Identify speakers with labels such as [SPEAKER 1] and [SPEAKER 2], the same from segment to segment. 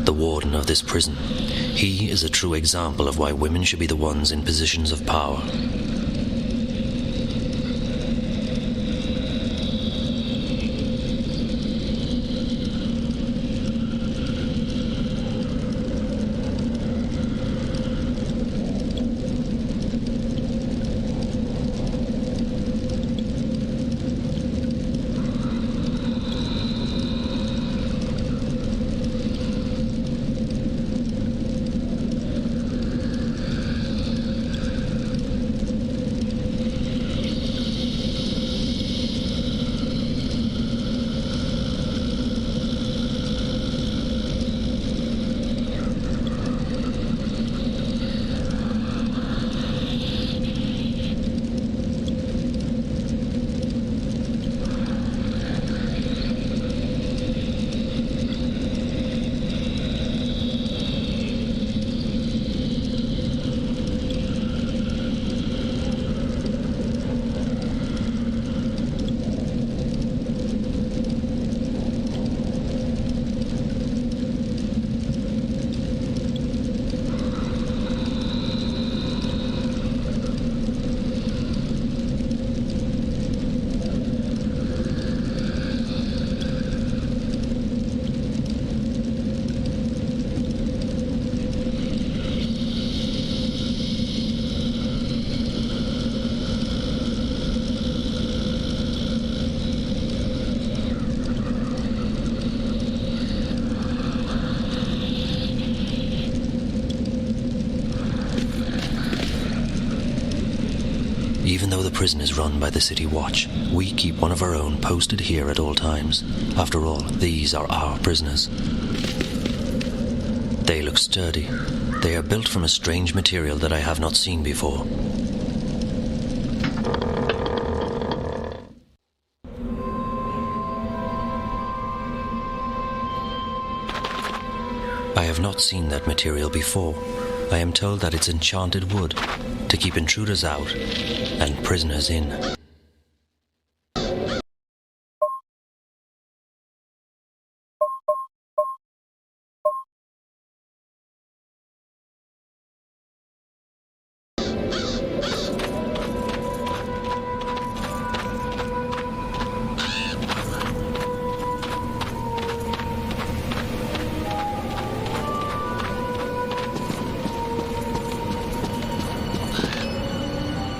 [SPEAKER 1] The warden of this prison. He is a true example of why women should be the ones in positions of power. Even though the prison is run by the City Watch, we keep one of our own posted here at all times. After all, these are our prisoners. They look sturdy. They are built from a strange material that I have not seen before. I have not seen that material before. I am told that it's enchanted wood to keep intruders out and prisoners in.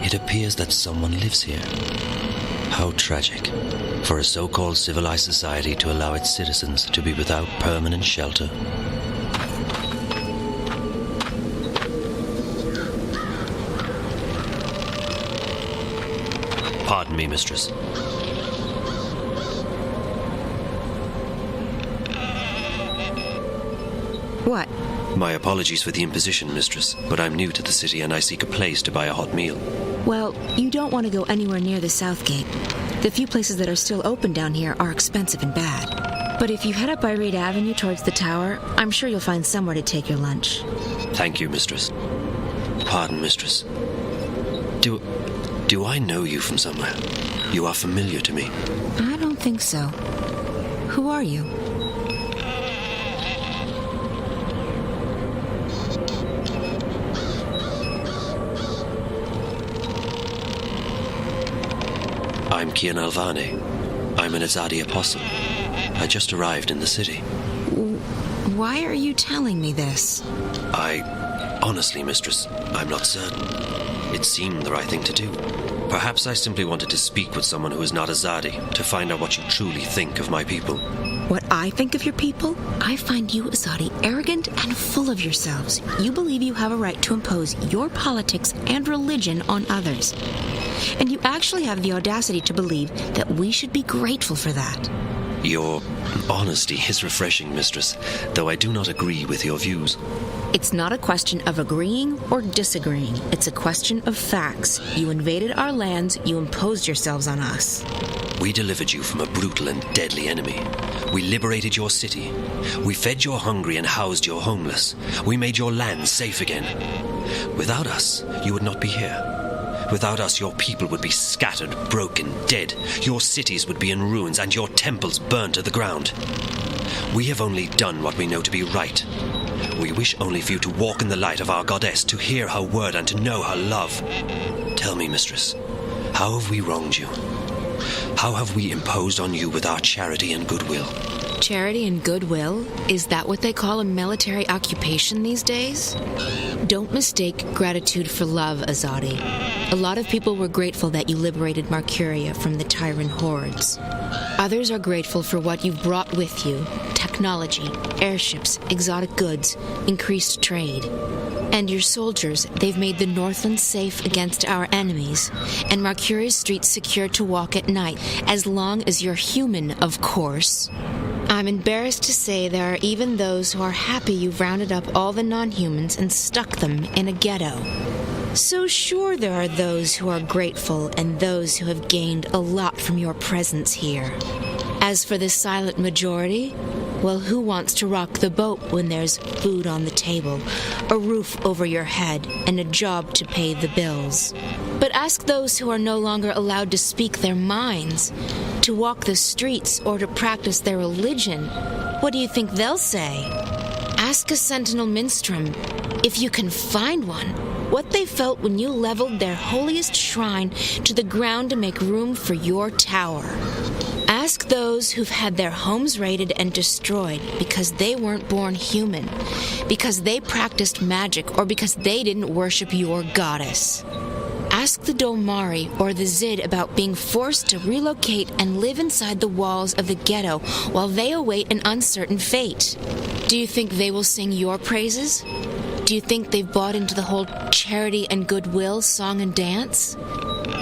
[SPEAKER 1] It appears that someone lives here. How tragic for a so-called civilized society to allow its citizens to be without permanent shelter. Pardon me, mistress.
[SPEAKER 2] What?
[SPEAKER 1] My apologies for the imposition, mistress, but I'm new to the city and I seek a place to buy a hot meal.
[SPEAKER 2] Well, you don't want to go anywhere near the South Gate. The few places that are still open down here are expensive and bad. But if you head up by Reed Avenue towards the tower, I'm sure you'll find somewhere to take your lunch.
[SPEAKER 1] Thank you, mistress. Pardon, mistress. Do I know you from somewhere? You are familiar to me.
[SPEAKER 2] I don't think so. Who are you?
[SPEAKER 1] I'm Kian Alvane. I'm an Azadi apostle. I just arrived in the city.
[SPEAKER 2] Why are you telling me this?
[SPEAKER 1] Honestly, mistress, I'm not certain. It seemed the right thing to do. Perhaps I simply wanted to speak with someone who is not Azadi, to find out what you truly think of my people.
[SPEAKER 2] What I think of your people? I find you, Azadi, arrogant and full of yourselves. You believe you have a right to impose your politics and religion on others. And you actually have the audacity to believe that we should be grateful for that.
[SPEAKER 1] Your honesty is refreshing, mistress, though I do not agree with your views.
[SPEAKER 2] It's not a question of agreeing or disagreeing. It's a question of facts. You invaded our lands, you imposed yourselves on us.
[SPEAKER 1] We delivered you from a brutal and deadly enemy. We liberated your city. We fed your hungry and housed your homeless. We made your land safe again. Without us, you would not be here. Without us, your people would be scattered, broken, dead. Your cities would be in ruins and your temples burned to the ground. We have only done what we know to be right. We wish only for you to walk in the light of our goddess, to hear her word and to know her love. Tell me, mistress, how have we wronged you? How have we imposed on you with our charity and goodwill?
[SPEAKER 2] Charity and goodwill? Is that what they call a military occupation these days? Don't mistake gratitude for love, Azadi. A lot of people were grateful that you liberated Marcuria from the tyrant hordes. Others are grateful for what you've brought with you: technology, airships, exotic goods, increased trade. And your soldiers, they've made the Northland safe against our enemies, and Marcuria's streets secure to walk at night, as long as you're human, of course. I'm embarrassed to say there are even those who are happy you've rounded up all the non-humans and stuck them in a ghetto. So sure, there are those who are grateful and those who have gained a lot from your presence here. As for the silent majority, well, who wants to rock the boat when there's food on the table, a roof over your head, and a job to pay the bills? But ask those who are no longer allowed to speak their minds, to walk the streets, or to practice their religion. What do you think they'll say? Ask a sentinel minstrel, if you can find one, what they felt when you leveled their holiest shrine to the ground to make room for your tower. Ask those who've had their homes raided and destroyed because they weren't born human, because they practiced magic, or because they didn't worship your goddess. Ask the Dolmari or the Zid about being forced to relocate and live inside the walls of the ghetto while they await an uncertain fate. Do you think they will sing your praises? Do you think they've bought into the whole charity and goodwill song and dance?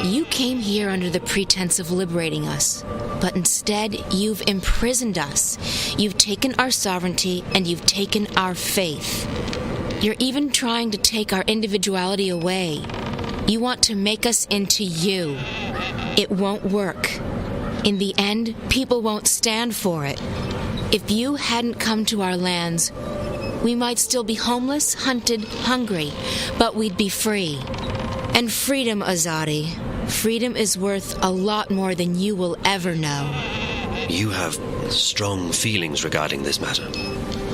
[SPEAKER 2] You came here under the pretense of liberating us, but instead you've imprisoned us. You've taken our sovereignty and you've taken our faith. You're even trying to take our individuality away. You want to make us into you. It won't work. In the end, people won't stand for it. If you hadn't come to our lands, we might still be homeless, hunted, hungry, but we'd be free. And freedom, Azadi. Freedom is worth a lot more than you will ever know.
[SPEAKER 1] You have strong feelings regarding this matter.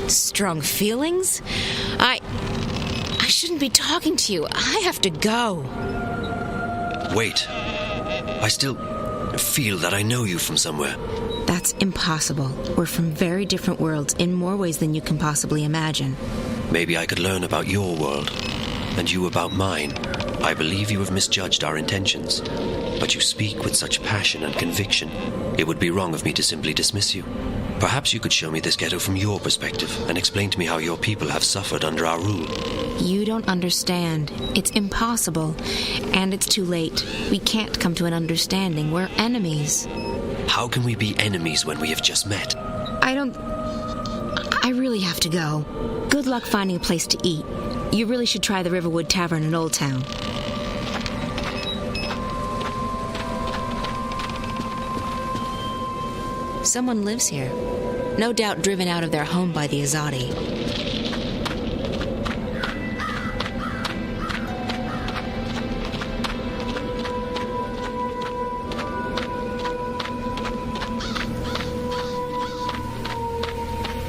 [SPEAKER 2] Strong feelings? I shouldn't be talking to you. I have to go.
[SPEAKER 1] Wait. I still feel that I know you from somewhere.
[SPEAKER 2] That's impossible. We're from very different worlds in more ways than you can possibly imagine.
[SPEAKER 1] Maybe I could learn about your world, and you about mine. I believe you have misjudged our intentions, but you speak with such passion and conviction. It would be wrong of me to simply dismiss you. Perhaps you could show me this ghetto from your perspective and explain to me how your people have suffered under our rule.
[SPEAKER 2] You don't understand. It's impossible, and it's too late. We can't come to an understanding. We're enemies.
[SPEAKER 1] How can we be enemies when we have just met?
[SPEAKER 2] I really have to go. Good luck finding a place to eat. You really should try the Riverwood Tavern in Old Town. Someone lives here. No doubt driven out of their home by the Azadi.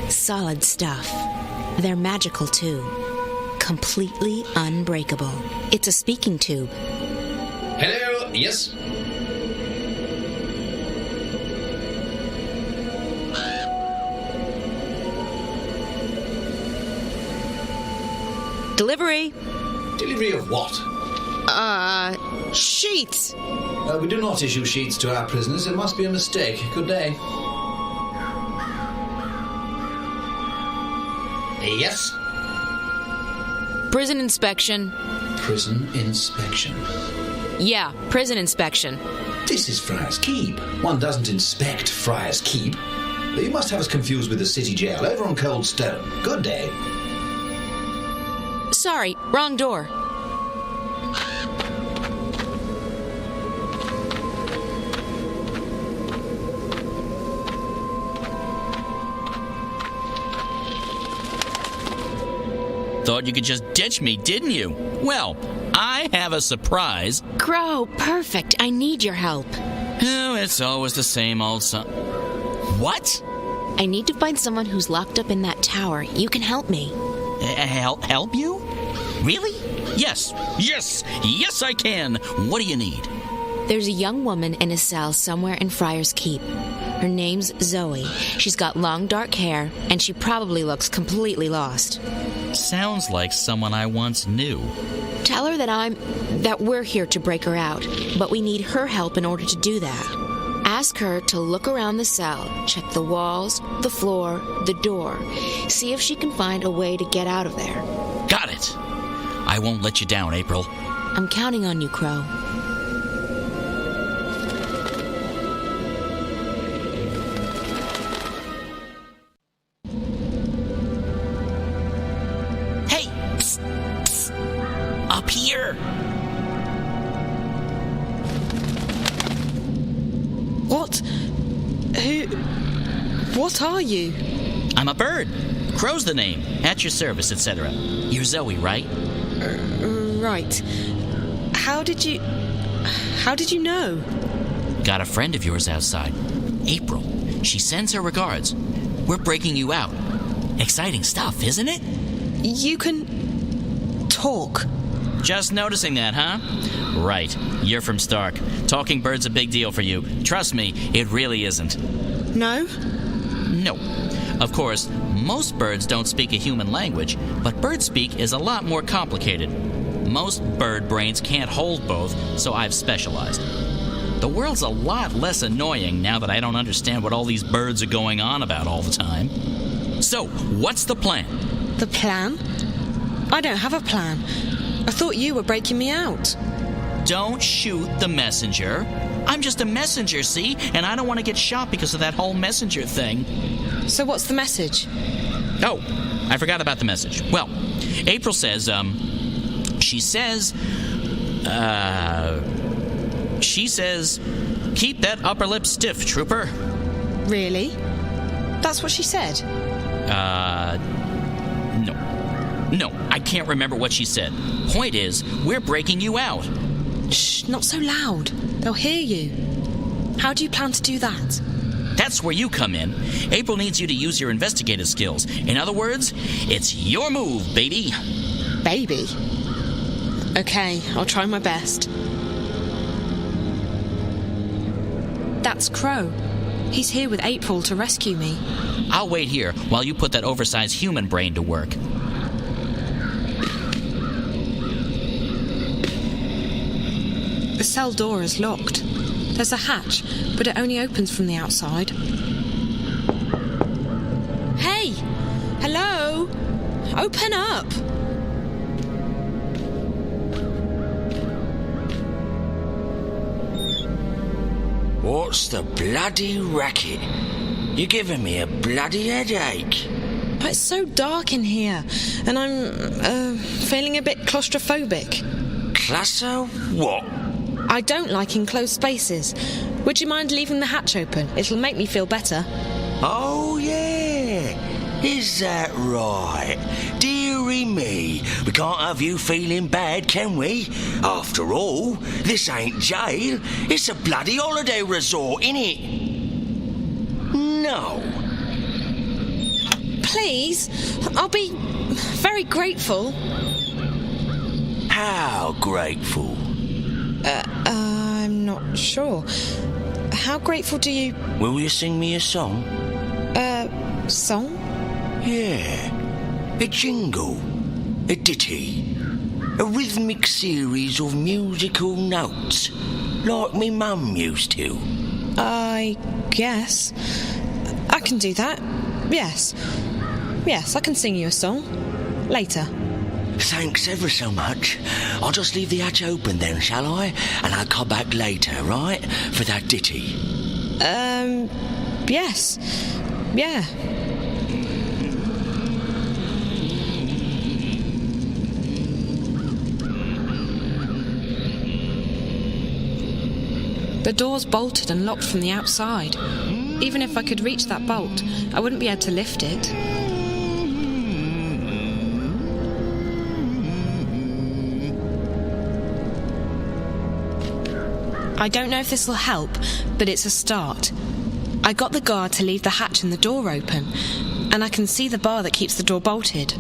[SPEAKER 2] Solid stuff. They're magical, too. Completely unbreakable. It's a speaking tube.
[SPEAKER 3] Hello, yes?
[SPEAKER 2] Delivery.
[SPEAKER 4] Delivery of what?
[SPEAKER 2] Sheets.
[SPEAKER 4] We do not issue sheets to our prisoners. It must be a mistake. Good day. Yes?
[SPEAKER 2] Prison inspection.
[SPEAKER 4] Prison inspection.
[SPEAKER 2] Yeah, prison inspection.
[SPEAKER 4] This is Friar's Keep. One doesn't inspect Friar's Keep. You must have us confused with the city jail over on Cold Stone. Good day.
[SPEAKER 2] Sorry, wrong door.
[SPEAKER 5] Thought you could just ditch me, didn't you? Well, I have a surprise.
[SPEAKER 2] Crow, perfect. I need your help.
[SPEAKER 5] Oh, it's always the same old What?
[SPEAKER 2] I need to find someone who's locked up in that tower. You can help me.
[SPEAKER 5] Help you? Really? Yes, I can. What do you need?
[SPEAKER 2] There's a young woman in a cell somewhere in Friar's Keep. Her name's Zoe. She's got long dark hair, and she probably looks completely lost.
[SPEAKER 5] Sounds like someone I once knew.
[SPEAKER 2] Tell her that we're here to break her out, but we need her help in order to do that. Ask her to look around the cell, check the walls, the floor, the door, see if she can find a way to get out of there.
[SPEAKER 5] Got it. I won't let you down, April.
[SPEAKER 2] I'm counting on you, Crow.
[SPEAKER 5] Hey! Psst, psst. Up here!
[SPEAKER 6] What? What are you?
[SPEAKER 5] I'm a bird. Crow's the name. At your service, etc. You're Zoe, right?
[SPEAKER 6] Right. How did you know?
[SPEAKER 5] Got a friend of yours outside. April. She sends her regards. We're breaking you out. Exciting stuff, isn't it?
[SPEAKER 6] You can talk.
[SPEAKER 5] Just noticing that, huh? Right. You're from Stark. Talking bird's a big deal for you. Trust me, it really isn't.
[SPEAKER 6] No?
[SPEAKER 5] No. Of course, most birds don't speak a human language, but bird speak is a lot more complicated. Most bird brains can't hold both, so I've specialized. The world's a lot less annoying now that I don't understand what all these birds are going on about all the time. So, what's the plan?
[SPEAKER 6] The plan? I don't have a plan. I thought you were breaking me out.
[SPEAKER 5] Don't shoot the messenger. I'm just a messenger, see? And I don't want to get shot because of that whole messenger thing.
[SPEAKER 6] So what's the message?
[SPEAKER 5] Oh, I forgot about the message. Well, April says, she says, keep that upper lip stiff, trooper.
[SPEAKER 6] Really? That's what she said?
[SPEAKER 5] No, I can't remember what she said. Point is, we're breaking you out.
[SPEAKER 6] Shh, not so loud. They'll hear you. How do you plan to do that?
[SPEAKER 5] That's where you come in. April needs you to use your investigative skills. In other words, it's your move, baby.
[SPEAKER 6] Baby? Okay, I'll try my best. That's Crow. He's here with April to rescue me.
[SPEAKER 5] I'll wait here while you put that oversized human brain to work.
[SPEAKER 6] The cell door is locked. There's a hatch, but it only opens from the outside. Hey! Hello? Open up!
[SPEAKER 7] What's the bloody racket? You're giving me a bloody headache.
[SPEAKER 6] It's so dark in here, and I'm feeling a bit claustrophobic.
[SPEAKER 7] Cluster what?
[SPEAKER 6] I don't like enclosed spaces. Would you mind leaving the hatch open? It'll make me feel better.
[SPEAKER 7] Oh, yeah. Is that right? Dearie me. We can't have you feeling bad, can we? After all, this ain't jail. It's a bloody holiday resort, innit? No.
[SPEAKER 6] Please, I'll be very grateful.
[SPEAKER 7] How grateful?
[SPEAKER 6] I'm not sure. How grateful do you...
[SPEAKER 7] Will you sing me a song?
[SPEAKER 6] Song?
[SPEAKER 7] Yeah. A jingle. A ditty. A rhythmic series of musical notes. Like me mum used to.
[SPEAKER 6] I guess. I can do that. Yes. Yes, I can sing you a song. Later.
[SPEAKER 7] Thanks ever so much. I'll just leave the hatch open then, shall I? And I'll come back later, right? For that ditty.
[SPEAKER 6] Yes. Yeah. The door's bolted and locked from the outside. Even if I could reach that bolt, I wouldn't be able to lift it. I don't know if this will help, but it's a start. I got the guard to leave the hatch and the door open, and I can see the bar that keeps the door bolted.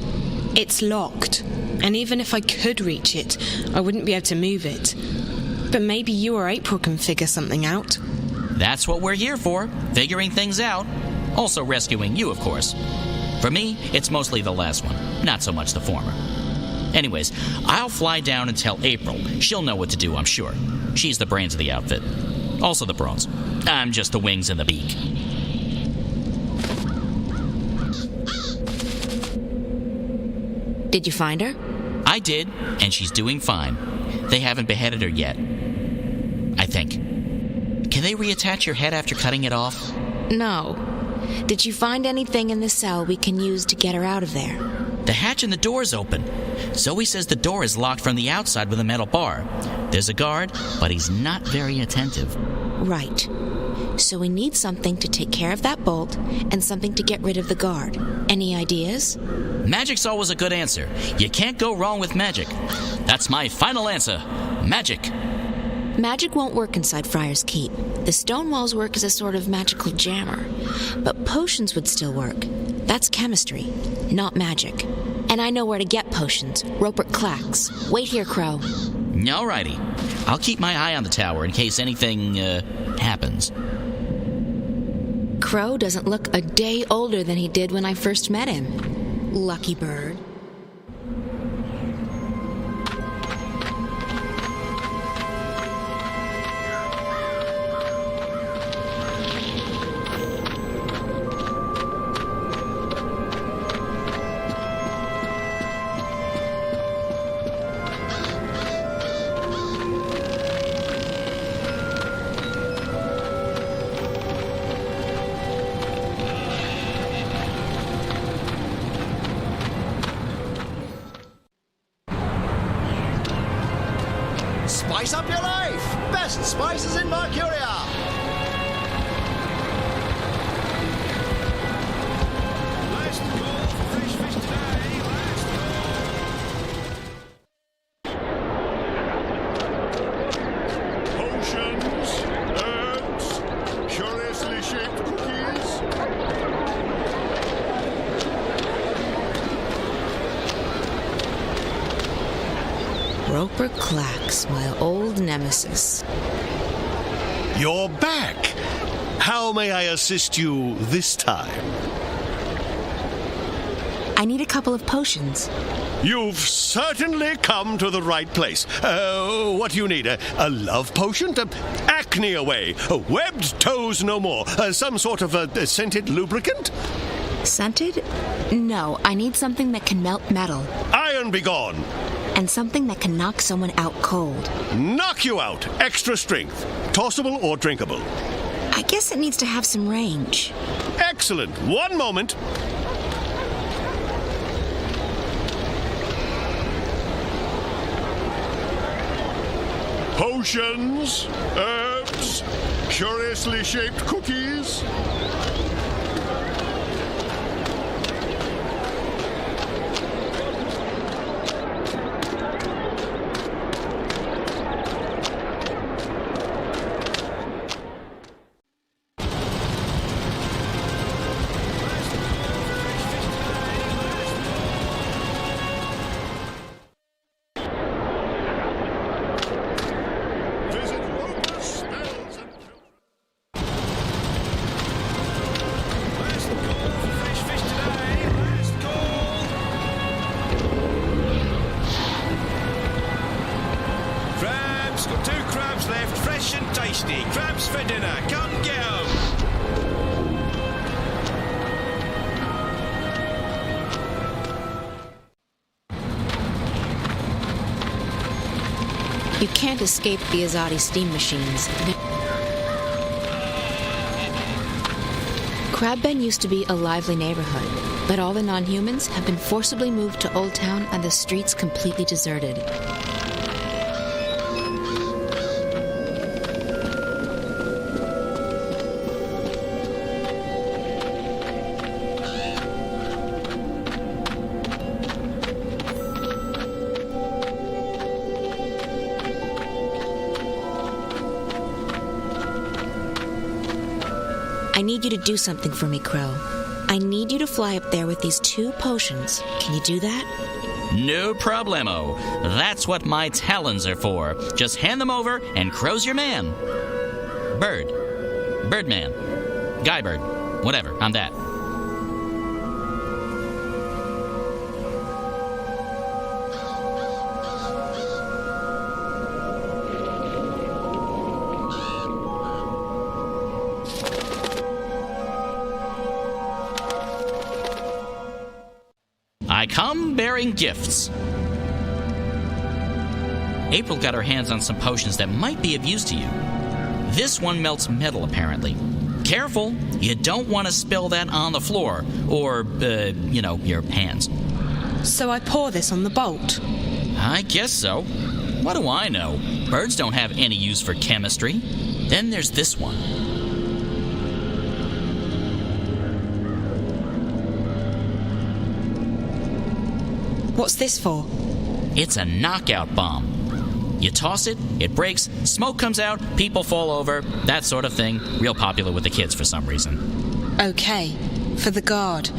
[SPEAKER 6] It's locked, and even if I could reach it, I wouldn't be able to move it. But maybe you or April can figure something out.
[SPEAKER 5] That's what we're here for, figuring things out. Also rescuing you, of course. For me, it's mostly the last one, not so much the former. Anyways, I'll fly down and tell April. She'll know what to do, I'm sure. She's the brains of the outfit. Also the brains. I'm just the wings and the beak.
[SPEAKER 2] Did you find her?
[SPEAKER 5] I did, and she's doing fine. They haven't beheaded her yet. I think. Can they reattach your head after cutting it off?
[SPEAKER 2] No. Did you find anything in the cell we can use to get her out of there?
[SPEAKER 5] The hatch and the door's open. Zoe says the door is locked from the outside with a metal bar. There's a guard, but he's not very attentive.
[SPEAKER 2] Right. So we need something to take care of that bolt and something to get rid of the guard. Any ideas?
[SPEAKER 5] Magic's always a good answer. You can't go wrong with magic. That's my final answer. Magic.
[SPEAKER 2] Magic won't work inside Friar's Keep. The stone walls work as a sort of magical jammer. But potions would still work. That's chemistry, not magic. And I know where to get potions. Rupert Clacks. Wait here, Crow.
[SPEAKER 5] Alrighty. I'll keep my eye on the tower in case anything, happens.
[SPEAKER 2] Crow doesn't look a day older than he did when I first met him. Lucky bird.
[SPEAKER 8] Spice up your life! Best spices in Mercuria! Last call for fresh fish today. Last call. Potions, herbs, curiously shaped cookies.
[SPEAKER 2] Roper Clacks, my old nemesis.
[SPEAKER 9] You're back. How may I assist you this time?
[SPEAKER 2] I need a couple of potions.
[SPEAKER 9] You've certainly come to the right place. What do you need? A love potion? Acne away. Webbed toes no more. Some sort of a scented lubricant?
[SPEAKER 2] Scented? No, I need something that can melt metal.
[SPEAKER 9] Iron be gone.
[SPEAKER 2] And something that can knock someone out cold.
[SPEAKER 9] Knock you out. Extra strength. Tossable or drinkable?
[SPEAKER 2] I guess it needs to have some range.
[SPEAKER 9] Excellent. One moment.
[SPEAKER 8] Potions, herbs, curiously shaped cookies. Visit Roper Spells and Richtig, crabs for dinner. Come get 'em.
[SPEAKER 2] You can't escape the Azadi steam machines. Crab Bend used to be a lively neighborhood, but all the non-humans have been forcibly moved to Old Town and the streets completely deserted. I need you to do something for me, Crow. I need you to fly up there with these 2 potions. Can you do that?
[SPEAKER 5] No problemo. That's what my talons are for. Just hand them over and Crow's your man. Bird. Birdman. Guybird. Whatever, I'm that. I come bearing gifts. April got her hands on some potions that might be of use to you. This one melts metal, apparently. Careful, you don't want to spill that on the floor, or, your hands.
[SPEAKER 6] So I pour this on the bolt.
[SPEAKER 5] I guess so. What do I know? Birds don't have any use for chemistry. Then there's this one.
[SPEAKER 6] What's this for?
[SPEAKER 5] It's a knockout bomb. You toss it, it breaks, smoke comes out, people fall over, that sort of thing. Real popular with the kids for some reason.
[SPEAKER 6] Okay, for the guard.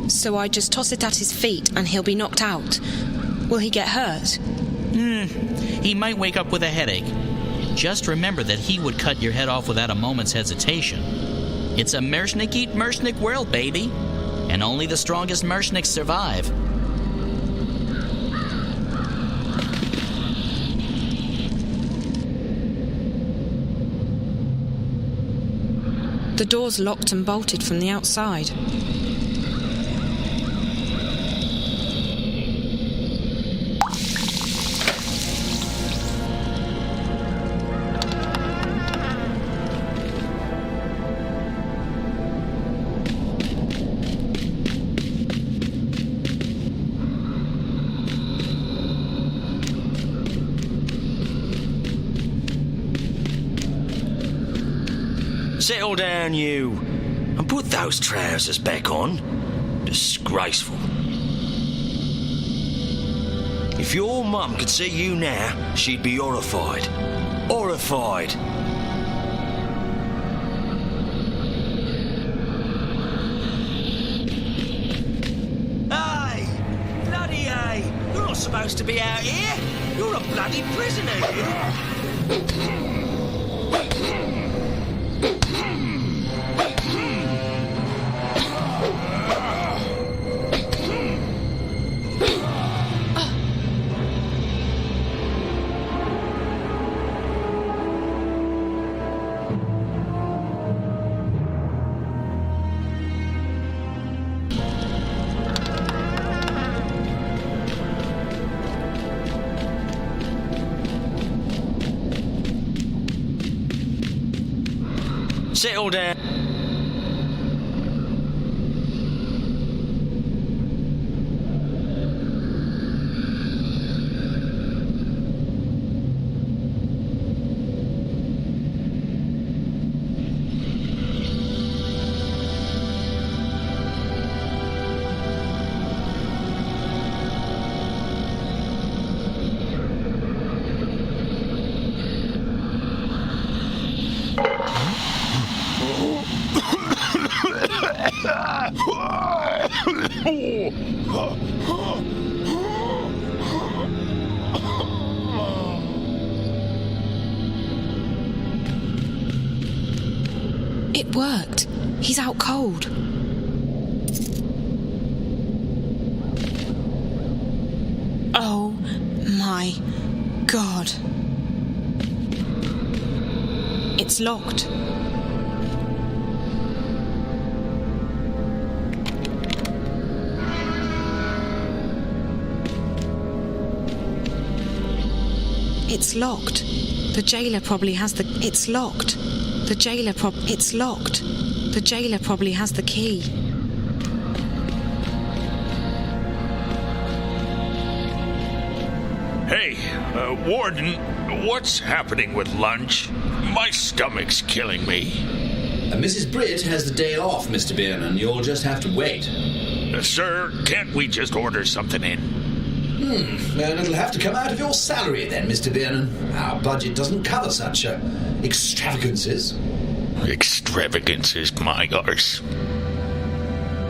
[SPEAKER 6] So I just toss it at his feet and he'll be knocked out. Will he get hurt?
[SPEAKER 5] He might wake up with a headache. Just remember that he would cut your head off without a moment's hesitation. It's a Mershnik eat Mershnik world, baby. And only the strongest Mershniks survive.
[SPEAKER 6] The door's locked and bolted from the outside.
[SPEAKER 7] Settle down, you, and put those trousers back on. Disgraceful. If your mum could see you now, she'd be horrified. Horrified. Hey! Bloody hey! You're not supposed to be out here. You're a bloody prisoner, you. Settle down.
[SPEAKER 6] It worked. He's out cold. Oh my God. It's locked. It's locked. The jailer probably has the... It's locked. The jailer It's locked. The jailer probably has the key.
[SPEAKER 8] Hey, Warden, what's happening with lunch? My stomach's killing me.
[SPEAKER 4] Mrs. Britt has the day off, Mr. Bierman. You'll just have to wait.
[SPEAKER 8] Sir, can't we just order something in?
[SPEAKER 4] Well, it'll have to come out of your salary then, Mr. Bierman. Our budget doesn't cover such extravagances.
[SPEAKER 8] Extravagances, my arse.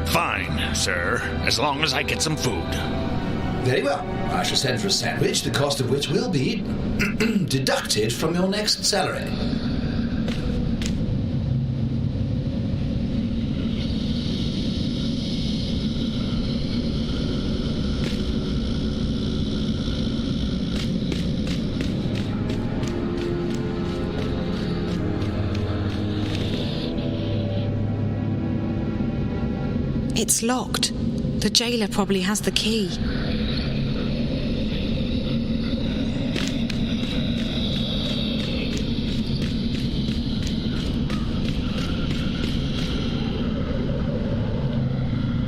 [SPEAKER 8] Fine, sir, as long as I get some food.
[SPEAKER 4] Very well. I shall send for a sandwich, the cost of which will be deducted from your next salary.
[SPEAKER 6] It's locked. The jailer probably has the key.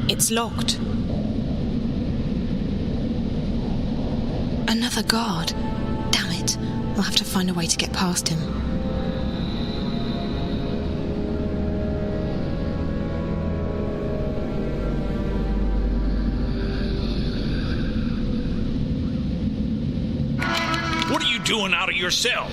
[SPEAKER 6] It's locked. Another guard. Damn it. I'll have to find a way to get past him.
[SPEAKER 8] What are you doing out of your cell?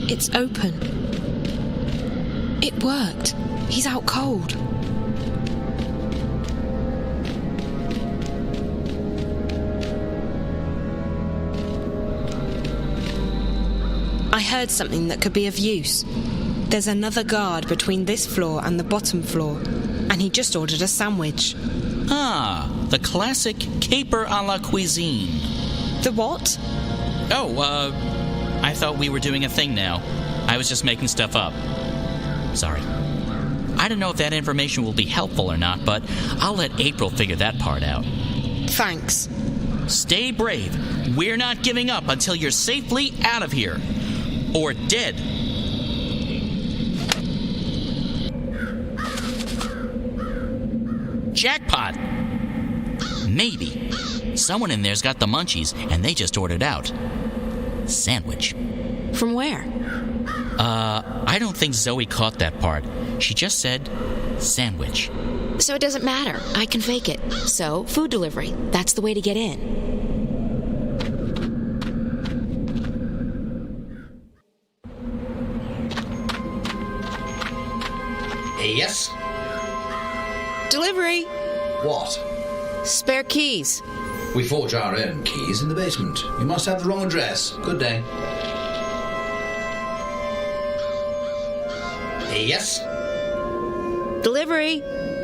[SPEAKER 6] It's open. It worked. He's out cold. I heard something that could be of use. There's another guard between this floor and the bottom floor, and he just ordered a sandwich.
[SPEAKER 5] Ah, the classic caper a la cuisine.
[SPEAKER 6] The what?
[SPEAKER 5] I thought we were doing a thing now. I was just making stuff up. Sorry. I don't know if that information will be helpful or not, but I'll let April figure that part out.
[SPEAKER 6] Thanks.
[SPEAKER 5] Stay brave. We're not giving up until you're safely out of here. Or dead. Jackpot! Maybe. Someone in there's got the munchies, and they just ordered out. Sandwich.
[SPEAKER 2] From where?
[SPEAKER 5] I don't think Zoe caught that part. She just said sandwich.
[SPEAKER 2] So it doesn't matter. I can fake it. So, food delivery. That's the way to get in.
[SPEAKER 4] Yes?
[SPEAKER 6] Delivery.
[SPEAKER 4] What?
[SPEAKER 2] Spare keys.
[SPEAKER 4] We forge our own keys in the basement. You must have the wrong address. Good day. Yes?
[SPEAKER 2] Delivery.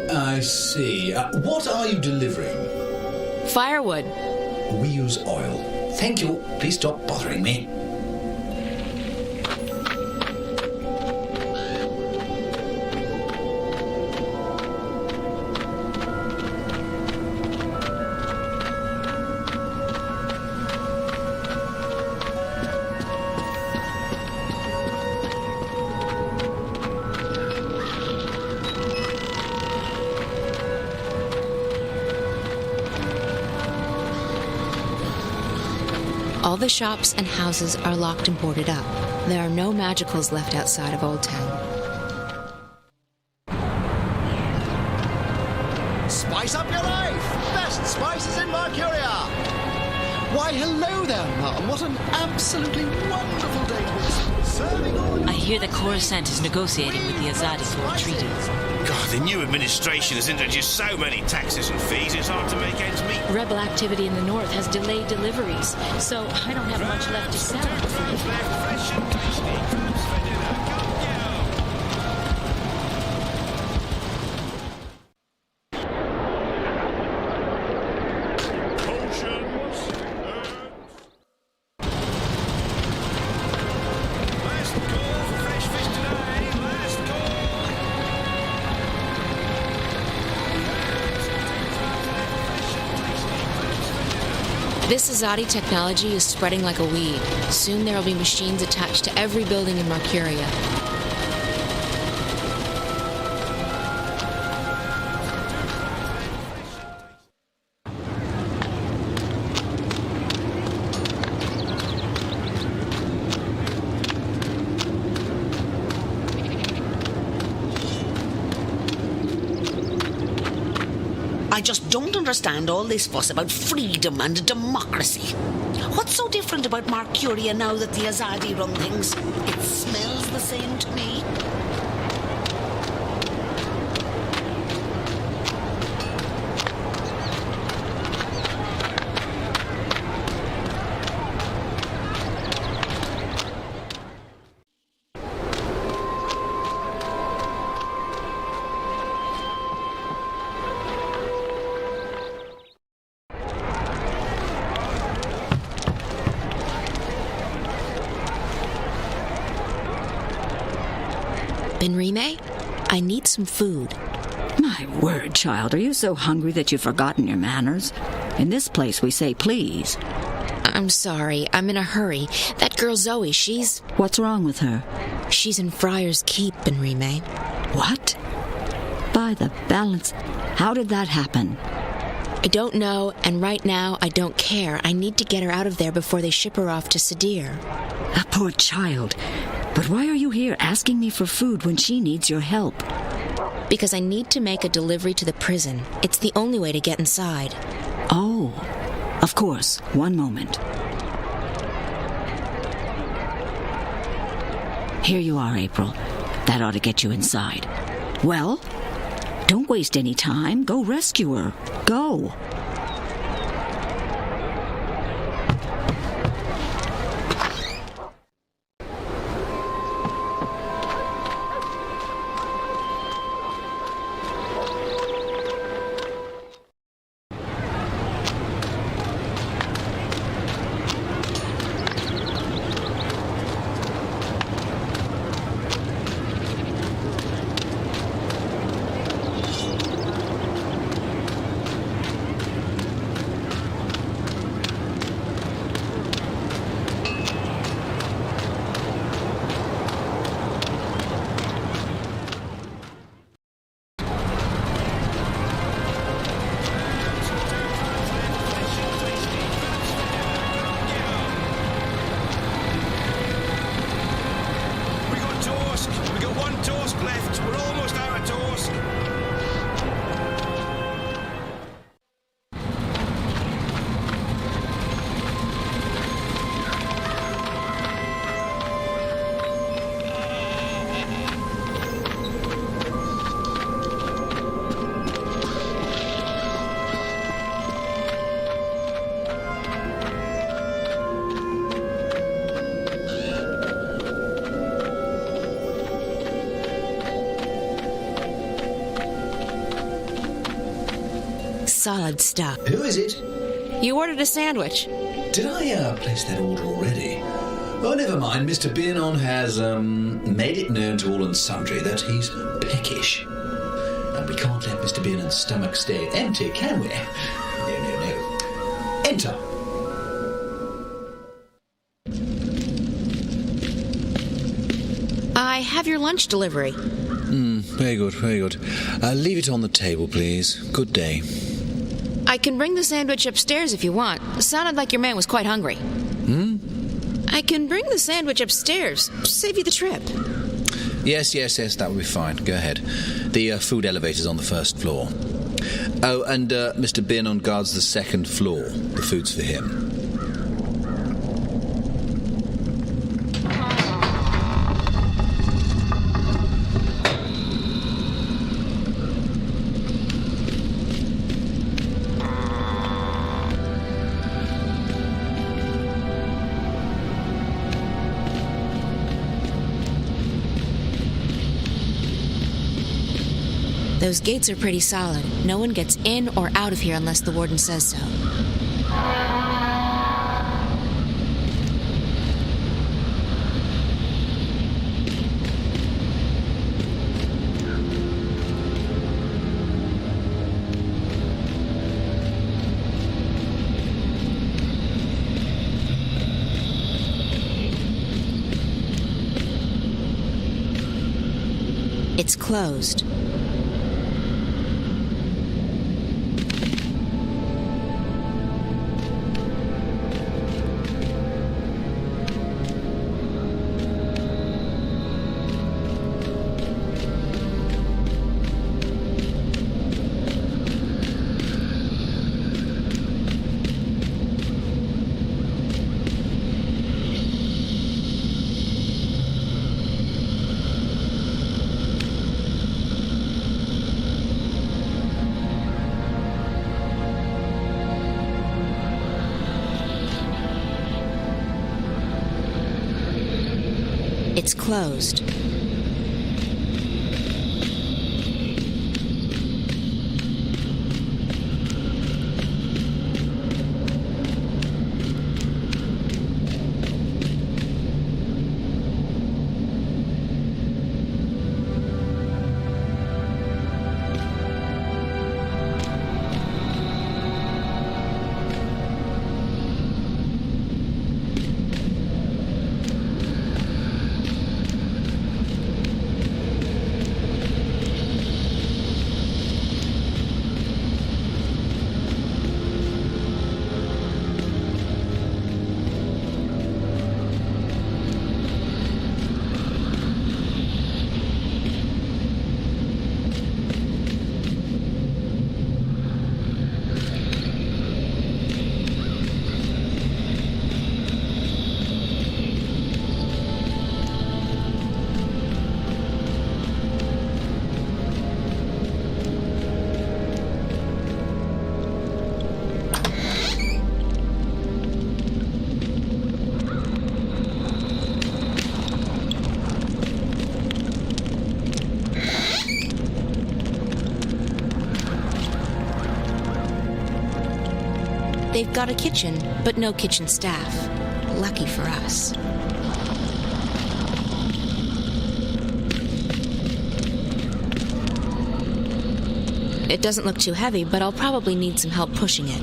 [SPEAKER 4] I see. What are you delivering?
[SPEAKER 2] Firewood.
[SPEAKER 4] We use oil. Thank you. Please stop bothering me.
[SPEAKER 2] All the shops and houses are locked and boarded up. There are no magicals left outside of Old Town.
[SPEAKER 10] Khan, what an absolutely wonderful day it was. Serving all...
[SPEAKER 11] I hear that Coruscant is negotiating with the Azadi for a treaty.
[SPEAKER 12] God, the new administration has introduced so many taxes and fees, it's hard to make ends meet.
[SPEAKER 2] Rebel activity in the north has delayed deliveries, so I don't have much left to sell, I'm afraid. This Azadi technology is spreading like a weed. Soon there will be machines attached to every building in Marcuria.
[SPEAKER 13] I just don't understand all this fuss about freedom and democracy. What's so different about Marcuria now that the Azadi run things? It smells the same to me. Benrime, I need some food.
[SPEAKER 14] My word, child, are you so hungry that you've forgotten your manners? In this place we say please.
[SPEAKER 2] I'm sorry, I'm in a hurry. That girl Zoe, she's...
[SPEAKER 14] What's wrong with her?
[SPEAKER 2] She's in Friar's Keep, Benrime.
[SPEAKER 14] What? By the balance, how did that happen?
[SPEAKER 2] I don't know, and right now I don't care. I need to get her out of there before they ship her off to Sadir.
[SPEAKER 14] A poor child. But why are you here asking me for food when she needs your help?
[SPEAKER 2] Because I need to make a delivery to the prison. It's the only way to get inside.
[SPEAKER 14] Oh, of course. One moment. Here you are, April. That ought to get you inside. Well, don't waste any time. Go rescue her. Go.
[SPEAKER 2] Solid stuff.
[SPEAKER 4] Who is it?
[SPEAKER 2] You ordered a sandwich.
[SPEAKER 4] Did I place that order already? Oh, never mind. Mr. Biernon has made it known to all and sundry that he's peckish. And we can't let Mr. Biernon's stomach stay empty, can we? No. Enter.
[SPEAKER 2] I have your lunch delivery.
[SPEAKER 15] Very good, very good. Leave it on the table, please. Good day.
[SPEAKER 2] I can bring the sandwich upstairs if you want. It sounded like your man was quite hungry. I can bring the sandwich upstairs. Save you the trip.
[SPEAKER 15] Yes, that will be fine. Go ahead. The food elevator's on the first floor. Oh, and Mr. Biernon guards the second floor. The food's for him.
[SPEAKER 2] Those gates are pretty solid. No one gets in or out of here unless the warden says so. It's closed. It's closed. They've got a kitchen, but no kitchen staff. Lucky for us. It doesn't look too heavy, but I'll probably need some help pushing it.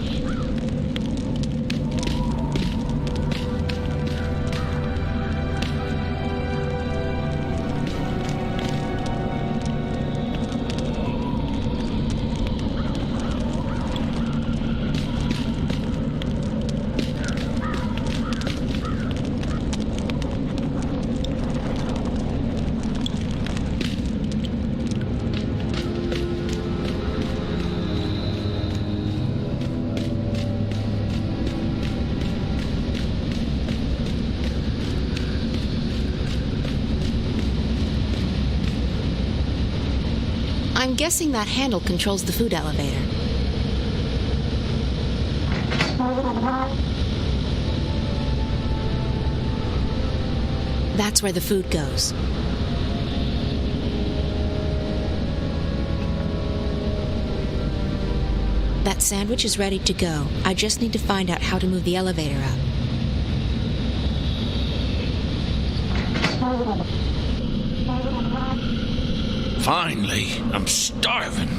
[SPEAKER 2] I'm guessing that handle controls the food elevator. That's where the food goes. That sandwich is ready to go. I just need to find out how to move the elevator up.
[SPEAKER 8] Finally, I'm starving.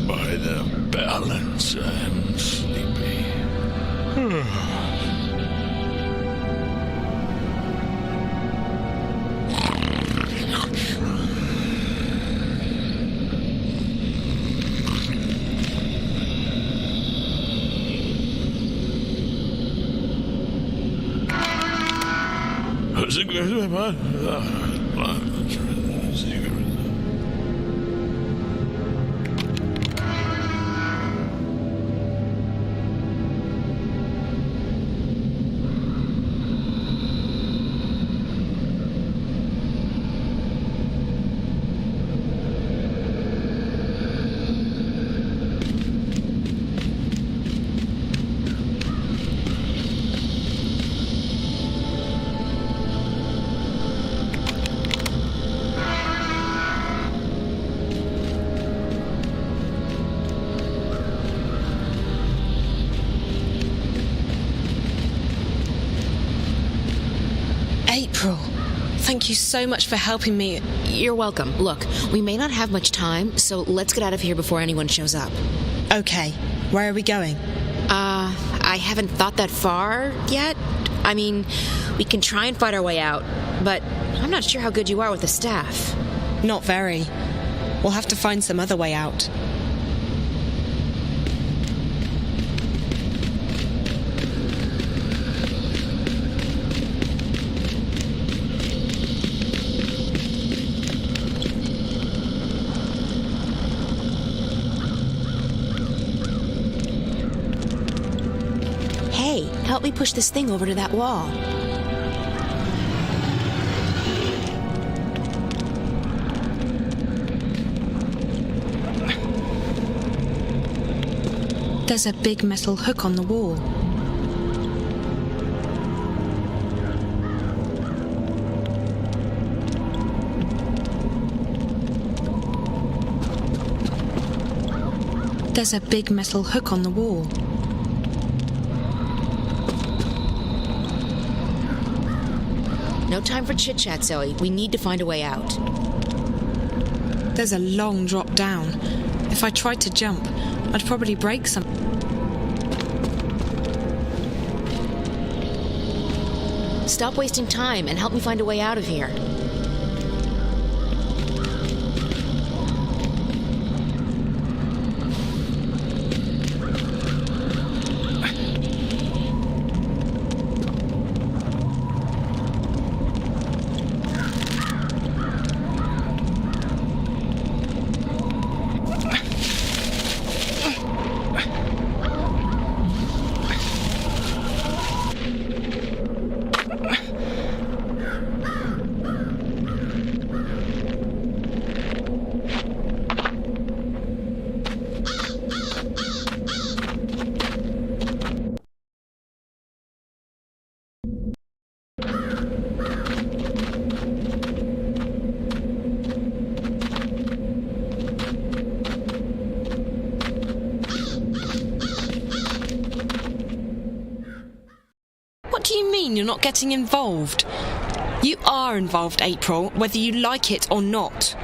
[SPEAKER 8] By the balance, I'm sleepy.
[SPEAKER 6] Thank you so much for helping me.
[SPEAKER 2] You're welcome. Look, we may not have much time, so let's get out of here before anyone shows up.
[SPEAKER 6] Okay, where are we going?
[SPEAKER 2] I haven't thought that far yet. I mean, we can try and fight our way out, but I'm not sure how good you are with the staff.
[SPEAKER 6] Not very. We'll have to find some other way out.
[SPEAKER 2] Hey, help me push this thing over to that wall.
[SPEAKER 6] There's a big metal hook on the wall. There's a big metal hook on the wall.
[SPEAKER 2] No time for chit-chat, Zoe. We need to find a way out.
[SPEAKER 6] There's a long drop down. If I tried to jump, I'd probably break something.
[SPEAKER 2] Stop wasting time and help me find a way out of here.
[SPEAKER 6] What do you mean you're not getting involved? You are involved, April, whether you like it or not.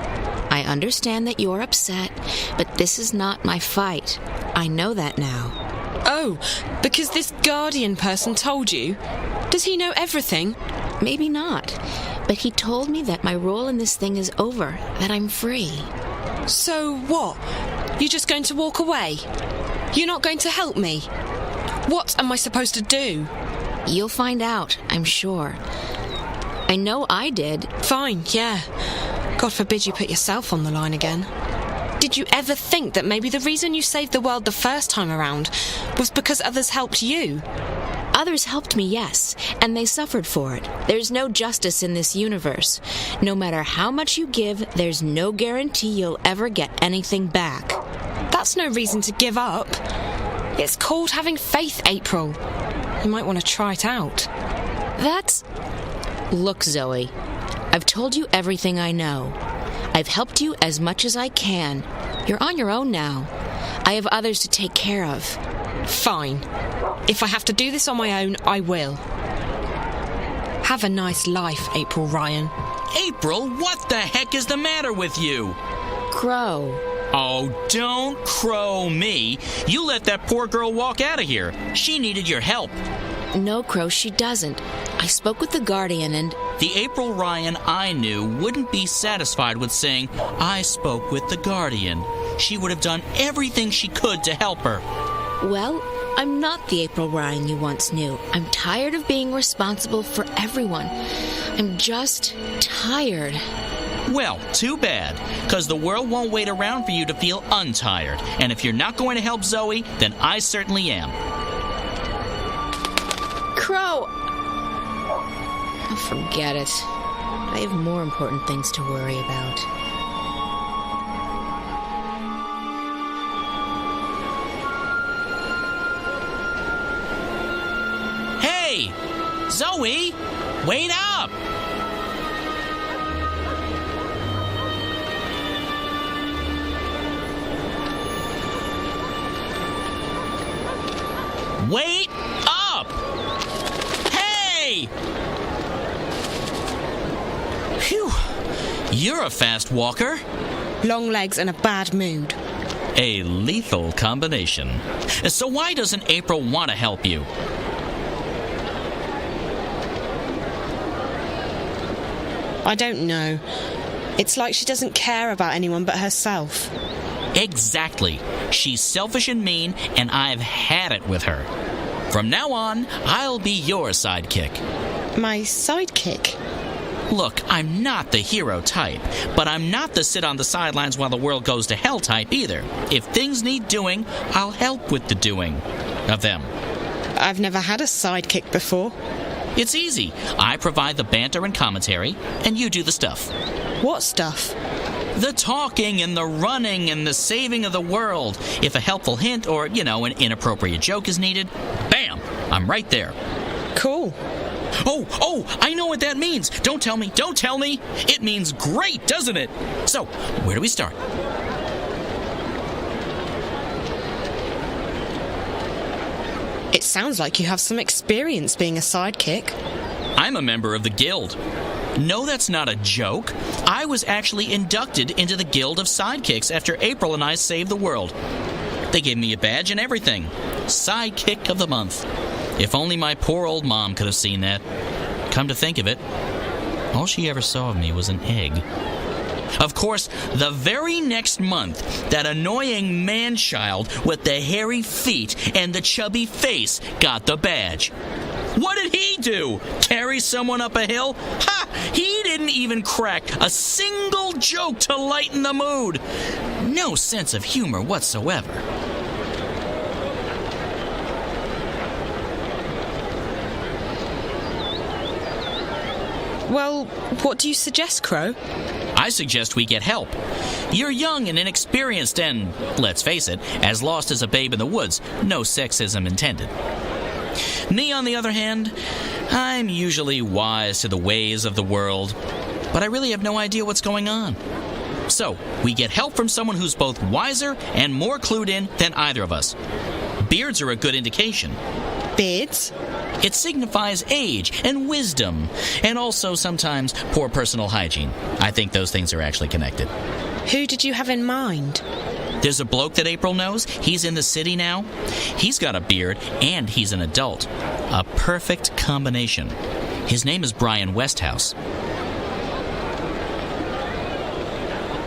[SPEAKER 2] I understand that you're upset, but this is not my fight. I know that now.
[SPEAKER 6] Oh, because this Guardian person told you? Does he know everything?
[SPEAKER 2] Maybe not, but he told me that my role in this thing is over, that I'm free.
[SPEAKER 6] So what? You're just going to walk away? You're not going to help me? What am I supposed to do?
[SPEAKER 2] You'll find out, I'm sure. I know I did.
[SPEAKER 6] Fine, yeah. God forbid you put yourself on the line again. Did you ever think that maybe the reason you saved the world the first time around was because others helped you?
[SPEAKER 2] Others helped me, yes, and they suffered for it. There's no justice in this universe. No matter how much you give, there's no guarantee you'll ever get anything back.
[SPEAKER 6] That's no reason to give up. It's called having faith, April. You might want to try it out.
[SPEAKER 2] Look, Zoe, I've told you everything I know. I've helped you as much as I can. You're on your own now. I have others to take care of.
[SPEAKER 6] Fine. If I have to do this on my own, I will. Have a nice life, April Ryan.
[SPEAKER 5] April, what the heck is the matter with you?
[SPEAKER 2] Crow.
[SPEAKER 5] Oh, don't crow me. You let that poor girl walk out of here. She needed your help.
[SPEAKER 2] No, Crow, she doesn't. I spoke with the Guardian and...
[SPEAKER 5] The April Ryan I knew wouldn't be satisfied with saying, I spoke with the Guardian. She would have done everything she could to help her.
[SPEAKER 2] Well, I'm not the April Ryan you once knew. I'm tired of being responsible for everyone. I'm just tired.
[SPEAKER 5] Well, too bad, because the world won't wait around for you to feel untired. And if you're not going to help Zoe, then I certainly am.
[SPEAKER 2] Crow! Oh, forget it. I have more important things to worry about.
[SPEAKER 5] Hey! Zoe! Wait up! Wait up! Hey! Phew. You're a fast walker.
[SPEAKER 6] Long legs and a bad mood.
[SPEAKER 5] A lethal combination. So why doesn't April want to help you?
[SPEAKER 6] I don't know. It's like she doesn't care about anyone but herself.
[SPEAKER 5] Exactly. She's selfish and mean, and I've had it with her. From now on, I'll be your sidekick.
[SPEAKER 6] My sidekick?
[SPEAKER 5] Look, I'm not the hero type, but I'm not the sit on the sidelines while the world goes to hell type either. If things need doing, I'll help with the doing of them.
[SPEAKER 6] I've never had a sidekick before.
[SPEAKER 5] It's easy. I provide the banter and commentary, and you do the stuff.
[SPEAKER 6] What stuff?
[SPEAKER 5] The talking and the running and the saving of the world. If a helpful hint or, an inappropriate joke is needed, bam, I'm right there.
[SPEAKER 6] Cool.
[SPEAKER 5] Oh, I know what that means. Don't tell me. It means great, doesn't it? So, where do we start?
[SPEAKER 6] It sounds like you have some experience being a sidekick.
[SPEAKER 5] I'm a member of the Guild. No, that's not a joke. I was actually inducted into the Guild of Sidekicks after April and I saved the world. They gave me a badge and everything. Sidekick of the month. If only my poor old mom could have seen that. Come to think of it, all she ever saw of me was an egg. Of course, the very next month, that annoying man-child with the hairy feet and the chubby face got the badge. What did he do? Carry someone up a hill? Ha! He didn't even crack a single joke to lighten the mood. No sense of humor whatsoever.
[SPEAKER 6] Well, what do you suggest, Crow?
[SPEAKER 5] I suggest we get help. You're young and inexperienced and, let's face it, as lost as a babe in the woods. No sexism intended. Me, on the other hand, I'm usually wise to the ways of the world, but I really have no idea what's going on. So, we get help from someone who's both wiser and more clued in than either of us. Beards are a good indication.
[SPEAKER 6] Beards?
[SPEAKER 5] It signifies age and wisdom, and also sometimes poor personal hygiene. I think those things are actually connected.
[SPEAKER 6] Who did you have in mind?
[SPEAKER 5] There's a bloke that April knows. He's in the city now. He's got a beard, and he's an adult. A perfect combination. His name is Brian Westhouse.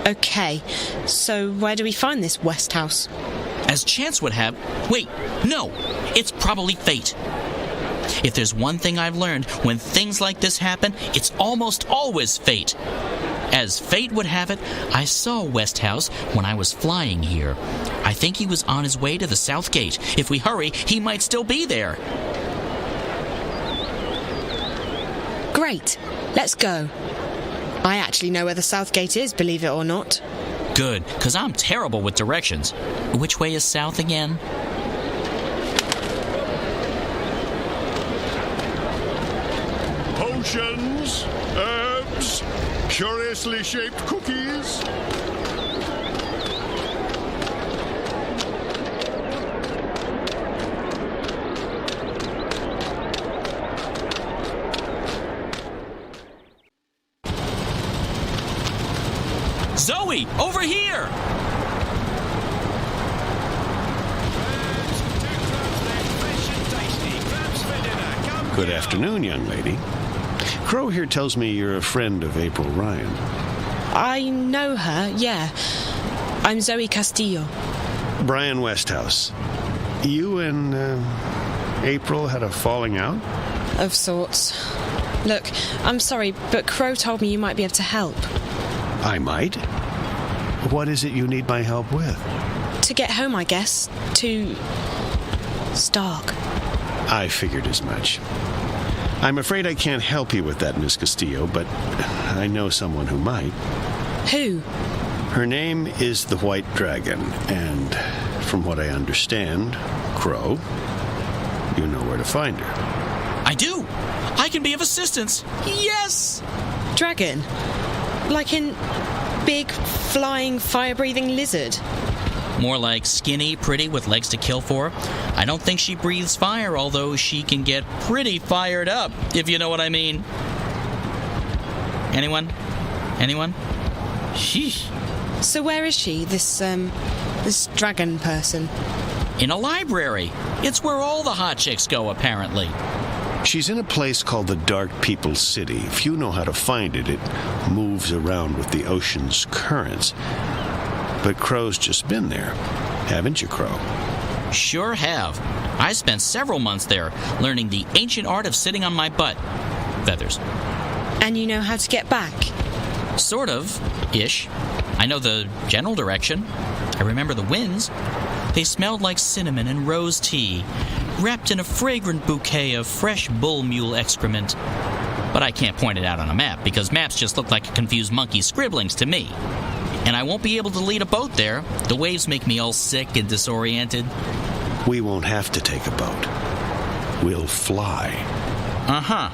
[SPEAKER 6] Okay, so where do we find this Westhouse?
[SPEAKER 5] As chance would have... Wait, no! It's probably fate. If there's one thing I've learned, when things like this happen, it's almost always fate. As fate would have it, I saw Westhouse when I was flying here. I think he was on his way to the South Gate. If we hurry, he might still be there.
[SPEAKER 6] Great. Let's go. I actually know where the South Gate is, believe it or not.
[SPEAKER 5] Good, because I'm terrible with directions. Which way is south again?
[SPEAKER 9] Potions, herbs, curiously shaped cookies.
[SPEAKER 5] Zoe, over here!
[SPEAKER 9] Good afternoon, young lady. Crow here tells me you're a friend of April Ryan.
[SPEAKER 6] I know her, yeah. I'm Zoe Castillo.
[SPEAKER 9] Brian Westhouse. You and April had a falling out?
[SPEAKER 6] Of sorts. Look, I'm sorry, but Crow told me you might be able to help.
[SPEAKER 9] I might? What is it you need my help with?
[SPEAKER 6] To get home, I guess. To... Stark.
[SPEAKER 9] I figured as much. I'm afraid I can't help you with that, Miss Castillo, but I know someone who might.
[SPEAKER 6] Who?
[SPEAKER 9] Her name is the White Dragon, and from what I understand, Crow, you know where to find her.
[SPEAKER 5] I do! I can be of assistance! Yes!
[SPEAKER 6] Dragon? Like in big, flying, fire-breathing lizard?
[SPEAKER 5] More like skinny, pretty, with legs to kill for. I don't think she breathes fire, although she can get pretty fired up, if you know what I mean. Anyone? Anyone? Sheesh.
[SPEAKER 6] So where is she, this dragon person?
[SPEAKER 5] In a library. It's where all the hot chicks go, apparently.
[SPEAKER 9] She's in a place called the Dark People's City. If you know how to find it, it moves around with the ocean's currents. But Crow's just been there. Haven't you, Crow?
[SPEAKER 5] Sure have. I spent several months there, learning the ancient art of sitting on my butt. Feathers.
[SPEAKER 6] And you know how to get back?
[SPEAKER 5] Sort of. Ish. I know the general direction. I remember the winds. They smelled like cinnamon and rose tea, wrapped in a fragrant bouquet of fresh bull mule excrement. But I can't point it out on a map, because maps just look like a confused monkey's scribblings to me. And I won't be able to lead a boat there. The waves make me all sick and disoriented.
[SPEAKER 9] We won't have to take a boat. We'll fly.
[SPEAKER 5] Uh-huh.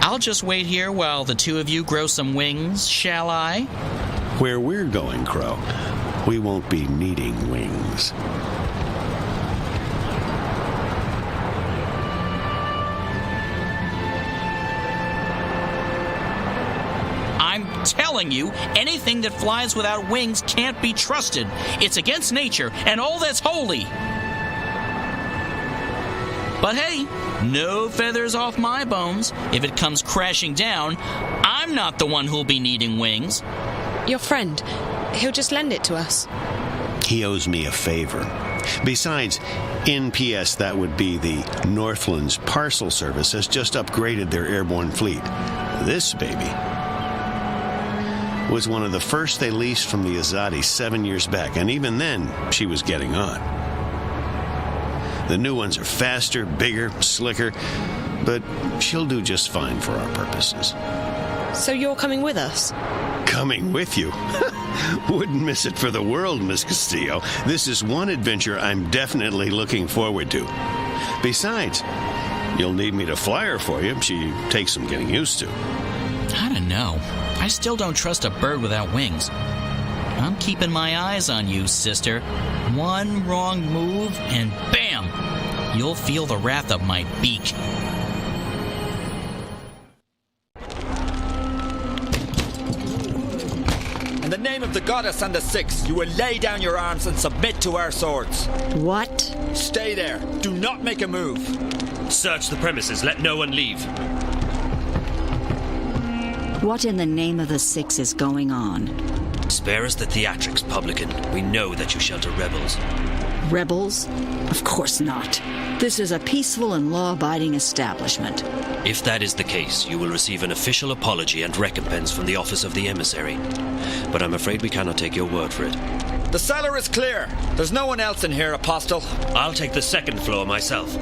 [SPEAKER 5] I'll just wait here while the two of you grow some wings, shall I?
[SPEAKER 9] Where we're going, Crow, we won't be needing wings.
[SPEAKER 5] I'm telling you, anything that flies without wings can't be trusted. It's against nature and all that's holy. But hey, no feathers off my bones. If it comes crashing down, I'm not the one who'll be needing wings.
[SPEAKER 6] Your friend, he'll just lend it to us.
[SPEAKER 9] He owes me a favor. Besides, NPS, that would be the Northlands Parcel Service, has just upgraded their airborne fleet. This baby was one of the first they leased from the Azadi 7 years back, and even then, she was getting on. The new ones are faster, bigger, slicker, but she'll do just fine for our purposes.
[SPEAKER 6] So you're coming with us?
[SPEAKER 9] Coming with you? Wouldn't miss it for the world, Miss Castillo. This is one adventure I'm definitely looking forward to. Besides, you'll need me to fly her for you. She takes some getting used to.
[SPEAKER 5] I don't know. I still don't trust a bird without wings. I'm keeping my eyes on you, sister. One wrong move, and bam! You'll feel the wrath of my beak.
[SPEAKER 16] In the name of the goddess and the six, you will lay down your arms and submit to our swords.
[SPEAKER 14] What?
[SPEAKER 16] Stay there. Do not make a move.
[SPEAKER 17] Search the premises. Let no one leave.
[SPEAKER 14] What in the name of the six is going on?
[SPEAKER 1] Spare us the theatrics, publican. We know that you shelter rebels.
[SPEAKER 14] Rebels? Of course not. This is a peaceful and law-abiding establishment.
[SPEAKER 1] If that is the case, you will receive an official apology and recompense from the office of the emissary. But I'm afraid we cannot take your word for it.
[SPEAKER 16] The cellar is clear. There's no one else in here, Apostle.
[SPEAKER 17] I'll take the second floor myself.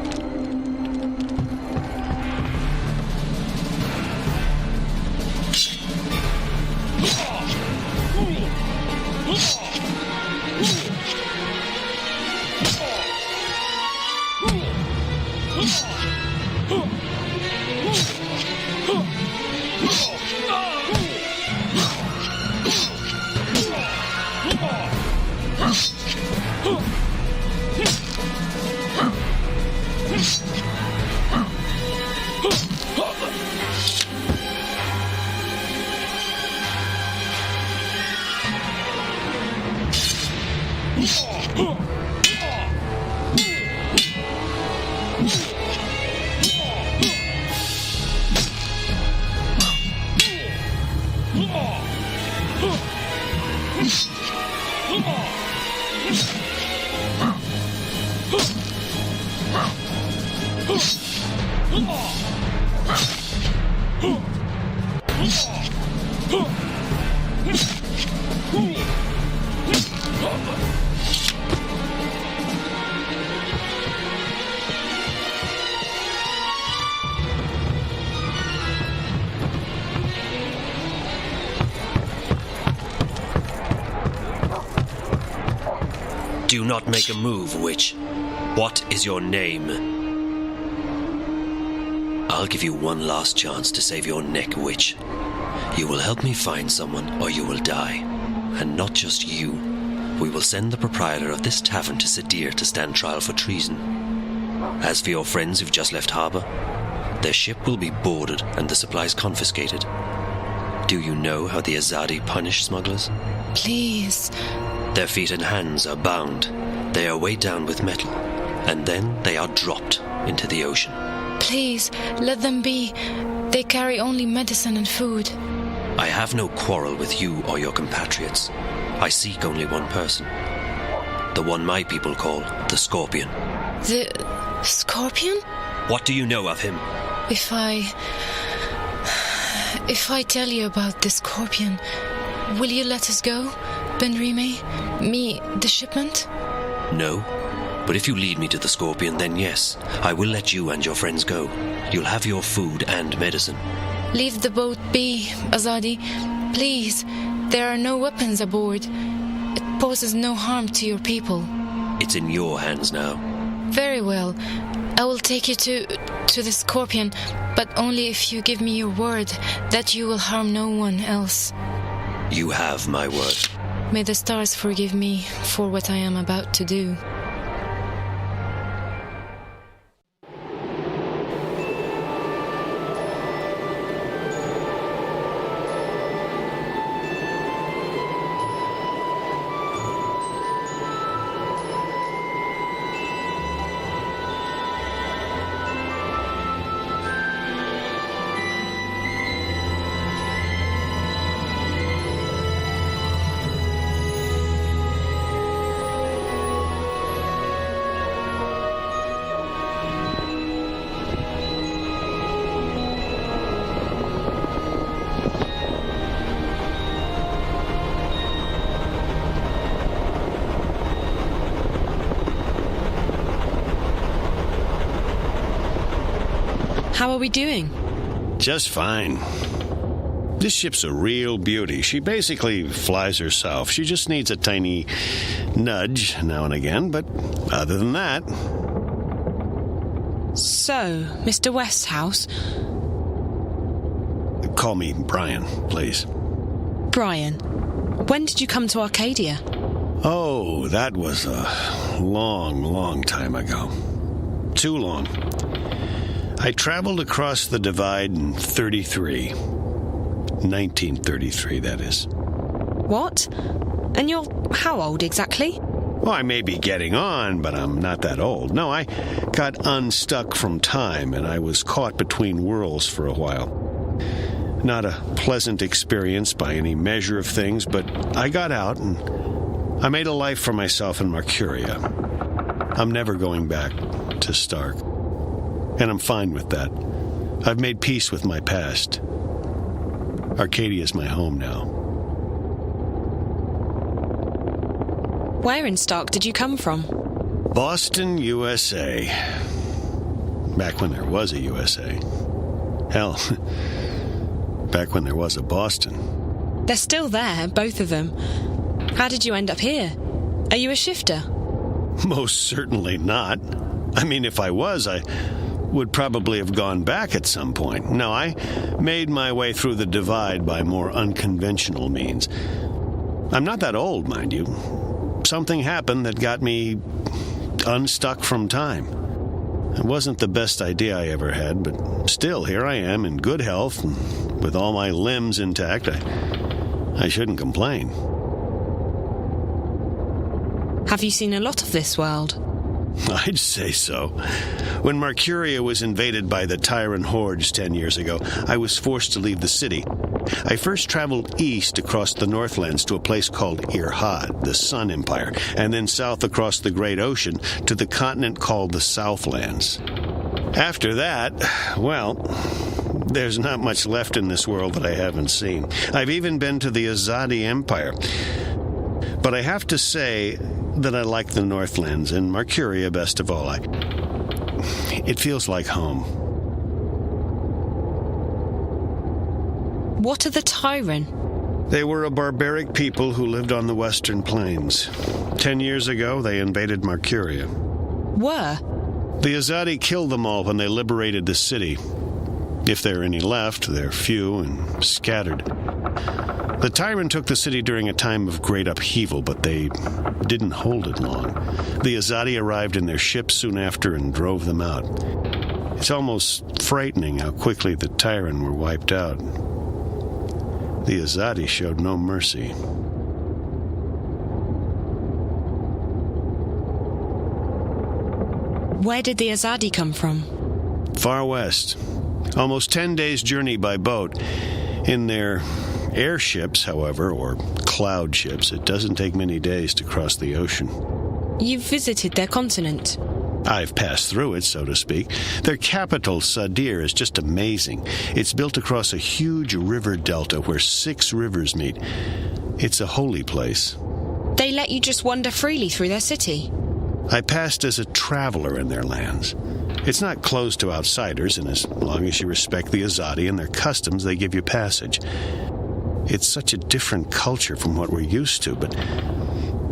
[SPEAKER 17] Do not make a move, witch. What is your name? I'll give you one last chance to save your neck, witch. You will help me find someone, or you will die. And not just you. We will send the proprietor of this tavern to Sadir to stand trial for treason. As for your friends who've just left harbor, their ship will be boarded and the supplies confiscated.
[SPEAKER 1] Do you know how the Azadi punish smugglers?
[SPEAKER 6] Please.
[SPEAKER 1] Their feet and hands are bound. They are weighed down with metal, and then they are dropped into the ocean.
[SPEAKER 6] Please, let them be. They carry only medicine and food.
[SPEAKER 1] I have no quarrel with you or your compatriots. I seek only one person. The one my people call the Scorpion.
[SPEAKER 6] The Scorpion?
[SPEAKER 1] What do you know of him?
[SPEAKER 6] If I tell you about the Scorpion, will you let us go, Ben Rime? Me, the shipment?
[SPEAKER 1] No. But if you lead me to the Scorpion, then yes, I will let you and your friends go. You'll have your food and medicine.
[SPEAKER 6] Leave the boat be, Azadi. Please, there are no weapons aboard. It poses no harm to your people.
[SPEAKER 1] It's in your hands now.
[SPEAKER 6] Very well. I will take you to the Scorpion, but only if you give me your word that you will harm no one else.
[SPEAKER 1] You have my word.
[SPEAKER 6] May the stars forgive me for what I am about to do. How are we doing?
[SPEAKER 9] Just fine. This ship's a real beauty. She basically flies herself. She just needs a tiny nudge now and again, but other than that...
[SPEAKER 6] So, Mr. Westhouse?
[SPEAKER 9] Call me Brian, please.
[SPEAKER 6] Brian, when did you come to Arcadia?
[SPEAKER 9] Oh, that was a long time ago. Too long. I traveled across the divide in 1933, that is.
[SPEAKER 6] What? And you're how old exactly?
[SPEAKER 9] Well, I may be getting on, but I'm not that old. No, I got unstuck from time, and I was caught between worlds for a while. Not a pleasant experience by any measure of things, but I got out, and I made a life for myself in Mercuria. I'm never going back to Stark. And I'm fine with that. I've made peace with my past. Arcadia's my home now.
[SPEAKER 6] Where in Stark did you come from?
[SPEAKER 9] Boston, USA. Back when there was a USA. Hell, back when there was a Boston.
[SPEAKER 6] They're still there, both of them. How did you end up here? Are you a shifter?
[SPEAKER 9] Most certainly not. I mean, if I was, I would probably have gone back at some point. No, I made my way through the divide by more unconventional means. I'm not that old, mind you. Something happened that got me unstuck from time. It wasn't the best idea I ever had, but still, here I am in good health and with all my limbs intact. I shouldn't complain.
[SPEAKER 6] Have you seen a lot of this world?
[SPEAKER 9] I'd say so. When Mercuria was invaded by the Tyrant hordes 10 years ago, I was forced to leave the city. I first traveled east across the Northlands to a place called Irhad, the Sun Empire, and then south across the Great Ocean to the continent called the Southlands. After that, well, there's not much left in this world that I haven't seen. I've even been to the Azadi Empire. But I have to say that I like the Northlands, and Mercuria best of all. It feels like home.
[SPEAKER 6] What are the Tyrant?
[SPEAKER 9] They were a barbaric people who lived on the Western Plains. 10 years ago, they invaded Mercuria.
[SPEAKER 6] Were?
[SPEAKER 9] The Azadi killed them all when they liberated the city. If there are any left, they're few and scattered. The Tyrant took the city during a time of great upheaval, but they didn't hold it long. The Azadi arrived in their ships soon after and drove them out. It's almost frightening how quickly the Tyrant were wiped out. The Azadi showed no mercy.
[SPEAKER 6] Where did the Azadi come from?
[SPEAKER 9] Far west. Almost 10 days' journey by boat. In their airships, however, or cloud ships, it doesn't take many days to cross the ocean.
[SPEAKER 6] You've visited their continent?
[SPEAKER 9] I've passed through it, so to speak. Their capital, Sadir, is just amazing. It's built across a huge river delta where 6 rivers meet. It's a holy place.
[SPEAKER 6] They let you just wander freely through their city?
[SPEAKER 9] I passed as a traveler in their lands. It's not closed to outsiders, and as long as you respect the Azadi and their customs, they give you passage. It's such a different culture from what we're used to, but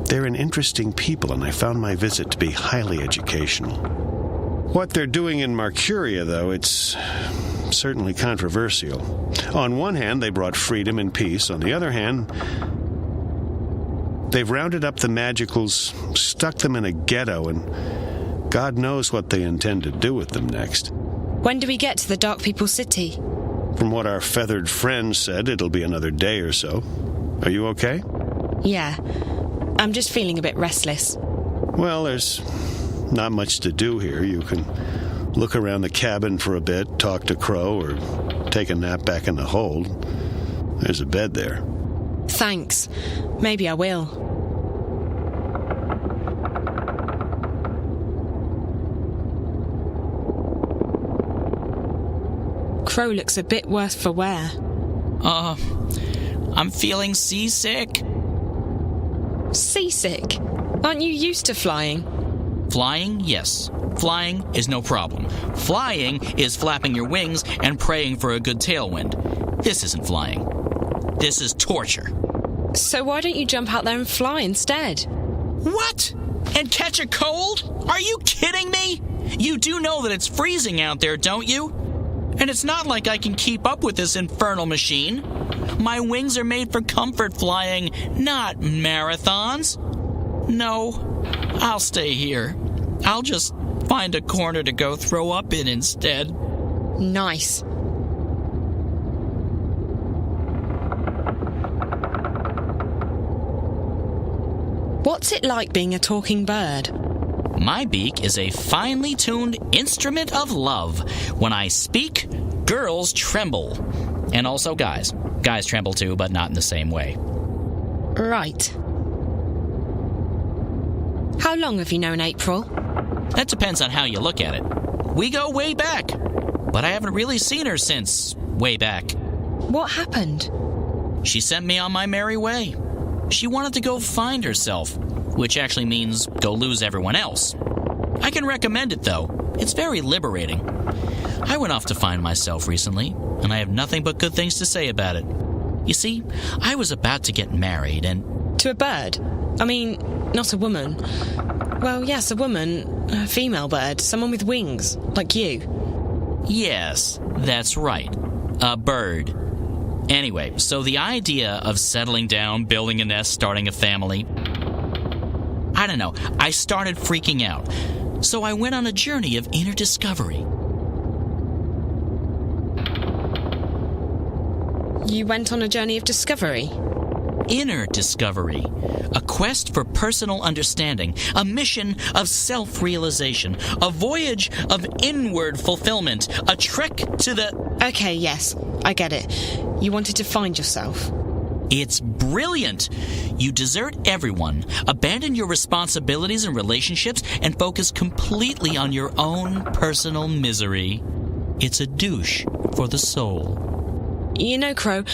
[SPEAKER 9] they're an interesting people, and I found my visit to be highly educational. What they're doing in Mercuria, though, it's certainly controversial. On one hand, they brought freedom and peace. On the other hand, they've rounded up the Magicals, stuck them in a ghetto, and God knows what they intend to do with them next.
[SPEAKER 6] When do we get to the Dark People's city?
[SPEAKER 9] From what our feathered friend said, it'll be another day or so. Are you okay?
[SPEAKER 6] Yeah. I'm just feeling a bit restless.
[SPEAKER 9] Well, there's not much to do here. You can look around the cabin for a bit, talk to Crow, or take a nap back in the hold. There's a bed there.
[SPEAKER 6] Thanks. Maybe I will. Crow looks a bit worse for wear.
[SPEAKER 5] I'm feeling seasick.
[SPEAKER 6] Seasick? Aren't you used to flying?
[SPEAKER 5] Flying, yes. Flying is no problem. Flying is flapping your wings and praying for a good tailwind. This isn't flying. This is torture.
[SPEAKER 6] So why don't you jump out there and fly instead?
[SPEAKER 5] What? And catch a cold? Are you kidding me? You do know that it's freezing out there, don't you? And it's not like I can keep up with this infernal machine. My wings are made for comfort flying, not marathons. No, I'll stay here. I'll just find a corner to go throw up in instead.
[SPEAKER 6] Nice. What's it like being a talking bird?
[SPEAKER 5] My beak is a finely tuned instrument of love. When I speak, girls tremble. And also guys. Guys tremble too, but not in the same way.
[SPEAKER 6] Right. How long have you known April?
[SPEAKER 5] That depends on how you look at it. We go way back. But I haven't really seen her since way back.
[SPEAKER 6] What happened?
[SPEAKER 5] She sent me on my merry way. She wanted to go find herself, which actually means go lose everyone else. I can recommend it, though. It's very liberating. I went off to find myself recently, and I have nothing but good things to say about it. You see, I was about to get married and...
[SPEAKER 6] To a bird? I mean, not a woman. Well, yes, a woman. A female bird. Someone with wings, like you.
[SPEAKER 5] Yes, that's right. A bird. Anyway, so the idea of settling down, building a nest, starting a family... I don't know. I started freaking out. So I went on a journey of inner discovery.
[SPEAKER 6] You went on a journey of discovery?
[SPEAKER 5] Inner discovery. A quest for personal understanding. A mission of self-realization. A voyage of inward fulfillment. A trek to the...
[SPEAKER 6] Okay, yes. I get it. You wanted to find yourself.
[SPEAKER 5] It's brilliant. You desert everyone, abandon your responsibilities and relationships, and focus completely on your own personal misery. It's a douche for the soul.
[SPEAKER 6] You know, Crow,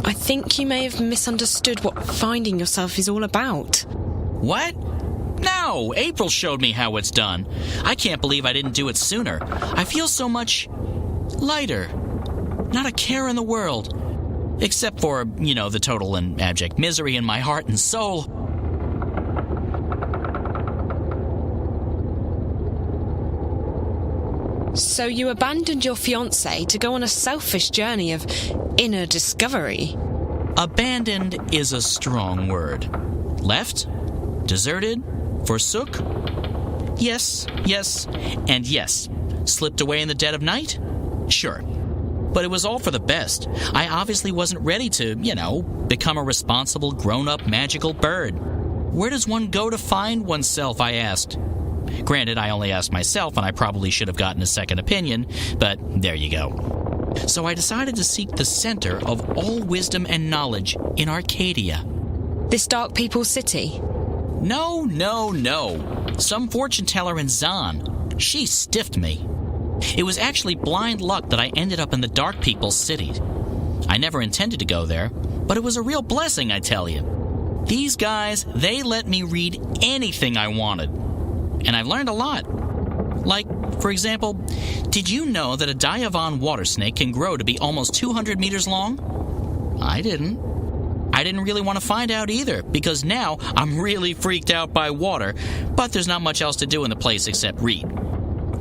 [SPEAKER 6] I think you may have misunderstood what finding yourself is all about.
[SPEAKER 5] What? No, April showed me how it's done. I can't believe I didn't do it sooner. I feel so much lighter. Not a care in the world. Except for, the total and abject misery in my heart and soul.
[SPEAKER 6] So you abandoned your fiancé to go on a selfish journey of inner discovery?
[SPEAKER 5] Abandoned is a strong word. Left? Deserted? Forsook? Yes, and yes. Slipped away in the dead of night? Sure. But it was all for the best. I obviously wasn't ready to, become a responsible, grown-up, magical bird. Where does one go to find oneself, I asked. Granted, I only asked myself, and I probably should have gotten a second opinion, but there you go. So I decided to seek the center of all wisdom and knowledge in Arcadia.
[SPEAKER 6] This Dark People's City?
[SPEAKER 5] No. Some fortune teller in Zan. She stiffed me. It was actually blind luck that I ended up in the Dark People's City. I never intended to go there, but it was a real blessing, I tell you. These guys, they let me read anything I wanted. And I've learned a lot. Like, for example, did you know that a Diavan water snake can grow to be almost 200 meters long? I didn't. I didn't really want to find out either, because now I'm really freaked out by water, but there's not much else to do in the place except read.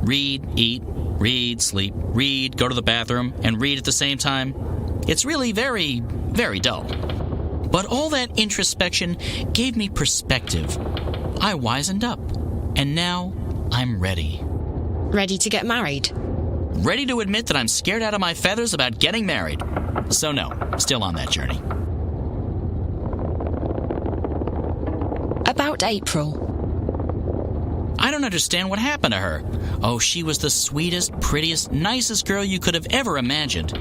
[SPEAKER 5] Read, eat, read, sleep, read, go to the bathroom, and read at the same time. It's really very, very dull. But all that introspection gave me perspective. I wisened up, and now I'm ready.
[SPEAKER 6] Ready to get married?
[SPEAKER 5] Ready to admit that I'm scared out of my feathers about getting married. So no, still on that journey.
[SPEAKER 6] About April.
[SPEAKER 5] I don't understand what happened to her. Oh, she was the sweetest, prettiest, nicest girl you could have ever imagined.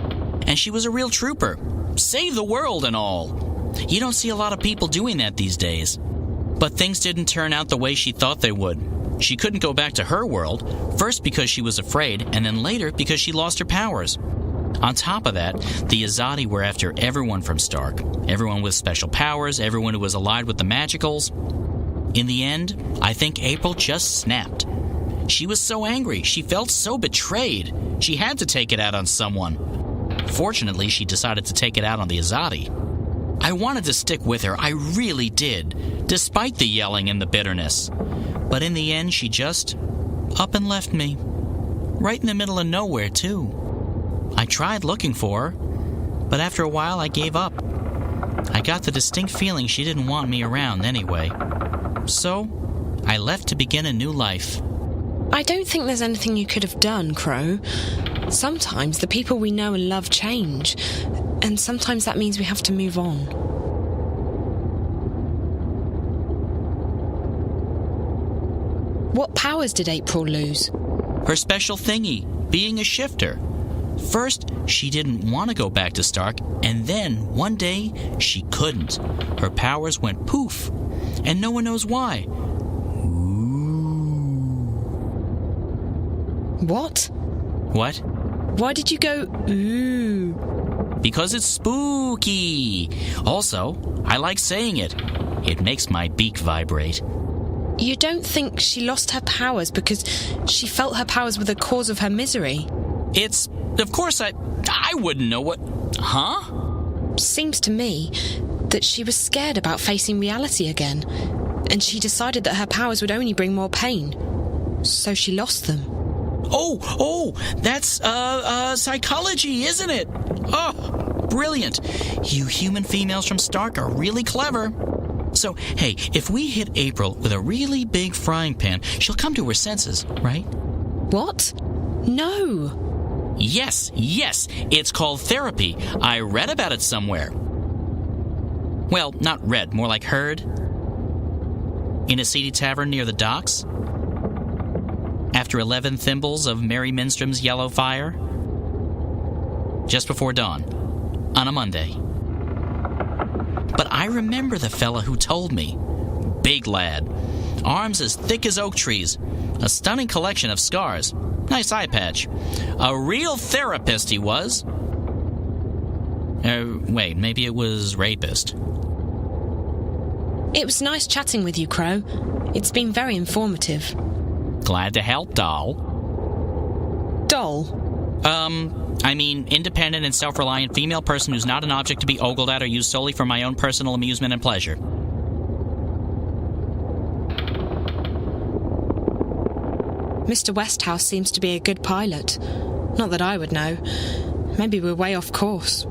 [SPEAKER 5] And she was a real trooper. Save the world and all. You don't see a lot of people doing that these days. But things didn't turn out the way she thought they would. She couldn't go back to her world, first because she was afraid, and then later because she lost her powers. On top of that, the Azadi were after everyone from Stark. Everyone with special powers, everyone who was allied with the Magicals. In the end, I think April just snapped. She was so angry, she felt so betrayed. She had to take it out on someone. Fortunately, she decided to take it out on the Azadi. I wanted to stick with her, I really did, despite the yelling and the bitterness. But in the end, she just up and left me. Right in the middle of nowhere, too. I tried looking for her, but after a while I gave up. I got the distinct feeling she didn't want me around anyway. So, I left to begin a new life.
[SPEAKER 6] I don't think there's anything you could have done, Crow. Sometimes the people we know and love change, and sometimes that means we have to move on. What powers did April lose?
[SPEAKER 5] Her special thingy, being a shifter. First, she didn't want to go back to Stark, and then, one day, she couldn't. Her powers went poof, and no one knows why.
[SPEAKER 6] What?
[SPEAKER 5] What?
[SPEAKER 6] Why did you go, ooh?
[SPEAKER 5] Because it's spooky. Also, I like saying it. It makes my beak vibrate.
[SPEAKER 6] You don't think she lost her powers because she felt her powers were the cause of her misery?
[SPEAKER 5] Of course I wouldn't know what... Huh?
[SPEAKER 6] Seems to me that she was scared about facing reality again, and she decided that her powers would only bring more pain. So she lost them.
[SPEAKER 5] Oh, that's, psychology, isn't it? Oh, brilliant. You human females from Stark are really clever. So, hey, if we hit April with a really big frying pan, she'll come to her senses, right?
[SPEAKER 6] What? No.
[SPEAKER 5] Yes, it's called therapy. I read about it somewhere. Well, not read, more like heard. In a seedy tavern near the docks. After 11 thimbles of Mary Minstrom's yellow fire. Just before dawn. On a Monday. But I remember the fella who told me. Big lad. Arms as thick as oak trees. A stunning collection of scars. Nice eye patch. A real therapist he was. Wait, maybe it was rapist.
[SPEAKER 6] It was nice chatting with you, Crow. It's been very informative.
[SPEAKER 5] Glad to help, doll.
[SPEAKER 6] Doll?
[SPEAKER 5] I mean, independent and self-reliant female person who's not an object to be ogled at or used solely for my own personal amusement and pleasure.
[SPEAKER 6] Mr. Westhouse seems to be a good pilot. Not that I would know. Maybe we're way off course.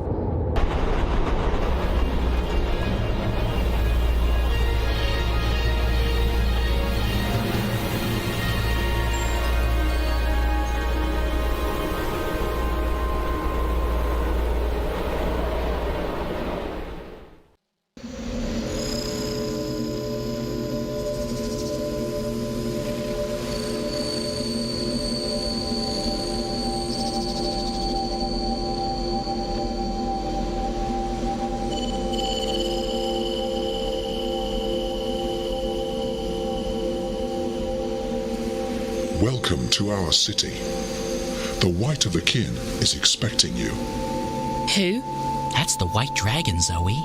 [SPEAKER 18] Welcome to our city. The White of the Kin is expecting you.
[SPEAKER 6] Who?
[SPEAKER 5] That's the White Dragon, Zoe.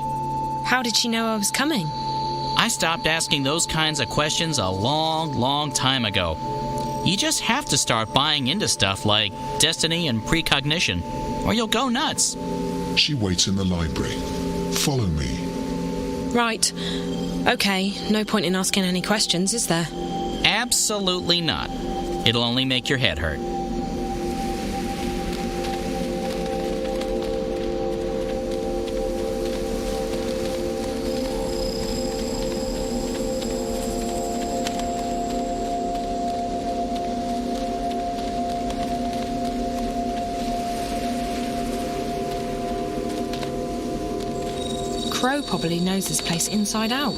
[SPEAKER 6] How did she know I was coming?
[SPEAKER 5] I stopped asking those kinds of questions a long, long time ago. You just have to start buying into stuff like destiny and precognition, or you'll go nuts.
[SPEAKER 18] She waits in the library. Follow me.
[SPEAKER 6] Right. Okay, no point in asking any questions, is there?
[SPEAKER 5] Absolutely not. It'll only make your head hurt.
[SPEAKER 6] Crow probably knows this place inside out.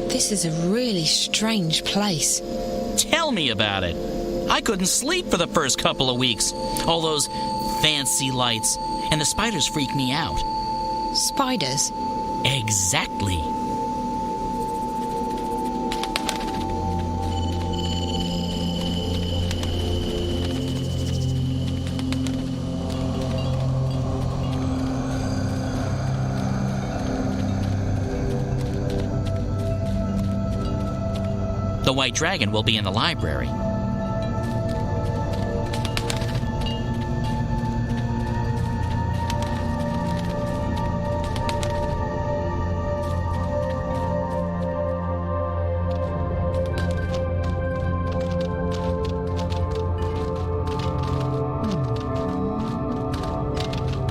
[SPEAKER 6] This is a really strange place.
[SPEAKER 5] Tell me about it. I couldn't sleep for the first couple of weeks. All those fancy lights, and the spiders freak me out.
[SPEAKER 6] Spiders?
[SPEAKER 5] Exactly. The White Dragon will be in the library.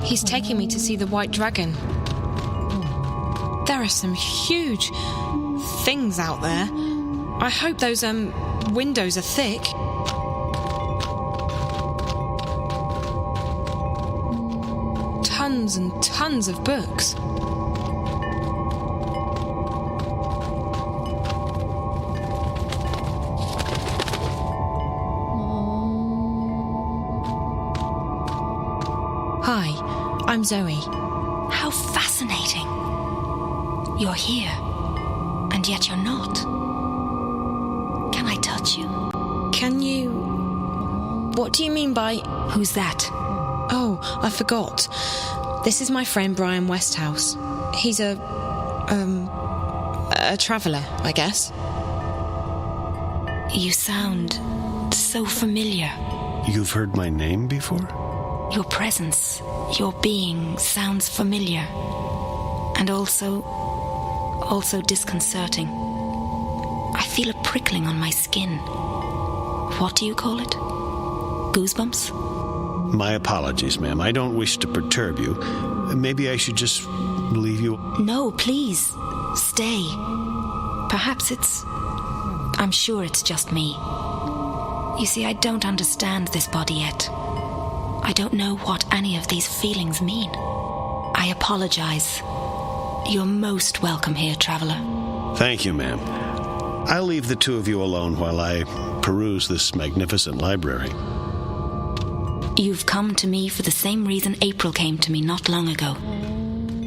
[SPEAKER 6] He's taking me to see the White Dragon. There are some huge things out there. I hope those, windows are thick. Tons and tons of books. Hi, I'm Zoe.
[SPEAKER 2] How fascinating. You're here, and yet you're not. Can I touch you?
[SPEAKER 6] Can you... What do you mean by...
[SPEAKER 2] Who's that?
[SPEAKER 6] Oh, I forgot. This is my friend Brian Westhouse. He's a traveller, I guess.
[SPEAKER 2] You sound so familiar.
[SPEAKER 9] You've heard my name before?
[SPEAKER 2] Your presence, your being sounds familiar. And also disconcerting. I feel a prickling on my skin. What do you call it? Goosebumps?
[SPEAKER 9] My apologies, ma'am. I don't wish to perturb you. Maybe I should just leave you...
[SPEAKER 2] No, please. Stay. Perhaps I'm sure it's just me. You see, I don't understand this body yet. I don't know what any of these feelings mean. I apologize. You're most welcome here, traveller.
[SPEAKER 9] Thank you, ma'am. I'll leave the two of you alone while I peruse this magnificent library.
[SPEAKER 2] You've come to me for the same reason April came to me not long ago.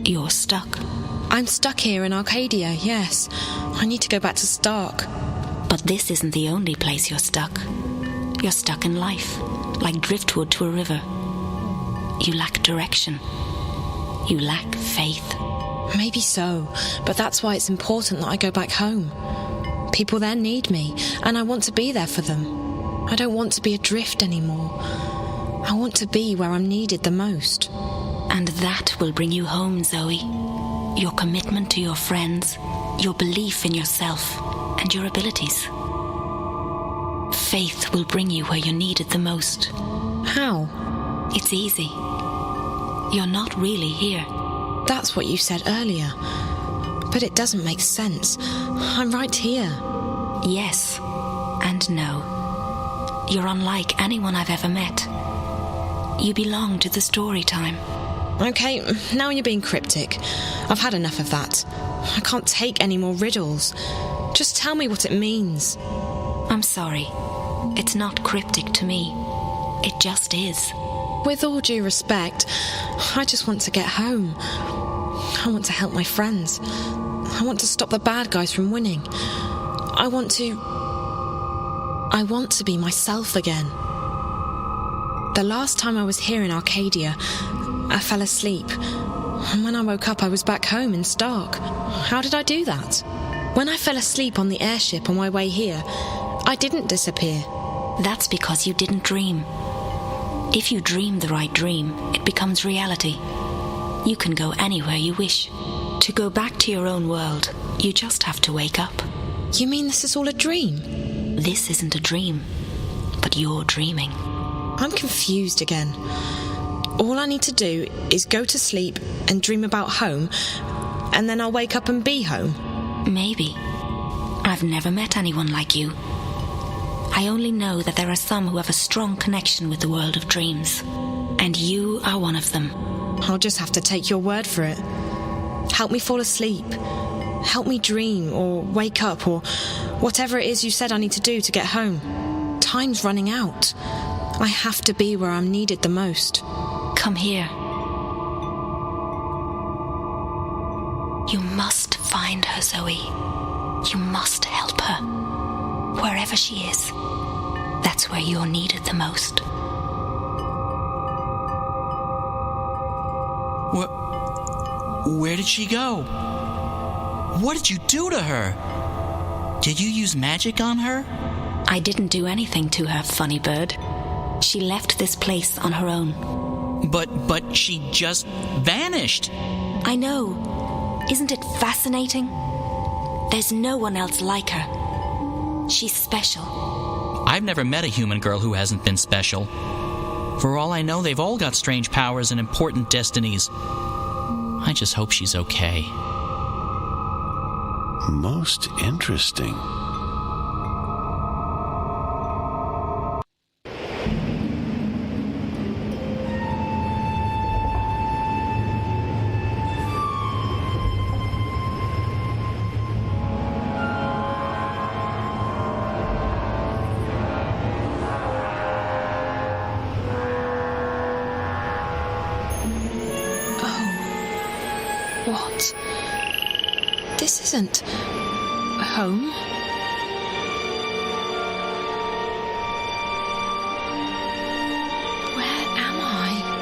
[SPEAKER 2] You're stuck.
[SPEAKER 6] I'm stuck here in Arcadia, yes. I need to go back to Stark.
[SPEAKER 2] But this isn't the only place you're stuck. You're stuck in life, like driftwood to a river. You lack direction. You lack faith.
[SPEAKER 6] Maybe so, but that's why it's important that I go back home. People there need me, and I want to be there for them. I don't want to be adrift anymore. I want to be where I'm needed the most.
[SPEAKER 2] And that will bring you home, Zoe. Your commitment to your friends, your belief in yourself, and your abilities. Faith will bring you where you're needed the most.
[SPEAKER 6] How?
[SPEAKER 2] It's easy. You're not really here.
[SPEAKER 6] That's what you said earlier. But it doesn't make sense. I'm right here.
[SPEAKER 2] Yes and no. You're unlike anyone I've ever met. You belong to the story time.
[SPEAKER 6] Okay, now you're being cryptic. I've had enough of that. I can't take any more riddles. Just tell me what it means.
[SPEAKER 2] I'm sorry. It's not cryptic to me. It just is.
[SPEAKER 6] With all due respect, I just want to get home. I want to help my friends. I want to stop the bad guys from winning. I want to be myself again. The last time I was here in Arcadia, I fell asleep. And when I woke up, I was back home in Stark. How did I do that? When I fell asleep on the airship on my way here, I didn't disappear.
[SPEAKER 14] That's because you didn't dream. If you dream the right dream, it becomes reality. You can go anywhere you wish. To go back to your own world, you just have to wake up.
[SPEAKER 6] You mean this is all a dream?
[SPEAKER 14] This isn't a dream, but you're dreaming.
[SPEAKER 6] I'm confused again. All I need to do is go to sleep and dream about home, and then I'll wake up and be home.
[SPEAKER 14] Maybe. I've never met anyone like you. I only know that there are some who have a strong connection with the world of dreams. And you are one of them.
[SPEAKER 6] I'll just have to take your word for it. Help me fall asleep. Help me dream or wake up or whatever it is you said I need to do to get home. Time's running out. I have to be where I'm needed the most.
[SPEAKER 14] Come here. You must find her, Zoe. You must help her. Wherever she is, that's where you're needed the most.
[SPEAKER 5] Where did she go? What did you do to her? Did you use magic on her?
[SPEAKER 14] I didn't do anything to her, funny bird. She left this place on her own.
[SPEAKER 5] But she just vanished.
[SPEAKER 14] I know. Isn't it fascinating? There's no one else like her. She's special.
[SPEAKER 5] I've never met a human girl who hasn't been special. For all I know, they've all got strange powers and important destinies. I just hope she's okay.
[SPEAKER 9] Most interesting.
[SPEAKER 6] What? This isn't home. Where am I?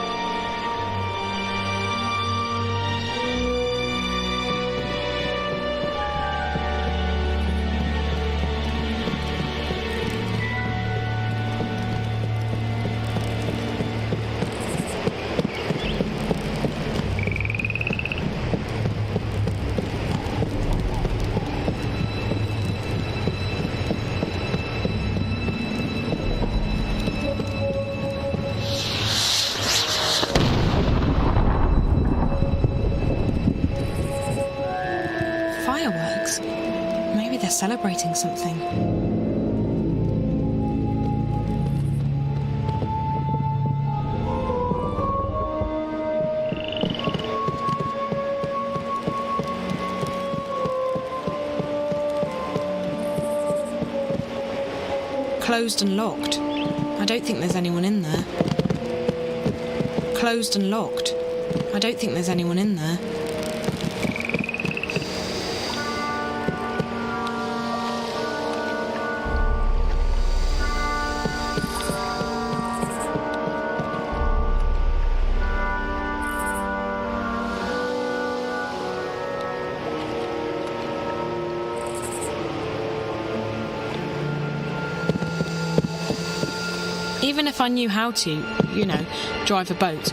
[SPEAKER 6] Fireworks? Maybe they're celebrating something. Closed and locked. I don't think there's anyone in there. Closed and locked. I don't think there's anyone in there. Even if I knew how to, drive a boat,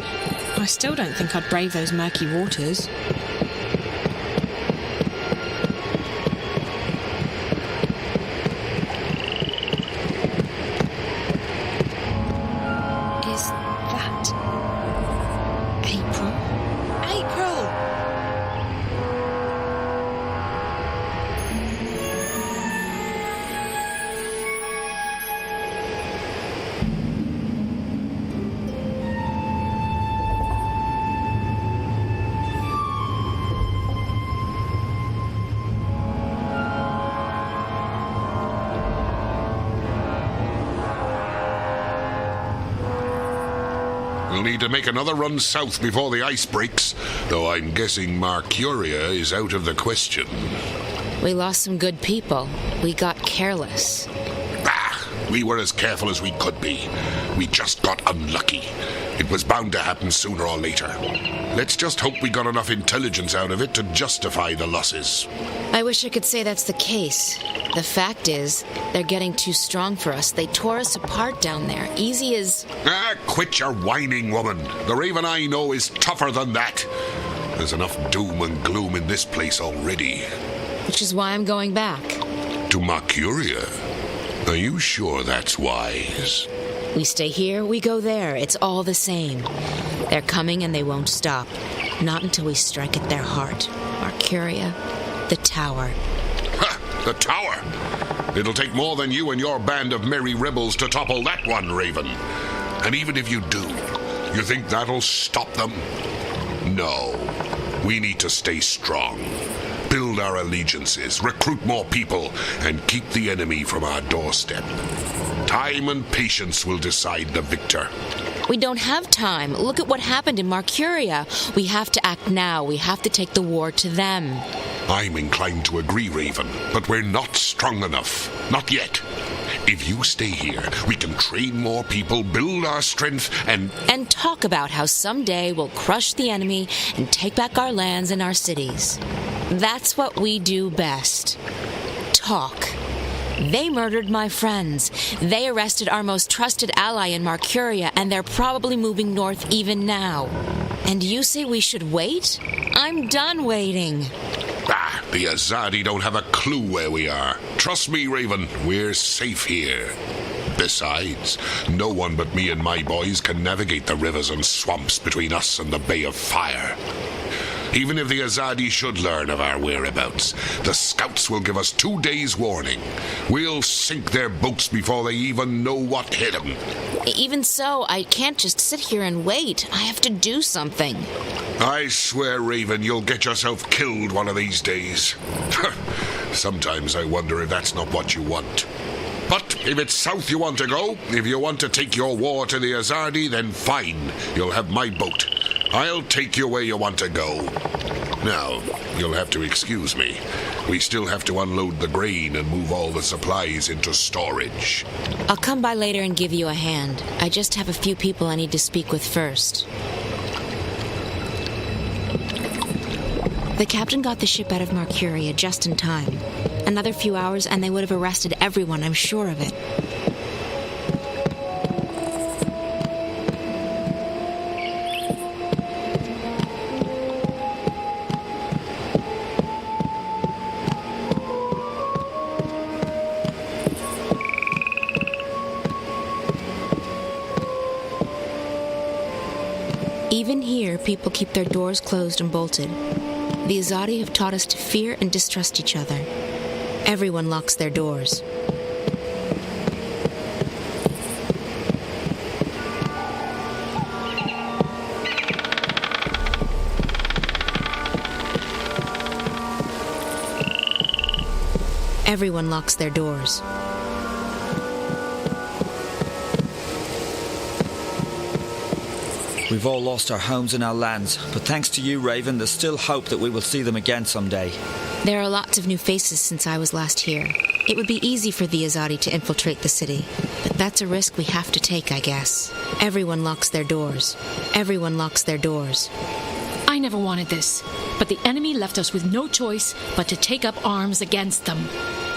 [SPEAKER 6] I still don't think I'd brave those murky waters. Is that April? April!
[SPEAKER 18] We'll need to make another run south before the ice breaks, though I'm guessing Mercuria is out of the question.
[SPEAKER 2] We lost some good people. We got careless.
[SPEAKER 18] We were as careful as we could be. We just got unlucky. It was bound to happen sooner or later. Let's just hope we got enough intelligence out of it to justify the losses.
[SPEAKER 2] I wish I could say that's the case. The fact is, they're getting too strong for us. They tore us apart down there. Easy as...
[SPEAKER 18] Quit your whining, woman. The Raven I know is tougher than that. There's enough doom and gloom in this place already.
[SPEAKER 2] Which is why I'm going back.
[SPEAKER 18] To Mercuria? Are you sure that's wise?
[SPEAKER 2] We stay here, we go there. It's all the same. They're coming and they won't stop. Not until we strike at their heart. Mercuria, the tower.
[SPEAKER 18] Ha! The tower! It'll take more than you and your band of merry rebels to topple that one, Raven. And even if you do, you think that'll stop them? No. We need to stay strong. Build our allegiances, recruit more people, and keep the enemy from our doorstep. Time and patience will decide the victor.
[SPEAKER 2] We don't have time. Look at what happened in Mercuria. We have to act now. We have to take the war to them.
[SPEAKER 18] I'm inclined to agree, Raven, but we're not strong enough. Not yet. If you stay here, we can train more people, build our strength, and
[SPEAKER 2] talk about how someday we'll crush the enemy and take back our lands and our cities. That's what we do best. Talk. They murdered my friends. They arrested our most trusted ally in Mercuria, and they're probably moving north even now. And you say we should wait? I'm done waiting.
[SPEAKER 18] The Azadi don't have a clue where we are. Trust me, Raven, we're safe here. Besides, no one but me and my boys can navigate the rivers and swamps between us and the Bay of Fire. Even if the Azadi should learn of our whereabouts, the scouts will give us 2 days' warning. We'll sink their boats before they even know what hit them.
[SPEAKER 2] Even so, I can't just sit here and wait. I have to do something.
[SPEAKER 18] I swear, Raven, you'll get yourself killed one of these days. Sometimes I wonder if that's not what you want. But if it's south you want to go, if you want to take your war to the Azadi, then fine. You'll have my boat. I'll take you where you want to go. Now, you'll have to excuse me. We still have to unload the grain and move all the supplies into storage.
[SPEAKER 2] I'll come by later and give you a hand. I just have a few people I need to speak with first. The captain got the ship out of Mercuria just in time. Another few hours and they would have arrested everyone, I'm sure of it. Even here, people keep their doors closed and bolted. The Azadi have taught us to fear and distrust each other. Everyone locks their doors. Everyone locks their doors.
[SPEAKER 16] We've all lost our homes and our lands, but thanks to you, Raven, there's still hope that we will see them again someday.
[SPEAKER 2] There are lots of new faces since I was last here. It would be easy for the Azadi to infiltrate the city, but that's a risk we have to take, I guess. Everyone locks their doors. Everyone locks their doors.
[SPEAKER 19] I never wanted this, but the enemy left us with no choice but to take up arms against them.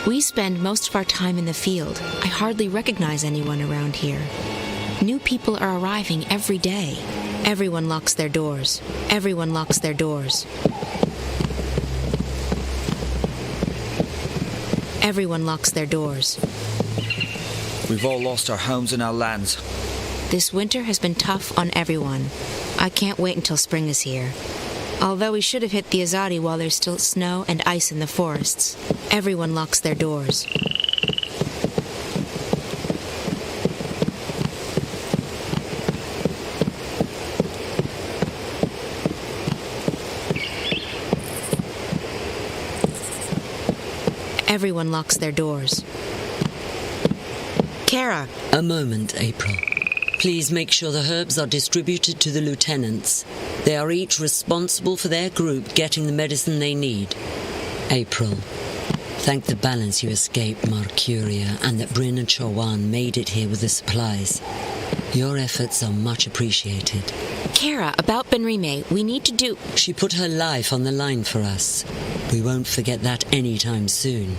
[SPEAKER 2] We spend most of our time in the field. I hardly recognize anyone around here. New people are arriving every day. Everyone locks their doors. Everyone locks their doors. Everyone locks their doors.
[SPEAKER 16] We've all lost our homes and our lands.
[SPEAKER 2] This winter has been tough on everyone. I can't wait until spring is here. Although we should have hit the Azadi while there's still snow and ice in the forests. Everyone locks their doors. Everyone locks their doors. Kara.
[SPEAKER 17] A moment, April.
[SPEAKER 20] Please make sure the herbs are distributed to the lieutenants. They are each responsible for their group getting the medicine they need. April, thank the balance you escaped Marcuria and that Bryn and Chowan made it here with the supplies. Your efforts are much appreciated.
[SPEAKER 2] Kara, about Benrime, we need to do...
[SPEAKER 20] She put her life on the line for us. We won't forget that anytime soon.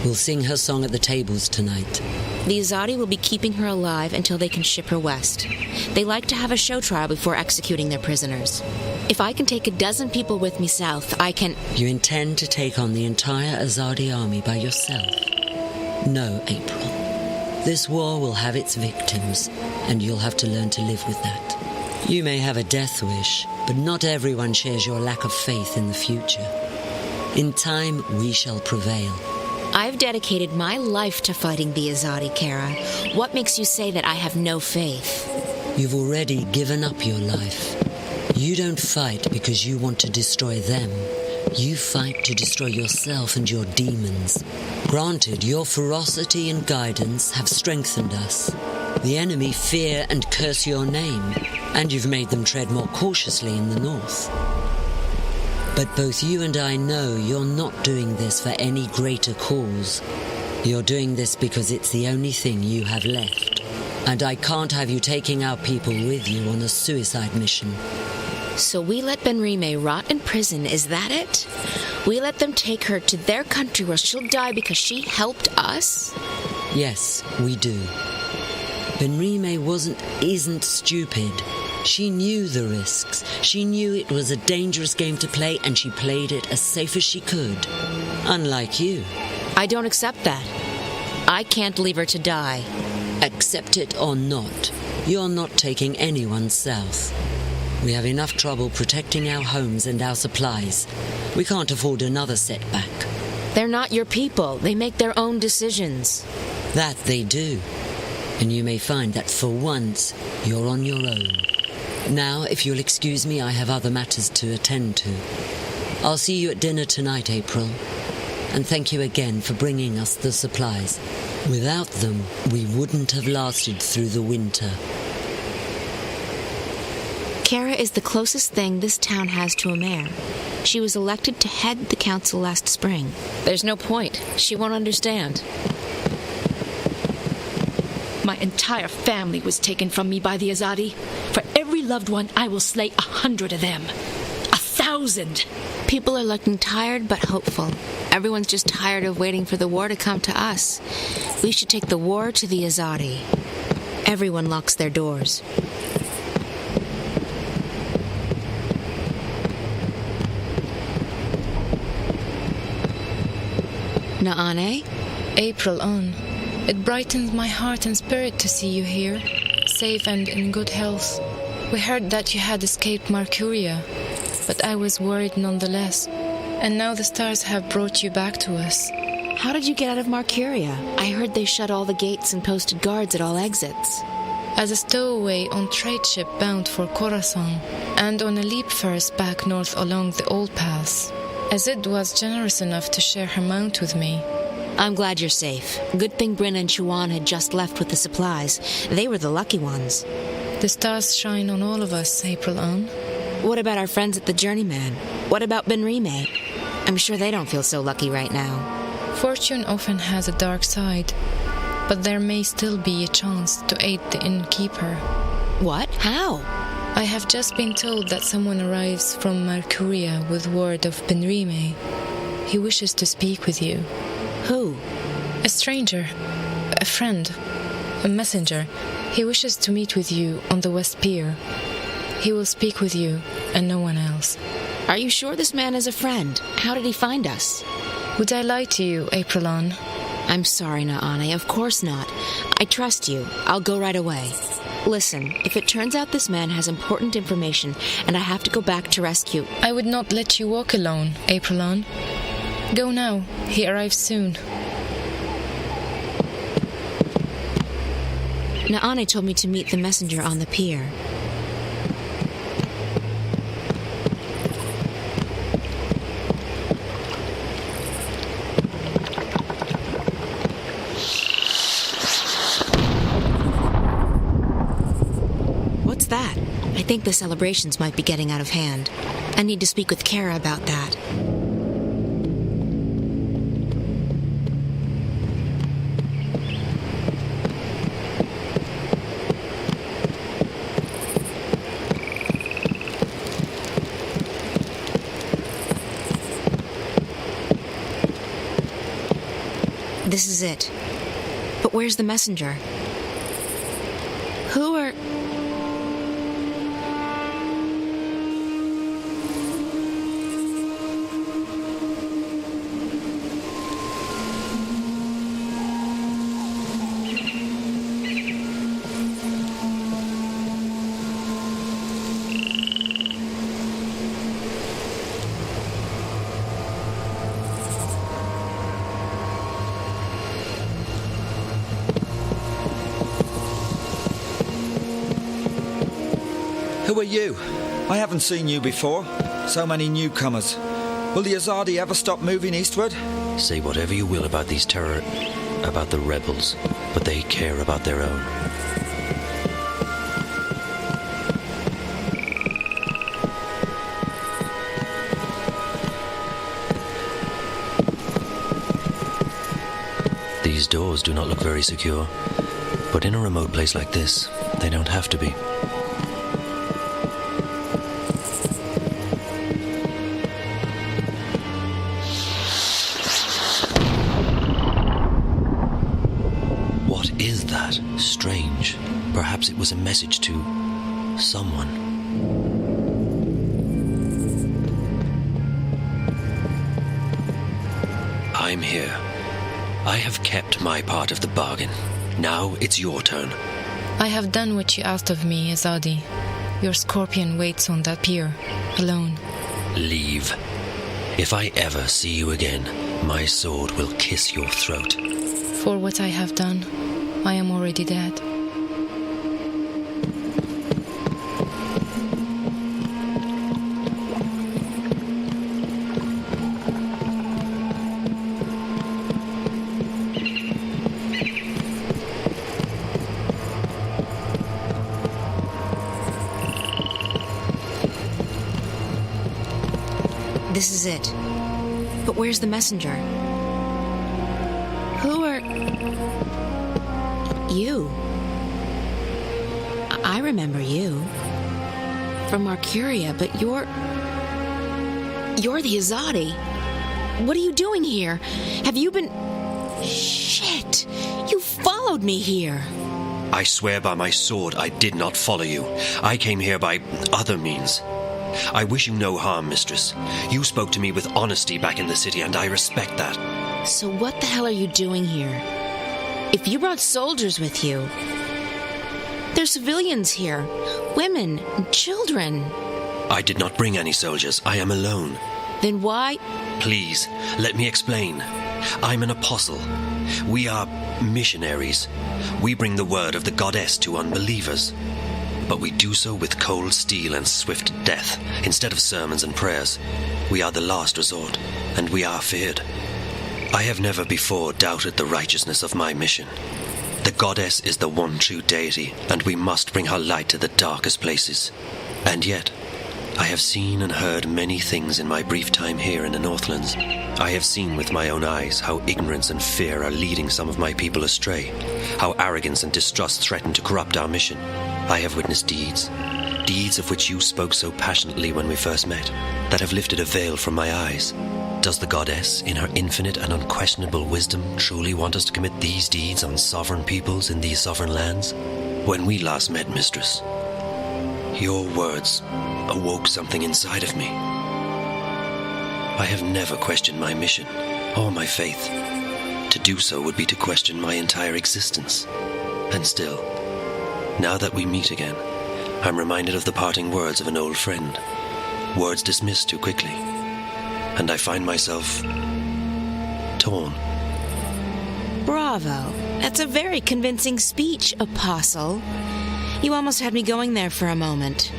[SPEAKER 20] We'll sing her song at the tables tonight.
[SPEAKER 2] The Azadi will be keeping her alive until they can ship her west. They like to have a show trial before executing their prisoners. If I can take a dozen people with me south, I can...
[SPEAKER 20] You intend to take on the entire Azadi army by yourself? No, April. This war will have its victims, and you'll have to learn to live with that. You may have a death wish, but not everyone shares your lack of faith in the future. In time, we shall prevail.
[SPEAKER 2] I've dedicated my life to fighting the Azadi, Kara. What makes you say that I have no faith?
[SPEAKER 20] You've already given up your life. You don't fight because you want to destroy them. You fight to destroy yourself and your demons. Granted, your ferocity and guidance have strengthened us. The enemy fear and curse your name, and you've made them tread more cautiously in the north. But both you and I know you're not doing this for any greater cause. You're doing this because it's the only thing you have left. And I can't have you taking our people with you on a suicide mission.
[SPEAKER 2] So we let Benrime rot in prison, is that it? We let them take her to their country where she'll die because she helped us?
[SPEAKER 20] Yes, we do. Benrime isn't stupid. She knew the risks. She knew it was a dangerous game to play, and she played it as safe as she could. Unlike you.
[SPEAKER 2] I don't accept that. I can't leave her to die.
[SPEAKER 20] Accept it or not, you're not taking anyone south. We have enough trouble protecting our homes and our supplies. We can't afford another setback.
[SPEAKER 2] They're not your people. They make their own decisions.
[SPEAKER 20] That they do. And you may find that for once, you're on your own. Now, if you'll excuse me, I have other matters to attend to. I'll see you at dinner tonight, April. And thank you again for bringing us the supplies. Without them, we wouldn't have lasted through the winter.
[SPEAKER 2] Kara is the closest thing this town has to a mayor. She was elected to head the council last spring. There's no point. She won't understand.
[SPEAKER 19] My entire family was taken from me by the Azadi. For every loved one, I will slay 100 of them. 1,000!
[SPEAKER 2] People are looking tired but hopeful. Everyone's just tired of waiting for the war to come to us. We should take the war to the Azadi. Everyone locks their doors. Naane?
[SPEAKER 21] April on. It brightens my heart and spirit to see you here, safe and in good health. We heard that you had escaped Marcuria, but I was worried nonetheless. And now the stars have brought you back to us.
[SPEAKER 2] How did you get out of Marcuria? I heard they shut all the gates and posted guards at all exits.
[SPEAKER 21] As a stowaway on trade ship bound for Khorasan, and on a leap first back north along the old pass. Azid was generous enough to share her mount with me.
[SPEAKER 2] I'm glad you're safe. Good thing Bryn and Chuan had just left with the supplies. They were the lucky ones.
[SPEAKER 21] The stars shine on all of us, April on.
[SPEAKER 2] What about our friends at the Journeyman? What about Benrime? I'm sure they don't feel so lucky right now.
[SPEAKER 21] Fortune often has a dark side, but there may still be a chance to aid the innkeeper.
[SPEAKER 2] What? How?
[SPEAKER 21] I have just been told that someone arrives from Marcuria with word of Benrime. He wishes to speak with you.
[SPEAKER 2] Who?
[SPEAKER 21] A stranger. A friend. A messenger. He wishes to meet with you on the West Pier. He will speak with you and no one else.
[SPEAKER 2] Are you sure this man is a friend? How did he find us?
[SPEAKER 21] Would I lie to you, Aprilon?
[SPEAKER 2] I'm sorry, Naane. Of course not. I trust you. I'll go right away. Listen, if it turns out this man has important information and I have to go back to rescue...
[SPEAKER 21] I would not let you walk alone, Aprilon. Go now. He arrives soon.
[SPEAKER 2] Naane told me to meet the messenger on the pier. think the celebrations might be getting out of hand. I need to speak with Kara about that. This is it. But where's the messenger? Who are...
[SPEAKER 16] Who are you? I haven't seen you before. So many newcomers. Will the Azadi ever stop moving eastward?
[SPEAKER 1] Say whatever you will about these about the rebels, but they care about their own. These doors do not look very secure, but in a remote place like this, they don't have to be. Strange. Perhaps it was a message to someone. I'm here. I have kept my part of the bargain. Now it's your turn.
[SPEAKER 21] I have done what you asked of me, Azadi. Your scorpion waits on that pier, alone.
[SPEAKER 1] Leave. If I ever see you again, my sword will kiss your throat.
[SPEAKER 21] For what I have done, I am already dead.
[SPEAKER 2] This is it. But where's the messenger? Who are... You. I remember you. From Mercuria, but you're the Azadi. What are you doing here? Have you been... Shit! You followed me here.
[SPEAKER 1] I swear by my sword I did not follow you. I came here by other means. I wish you no harm, mistress. You spoke to me with honesty back in the city, and I respect that.
[SPEAKER 2] So what the hell are you doing here? If you brought soldiers with you... There's civilians here. Women, children.
[SPEAKER 1] I did not bring any soldiers. I am alone.
[SPEAKER 2] Then why...
[SPEAKER 1] Please, let me explain. I'm an apostle. We are missionaries. We bring the word of the goddess to unbelievers. But we do so with cold steel and swift death, instead of sermons and prayers. We are the last resort, and we are feared. I have never before doubted the righteousness of my mission. The goddess is the one true deity, and we must bring her light to the darkest places. And yet, I have seen and heard many things in my brief time here in the Northlands. I have seen with my own eyes how ignorance and fear are leading some of my people astray, how arrogance and distrust threaten to corrupt our mission. I have witnessed deeds of which you spoke so passionately when we first met, that have lifted a veil from my eyes. Does the goddess, in her infinite and unquestionable wisdom, truly want us to commit these deeds on sovereign peoples in these sovereign lands? When we last met, mistress, your words awoke something inside of me. I have never questioned my mission or my faith. To do so would be to question my entire existence. And still, now that we meet again, I'm reminded of the parting words of an old friend. Words dismissed too quickly. And I find myself torn.
[SPEAKER 2] Bravo. That's a very convincing speech, Apostle. You almost had me going there for a moment.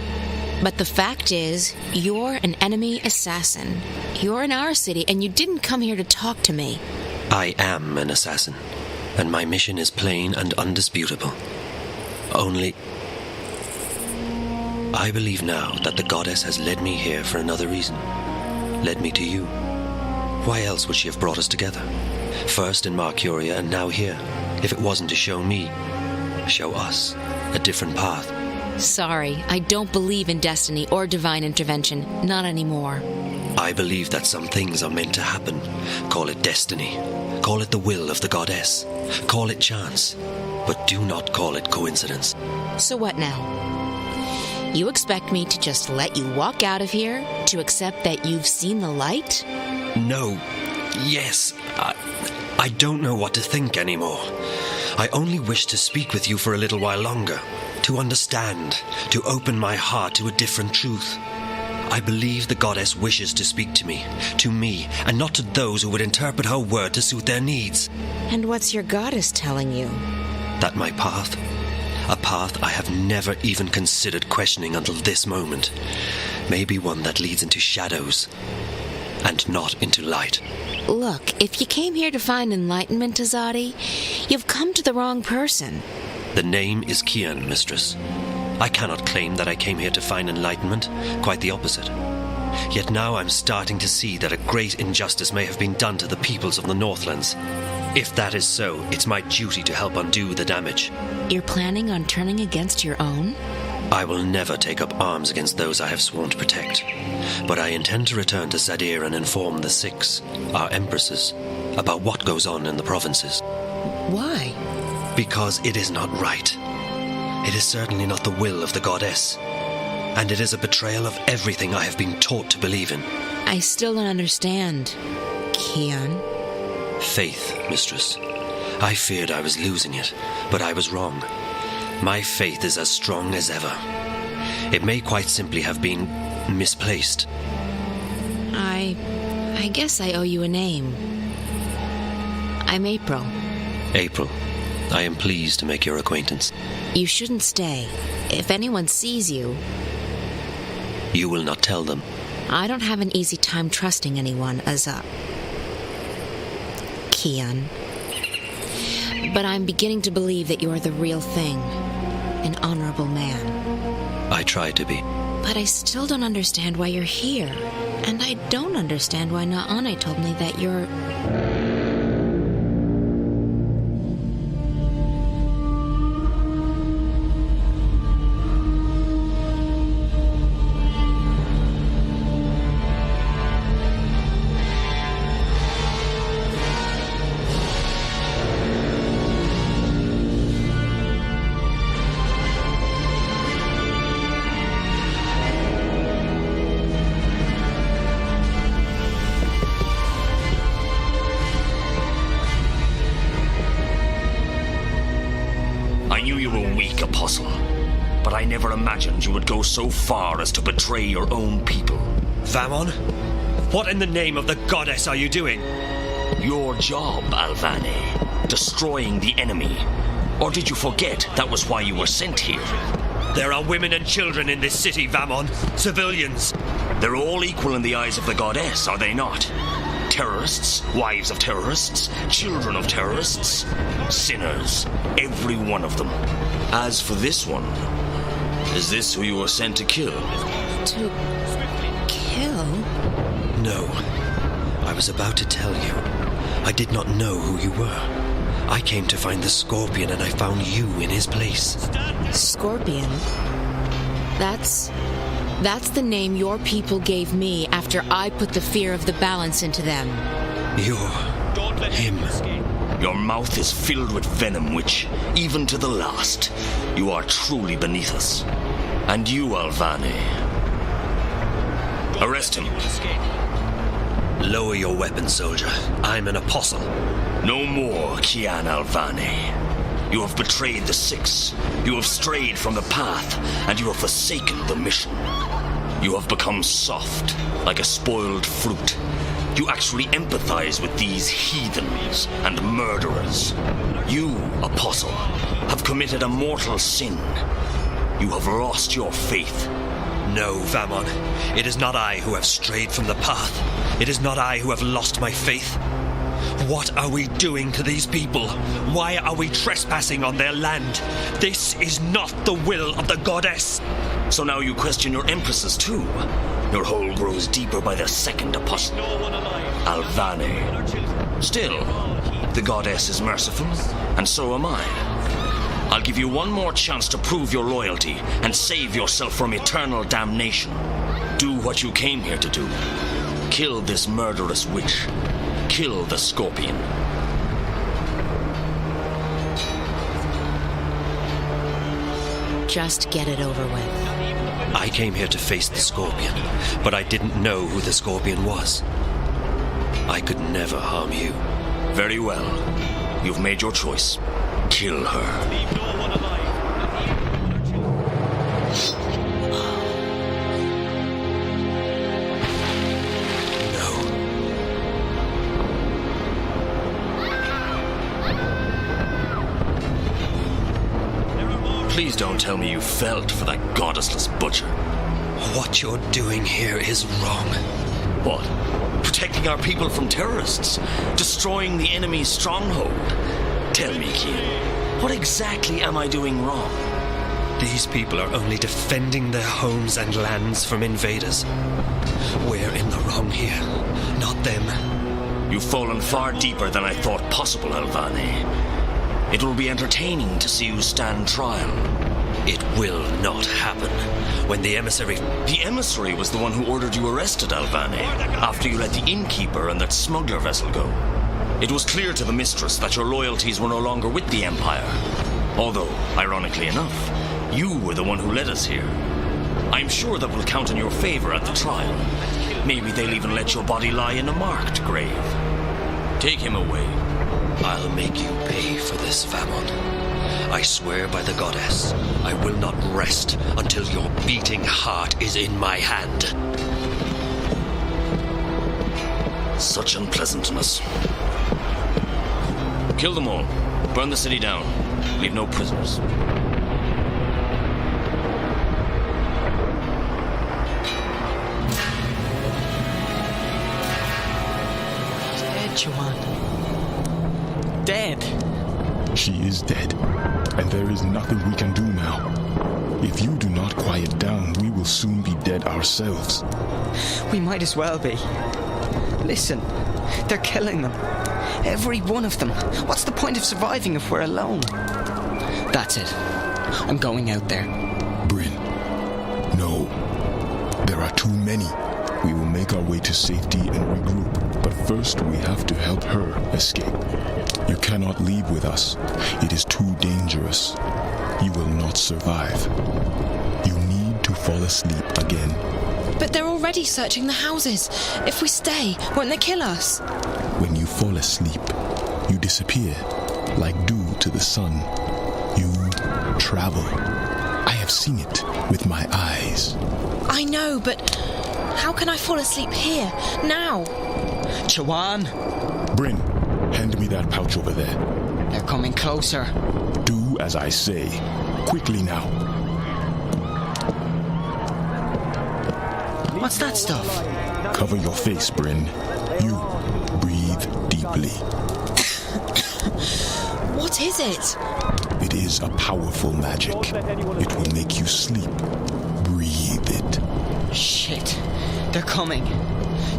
[SPEAKER 2] But the fact is, you're an enemy assassin. You're in our city, and you didn't come here to talk to me.
[SPEAKER 1] I am an assassin, and my mission is plain and undisputable. Only... I believe now that the goddess has led me here for another reason. Led me to you. Why else would she have brought us together? First in Marcuria and now here, if it wasn't to show me, show us, a different path.
[SPEAKER 2] Sorry, I don't believe in destiny or divine intervention. Not anymore.
[SPEAKER 1] I believe that some things are meant to happen. Call it destiny. Call it the will of the goddess. Call it chance. But do not call it coincidence.
[SPEAKER 2] So what now? You expect me to just let you walk out of here? To accept that you've seen the light?
[SPEAKER 1] No. Yes. I don't know what to think anymore. I only wish to speak with you for a little while longer. To understand. To open my heart to a different truth. I believe the goddess wishes to speak to me, and not to those who would interpret her word to suit their needs.
[SPEAKER 2] And what's your goddess telling you?
[SPEAKER 1] That my path, a path I have never even considered questioning until this moment, may be one that leads into shadows, and not into light.
[SPEAKER 2] Look, if you came here to find enlightenment, Azadi, you've come to the wrong person.
[SPEAKER 1] The name is Kian, mistress. I cannot claim that I came here to find enlightenment, quite the opposite. Yet now I'm starting to see that a great injustice may have been done to the peoples of the Northlands. If that is so, it's my duty to help undo the damage.
[SPEAKER 2] You're planning on turning against your own?
[SPEAKER 1] I will never take up arms against those I have sworn to protect. But I intend to return to Sadir and inform the Six, our empresses, about what goes on in the provinces.
[SPEAKER 2] Why?
[SPEAKER 1] Because it is not right. It is certainly not the will of the goddess. And it is a betrayal of everything I have been taught to believe in.
[SPEAKER 2] I still don't understand, Kian.
[SPEAKER 1] Faith, mistress. I feared I was losing it, but I was wrong. My faith is as strong as ever. It may quite simply have been misplaced.
[SPEAKER 2] I guess I owe you a name. I'm April.
[SPEAKER 1] April. I am pleased to make your acquaintance.
[SPEAKER 2] You shouldn't stay. If anyone sees you...
[SPEAKER 1] You will not tell them.
[SPEAKER 2] I don't have an easy time trusting anyone, Kian. But I'm beginning to believe that you're the real thing. An honorable man.
[SPEAKER 1] I try to be.
[SPEAKER 2] But I still don't understand why you're here. And I don't understand why Naane told me that you're...
[SPEAKER 7] I knew you were weak, Apostle, but I never imagined you would go so far as to betray your own people.
[SPEAKER 1] Vamon? What in the name of the goddess are you doing?
[SPEAKER 7] Your job, Alvane. Destroying the enemy. Or did you forget that was why you were sent here?
[SPEAKER 1] There are women and children in this city, Vamon. Civilians.
[SPEAKER 7] They're all equal in the eyes of the goddess, are they not? Terrorists, wives of terrorists, children of terrorists, sinners, every one of them. As for this one, is this who you were sent to kill?
[SPEAKER 2] To kill?
[SPEAKER 1] No. I was about to tell you. I did not know who you were. I came to find the Scorpion and I found you in his place.
[SPEAKER 2] Scorpion? That's the name your people gave me after I put the fear of the balance into them.
[SPEAKER 1] Him.
[SPEAKER 7] Your mouth is filled with venom, which, even to the last, you are truly beneath us. And you, Alvane. Arrest him.
[SPEAKER 1] Lower your weapon, soldier. I'm an apostle.
[SPEAKER 7] No more, Kian Alvane. You have betrayed the Six. You have strayed from the path, and you have forsaken the mission. You have become soft, like a spoiled fruit. You actually empathize with these heathens and murderers. You, Apostle, have committed a mortal sin. You have lost your faith.
[SPEAKER 1] No, Vamon. It is not I who have strayed from the path. It is not I who have lost my faith.
[SPEAKER 17] What are we doing to these people? Why are we trespassing on their land? This is not the will of the goddess.
[SPEAKER 7] So now you question your empresses too? Your hole grows deeper by the second apostle. Alvane. Still, the goddess is merciful, and so am I. I'll give you one more chance to prove your loyalty and save yourself from eternal damnation. Do what you came here to do. Kill this murderous witch. Kill the scorpion.
[SPEAKER 2] Just get it over with.
[SPEAKER 17] I came here to face the scorpion, but I didn't know who the scorpion was. I could never harm you.
[SPEAKER 7] Very well. You've made your choice. Kill her. Please don't tell me you felt for that goddessless butcher.
[SPEAKER 17] What you're doing here is wrong.
[SPEAKER 7] What? Protecting our people from terrorists? Destroying the enemy's stronghold? Tell me, Keen, what exactly am I doing wrong?
[SPEAKER 17] These people are only defending their homes and lands from invaders. We're in the wrong here, not them.
[SPEAKER 7] You've fallen far deeper than I thought possible, Alvane. It will be entertaining to see you stand trial.
[SPEAKER 17] It will not happen. When the emissary...
[SPEAKER 7] The emissary was the one who ordered you arrested, Alvane, after you let the innkeeper and that smuggler vessel go. It was clear to the mistress that your loyalties were no longer with the Empire. Although, ironically enough, you were the one who led us here. I'm sure that will count in your favor at the trial. Maybe they'll even let your body lie in a marked grave. Take him away.
[SPEAKER 17] I'll make you pay for this, Vamon. I swear by the goddess, I will not rest until your beating heart is in my hand.
[SPEAKER 7] Such unpleasantness. Kill them all. Burn the city down. Leave no prisoners.
[SPEAKER 3] Dead, Joanne. Dead.
[SPEAKER 22] She is dead, and there is nothing we can do now. If you do not quiet down, we will soon be dead ourselves.
[SPEAKER 3] We might as well be. Listen, they're killing them. Every one of them. What's the point of surviving if we're alone? That's it. I'm going out there.
[SPEAKER 22] Bryn, no. There are too many. We will make our way to safety and regroup, but first we have to help her escape. You cannot leave with us. It is too dangerous. You will not survive. You need to fall asleep again.
[SPEAKER 6] But they're already searching the houses. If we stay, won't they kill us?
[SPEAKER 22] When you fall asleep, you disappear, like dew to the sun. You travel. I have seen it with my eyes.
[SPEAKER 6] I know, but how can I fall asleep here, now?
[SPEAKER 3] Joanne!
[SPEAKER 22] Bryn, hand me that pouch over there.
[SPEAKER 3] They're coming closer.
[SPEAKER 22] Do as I say. Quickly now.
[SPEAKER 3] What's that stuff?
[SPEAKER 22] Cover your face, Bryn. You breathe deeply.
[SPEAKER 6] What is it?
[SPEAKER 22] It is a powerful magic. It will make you sleep. Breathe it.
[SPEAKER 3] Shit. They're coming.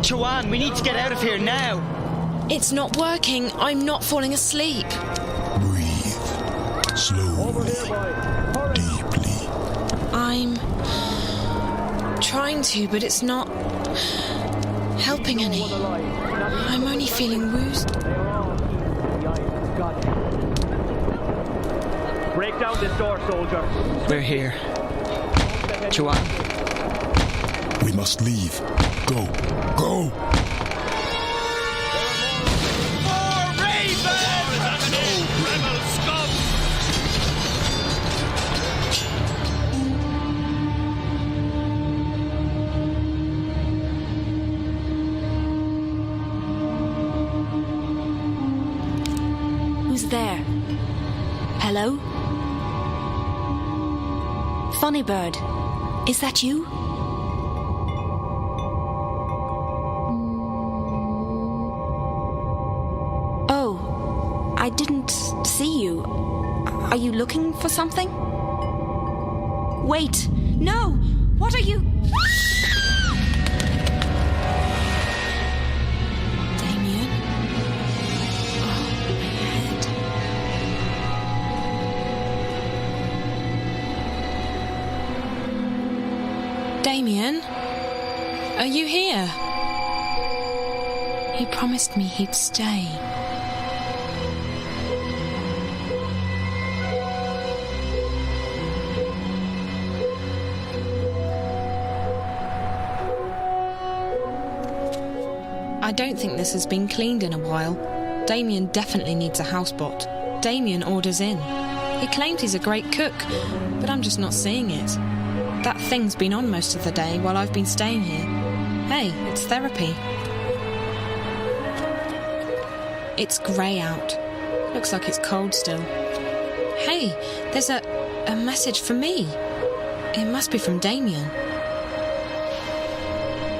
[SPEAKER 3] Joanne, we need to get out of here now.
[SPEAKER 6] It's not working. I'm not falling asleep.
[SPEAKER 22] Breathe. Slowly. Deeply.
[SPEAKER 6] I'm trying to, but it's not helping any. I'm only feeling woozy.
[SPEAKER 23] Break down this door, soldier.
[SPEAKER 3] We're here. Joanne.
[SPEAKER 22] We must leave. Go. Go!
[SPEAKER 14] Who's there? Hello? Funny Bird, is that you? see you. Are you looking for something? Wait, no! What are you...
[SPEAKER 6] Damien? Oh, my head. Damien? Are you here? He promised me he'd stay. I don't think this has been cleaned in a while. Damien definitely needs a housebot. Damien orders in. He claims he's a great cook, but I'm just not seeing it. That thing's been on most of the day while I've been staying here. Hey, it's therapy. It's grey out. Looks like it's cold still. Hey, there's a message for me. It must be from Damien.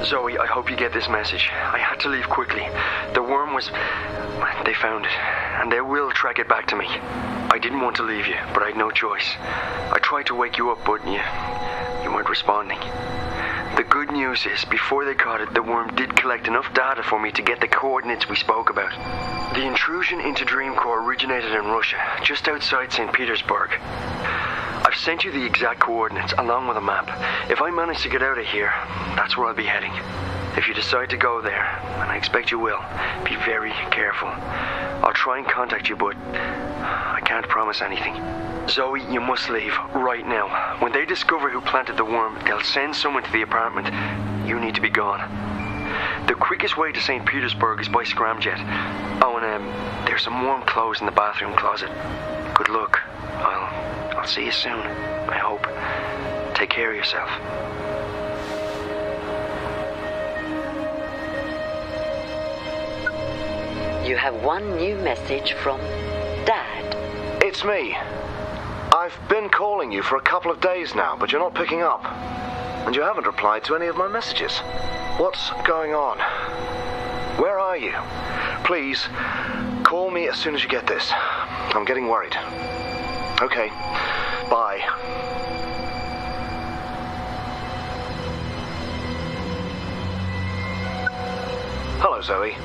[SPEAKER 10] Zoe, I hope you get this message. I had to leave quickly. The worm was... They found it, and they will track it back to me. I didn't want to leave you, but I had no choice. I tried to wake you up, but you weren't responding. The good news is, before they caught it, the worm did collect enough data for me to get the coordinates we spoke about. The intrusion into Dreamcore originated in Russia, just outside St. Petersburg. I've sent you the exact coordinates, along with a map. If I manage to get out of here, that's where I'll be heading. If you decide to go there, and I expect you will, be very careful. I'll try and contact you, but I can't promise anything. Zoe, you must leave, right now. When they discover who planted the worm, they'll send someone to the apartment. You need to be gone. The quickest way to St. Petersburg is by scramjet. Oh, and there's some warm clothes in the bathroom closet. Good luck. I'll see you soon, I hope. Take care of yourself.
[SPEAKER 20] You have one new message from Dad.
[SPEAKER 11] It's me. I've been calling you for a couple of days now, but you're not picking up. And you haven't replied to any of my messages. What's going on? Where are you? Please, call me as soon as you get this. I'm getting worried. Okay, bye. Hello, Zoe.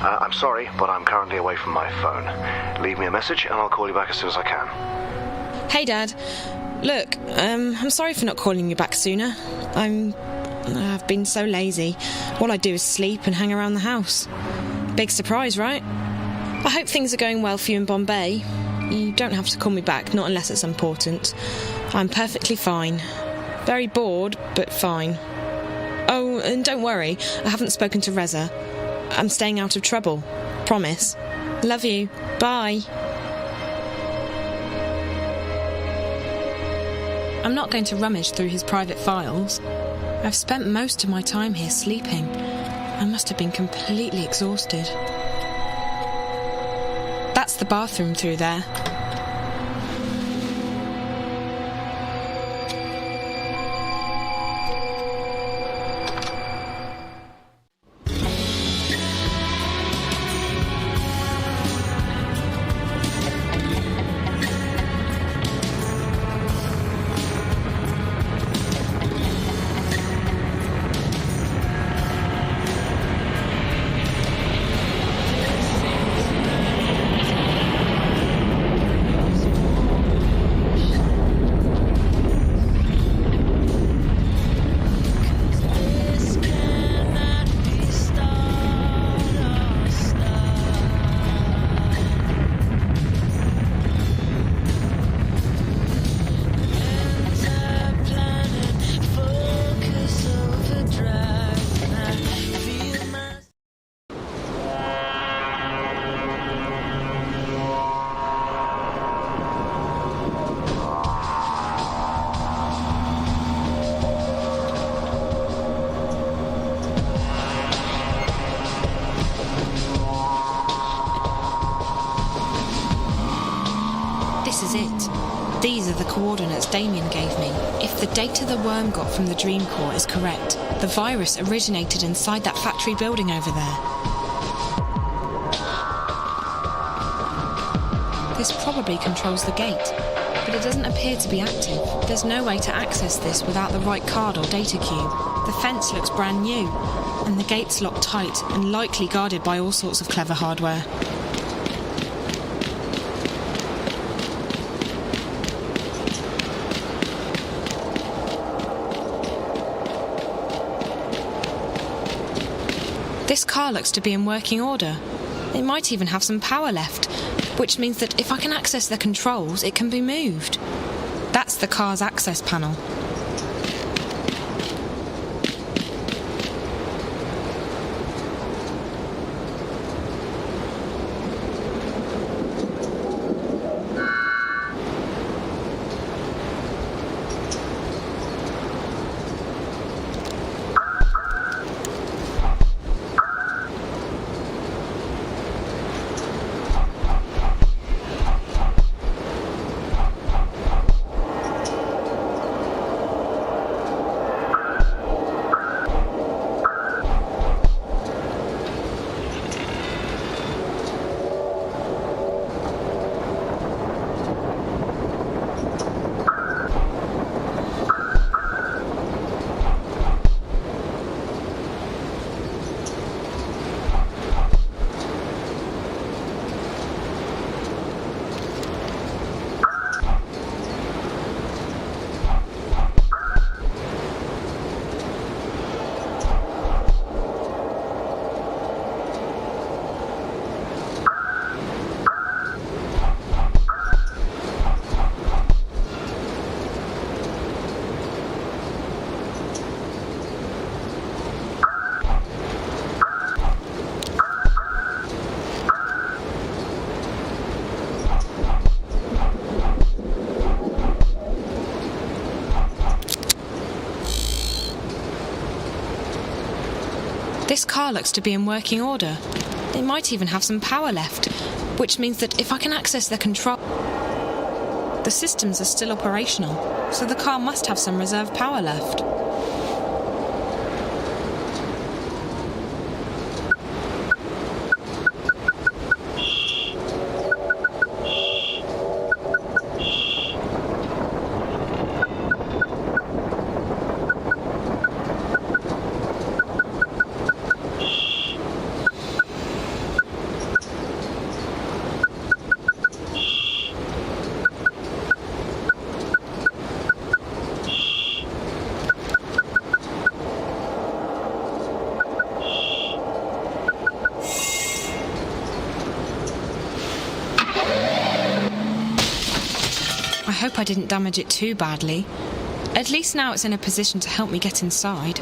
[SPEAKER 11] I'm sorry, but I'm currently away from my phone. Leave me a message and I'll call you back as soon as I can.
[SPEAKER 6] Hey, Dad. Look, I'm sorry for not calling you back sooner. I've been so lazy. All I do is sleep and hang around the house. Big surprise, right? I hope things are going well for you in Bombay. You don't have to call me back, not unless it's important. I'm perfectly fine. Very bored, but fine. Oh, and don't worry, I haven't spoken to Reza. I'm staying out of trouble. Promise. Love you. Bye. I'm not going to rummage through his private files. I've spent most of my time here sleeping. I must have been completely exhausted. That's the bathroom through there. These are the coordinates Damien gave me. If the data the worm got from the Dreamcore is correct, the virus originated inside that factory building over there. This probably controls the gate, but it doesn't appear to be active. There's no way to access this without the right card or data cube. The fence looks brand new, and the gate's locked tight and likely guarded by all sorts of clever hardware. This car looks to be in working order. It might even have some power left, which means that if I can access the controls, it can be moved. That's the car's access panel. This car looks to be in working order. It might even have some power left, which means that if I can access the control... The systems are still operational, so the car must have some reserve power left. I hope I didn't damage it too badly. At least now it's in a position to help me get inside.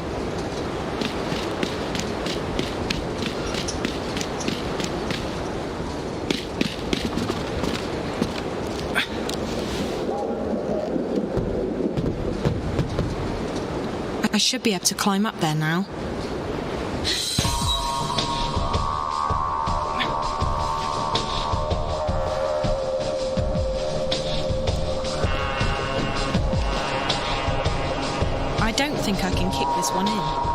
[SPEAKER 6] I should be able to climb up there now. I don't think I can kick this one in.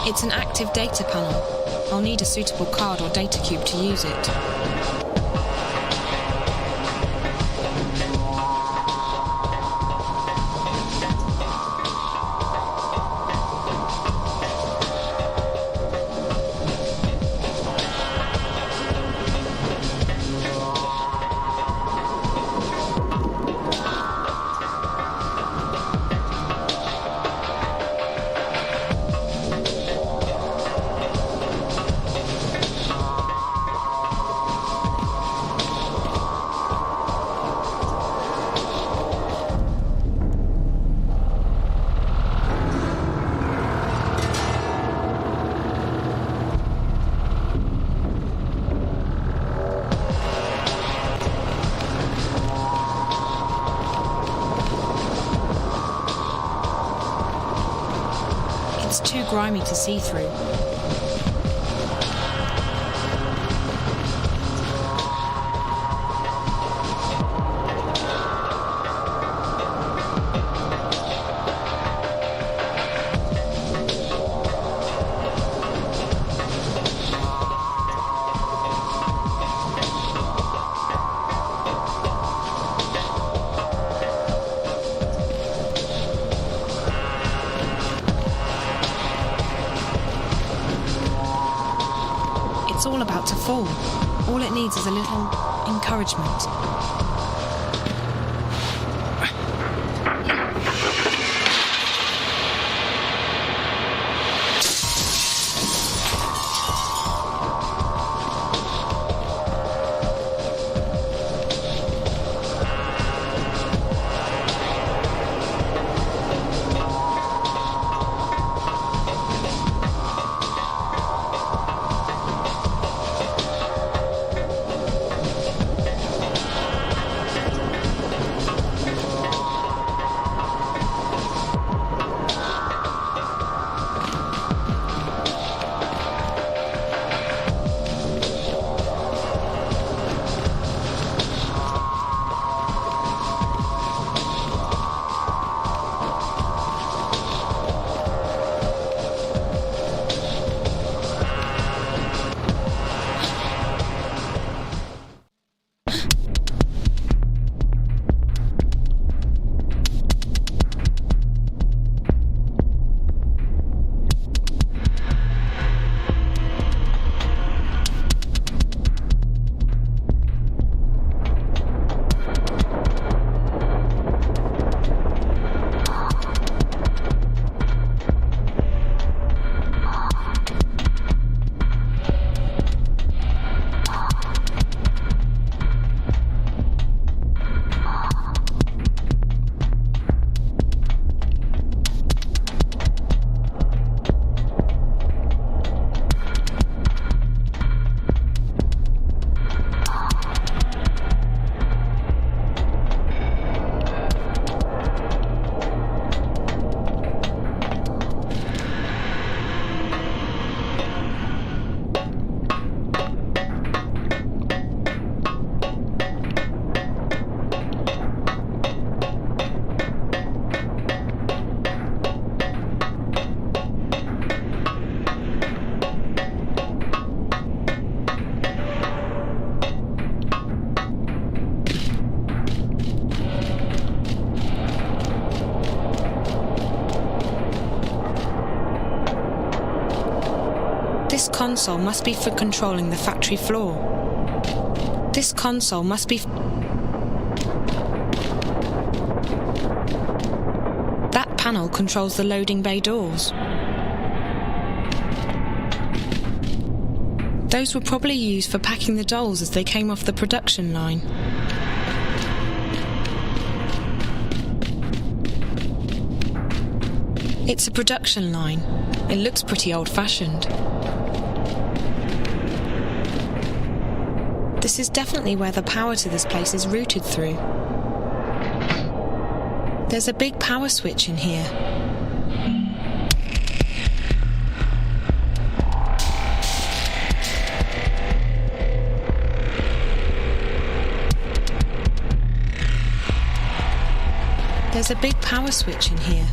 [SPEAKER 6] It's an active data panel. I'll need a suitable card or data cube to use it. It's too grimy to see through. It's all about to fall. All it needs is a little encouragement. This console must be for controlling the factory floor. This console must be... That panel controls the loading bay doors. Those were probably used for packing the dolls as they came off the production line. It's a production line. It looks pretty old-fashioned. This is definitely where the power to this place is routed through. There's a big power switch in here. There's a big power switch in here.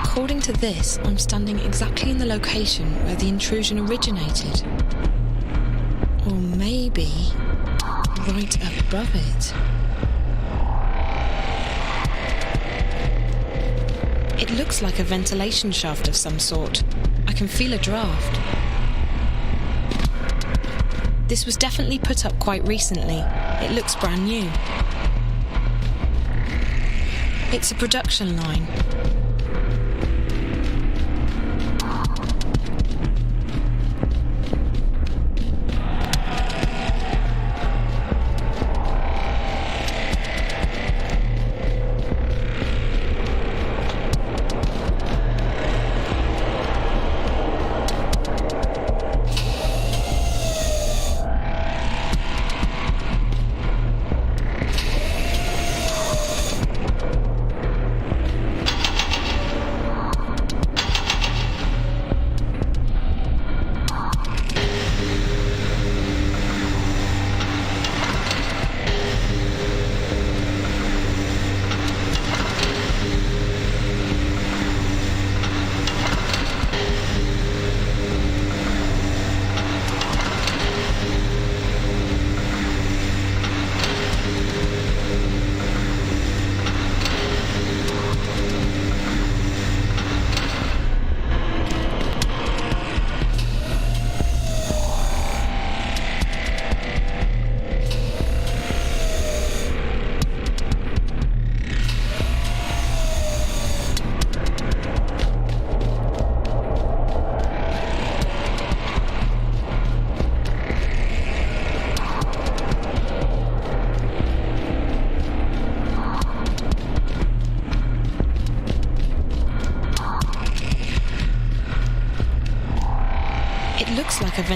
[SPEAKER 6] According to this, I'm standing exactly in the location where the intrusion originated. Or maybe right above it. It looks like a ventilation shaft of some sort. I can feel a draft. This was definitely put up quite recently. It looks brand new. It's a production line.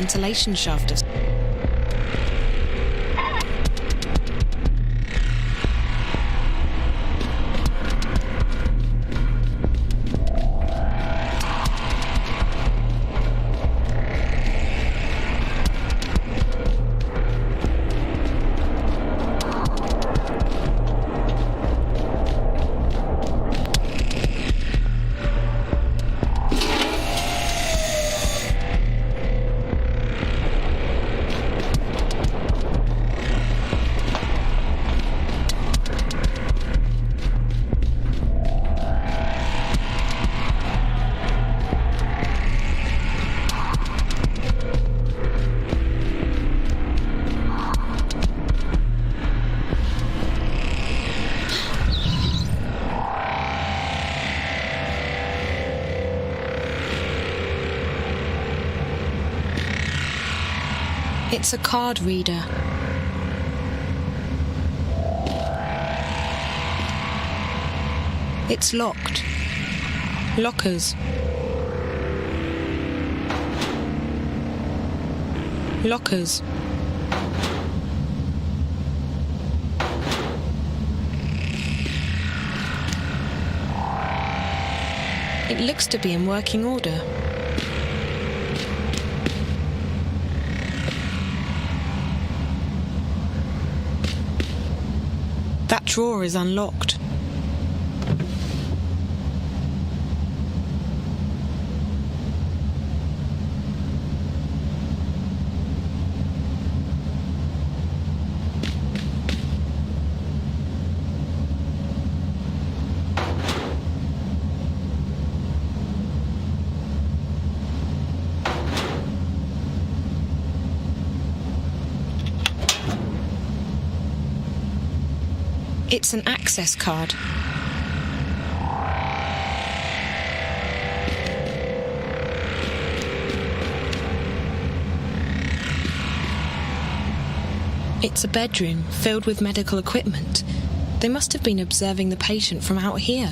[SPEAKER 6] ventilation shaft of... It's a card reader. It's locked. Lockers. Lockers. It looks to be in working order. That drawer is unlocked. It's an access card. It's a bedroom filled with medical equipment. They must have been observing the patient from out here.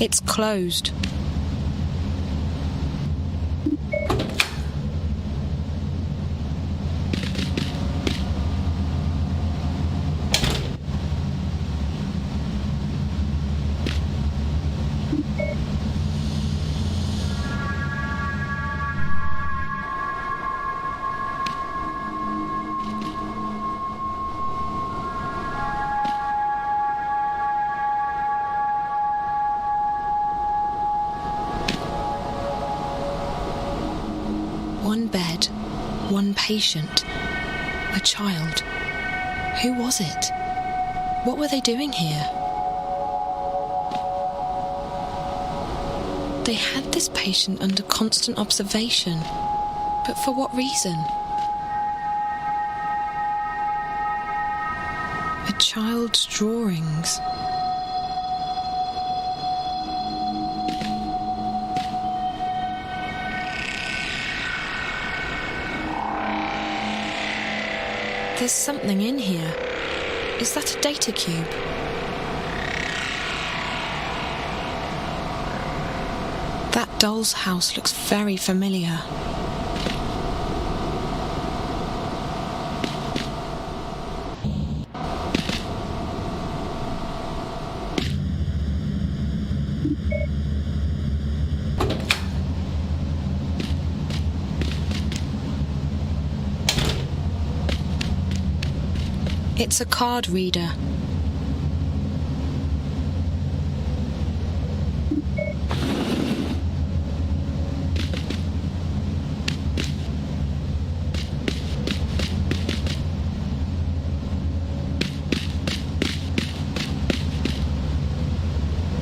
[SPEAKER 6] It's closed. One bed, one patient, a child. Who was it? What were they doing here? They had this patient under constant observation, but for what reason? A child's drawings. There's something in here. Is that a data cube? That doll's house looks very familiar. It's a card reader.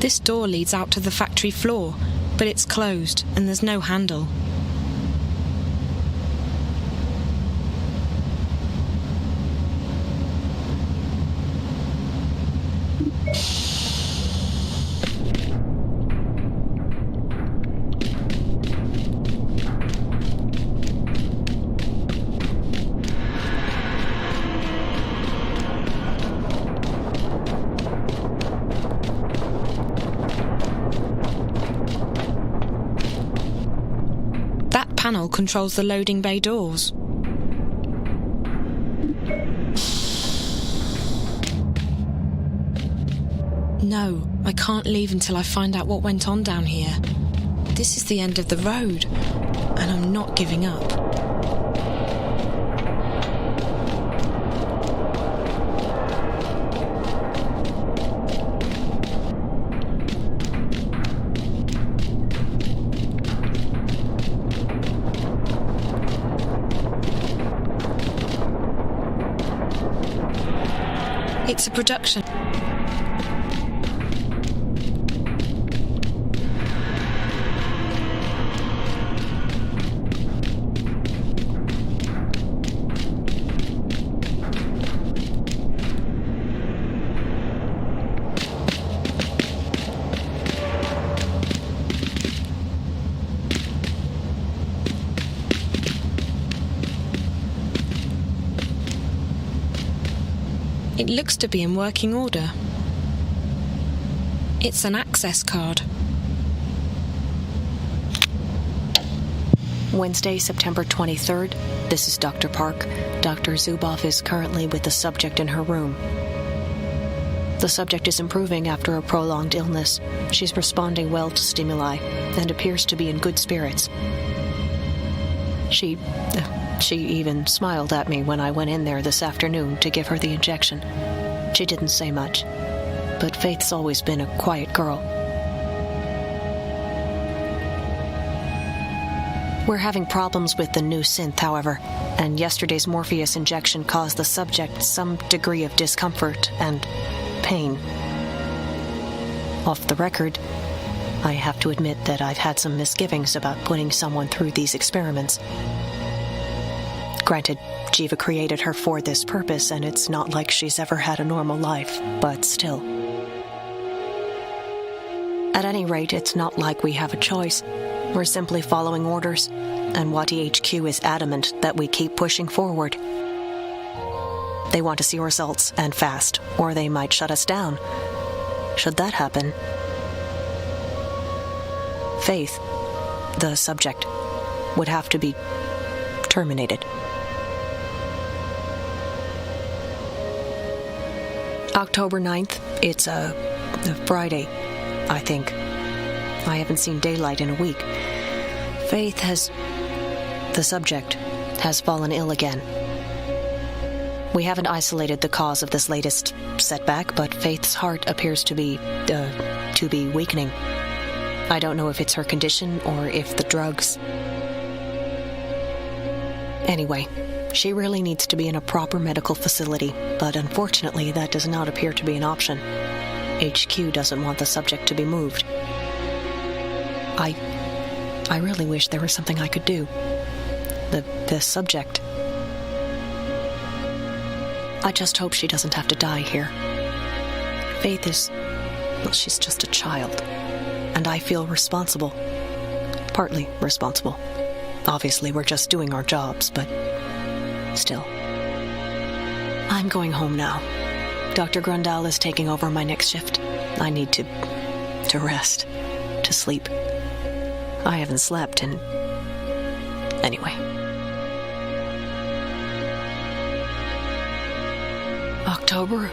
[SPEAKER 6] This door leads out to the factory floor, but it's closed and there's no handle. panel controls the loading bay doors. No, I can't leave until I find out what went on down here. This is the end of the road, and I'm not giving up. It's a production. It looks to be in working order. It's an access card.
[SPEAKER 4] Wednesday, September 23rd. This is Dr. Park. Dr. Zuboff is currently with the subject in her room. The subject is improving after a prolonged illness. She's responding well to stimuli and appears to be in good spirits. She even smiled at me when I went in there this afternoon to give her the injection. She didn't say much, but Faith's always been a quiet girl. We're having problems with the new synth, however, and yesterday's Morpheus injection caused the subject some degree of discomfort and pain. Off the record, I have to admit that I've had some misgivings about putting someone through these experiments. Granted, Jiva created her for this purpose, and it's not like she's ever had a normal life, but still. At any rate, it's not like we have a choice. We're simply following orders, and Wati HQ is adamant that we keep pushing forward. They want to see results, and fast, or they might shut us down. Should that happen, Faith, the subject, would have to be terminated. October 9th, it's a Friday, I think. I haven't seen daylight in a week. The subject, has fallen ill again. We haven't isolated the cause of this latest setback, but Faith's heart appears to be weakening. I don't know if it's her condition or if the drugs. Anyway, she really needs to be in a proper medical facility, but unfortunately that does not appear to be an option. HQ doesn't want the subject to be moved. I really wish there was something I could do. The subject. I just hope she doesn't have to die here. Faith she's just a child. And I feel responsible. Partly responsible. Obviously, we're just doing our jobs, but still. I'm going home now. Dr. Grundal is taking over my next shift. I need to rest, to sleep. I haven't slept in... Anyway. October?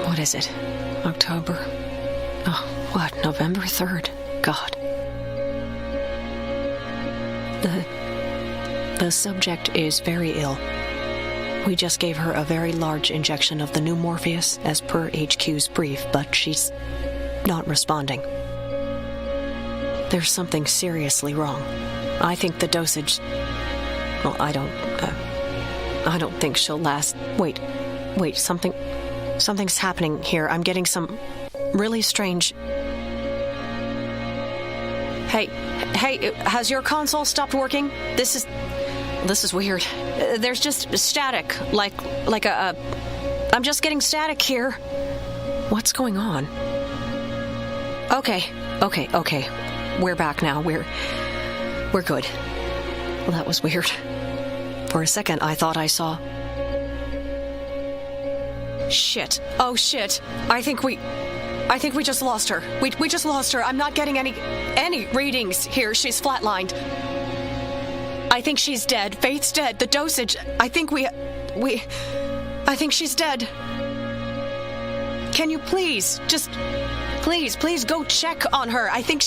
[SPEAKER 4] What is it? October? Oh, what? November 3rd? God. The subject is very ill. We just gave her a very large injection of the new Morpheus, as per HQ's brief, but she's not responding. There's something seriously wrong. I think the dosage... Well, I don't think she'll last... Wait, something's happening here. I'm getting some really strange... Hey, has your console stopped working? This is weird. There's just static, like a... I'm just getting static here. What's going on? Okay. We're back now. We're good. Well, that was weird. For a second, I thought I saw... Shit. Oh, shit. I think we just lost her. We just lost her. I'm not getting any readings here. She's flatlined. I think she's dead. Faith's dead. The dosage. I think I think she's dead. Can you please, please go check on her. I think